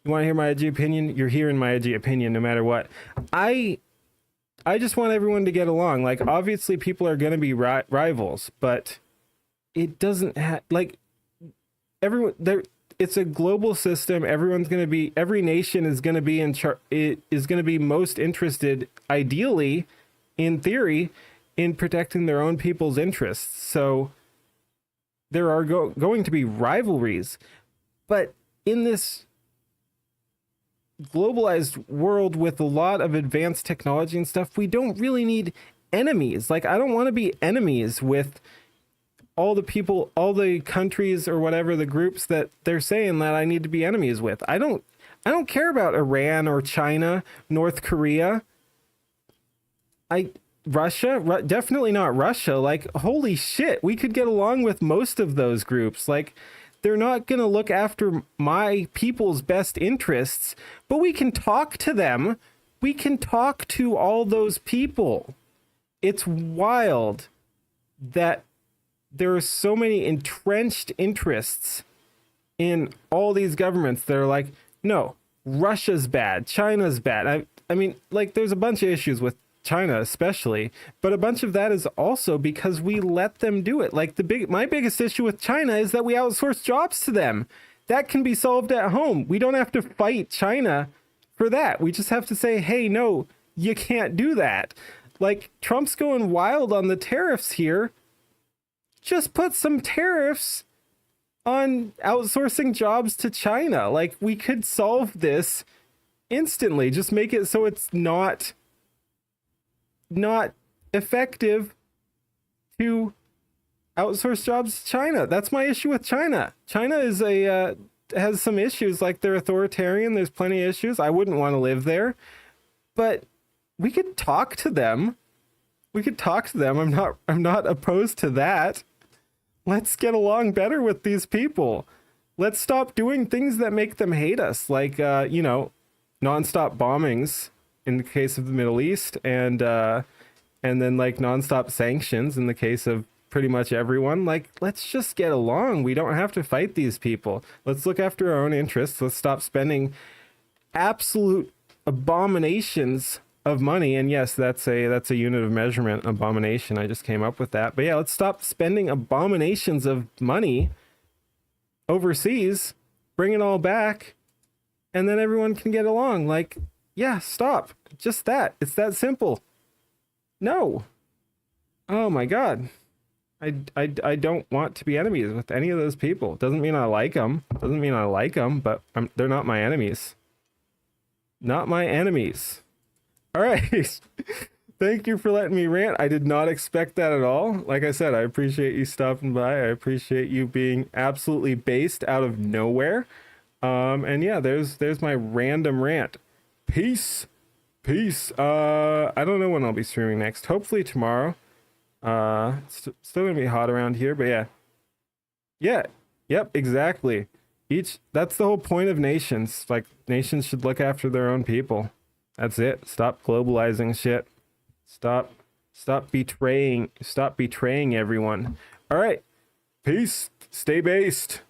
You want to hear my edgy opinion? You're hearing my edgy opinion no matter what. I just want everyone to get along. Like, obviously people are going to be rivals, but it doesn't have, like, everyone there. It's a global system. Every nation is going to be is going to be most interested, ideally, in theory, in protecting their own people's interests. So there are going to be rivalries, but in this globalized world with a lot of advanced technology and stuff, we don't really need enemies. Like, I don't want to be enemies with all the people, all the countries or whatever, the groups that they're saying that I need to be enemies with. I don't care about Iran or China, North Korea. Russia, definitely not Russia. Like, holy shit, we could get along with most of those groups. Like, they're not going to look after my people's best interests, but we can talk to them. We can talk to all those people. It's wild that there are so many entrenched interests in all these governments that are like, no, Russia's bad, China's bad. I mean, like, there's a bunch of issues with China especially, but a bunch of that is also because we let them do it. Like, my biggest issue with China is that we outsource jobs to them. That can be solved at home. We don't have to fight China for that. We just have to say, hey, no, you can't do that. Like, Trump's going wild on the tariffs here. Just put some tariffs on outsourcing jobs to China. Like, we could solve this instantly. Just make it so it's not effective to outsource jobs to China. That's my issue with China. China is has some issues, like they're authoritarian. There's plenty of issues. I wouldn't want to live there, but we could talk to them. I'm not opposed to that. Let's get along better with these people. Let's stop doing things that make them hate us, like nonstop bombings in the case of the Middle East, and then like nonstop sanctions in the case of pretty much everyone. Like, let's just get along. We don't have to fight these people. Let's look after our own interests. Let's stop spending absolute abominations of money. And yes, that's a unit of measurement, abomination. I just came up with that. But yeah, let's stop spending abominations of money overseas, bring it all back, and then everyone can get along. Like, yeah, stop. Just that. It's that simple. No. Oh my God. I don't want to be enemies with any of those people. Doesn't mean I like them. But they're not my enemies. Not my enemies. All right. Thank you for letting me rant. I did not expect that at all. Like I said, I appreciate you stopping by. I appreciate you being absolutely based out of nowhere. And yeah, there's my random rant. Peace. I don't know when I'll be streaming next. Hopefully tomorrow. It's still gonna be hot around here, but yeah, yep, exactly. That's the whole point of nations. Like, nations should look after their own people. That's it. Stop globalizing shit. Stop betraying everyone. All right. Peace. Stay based.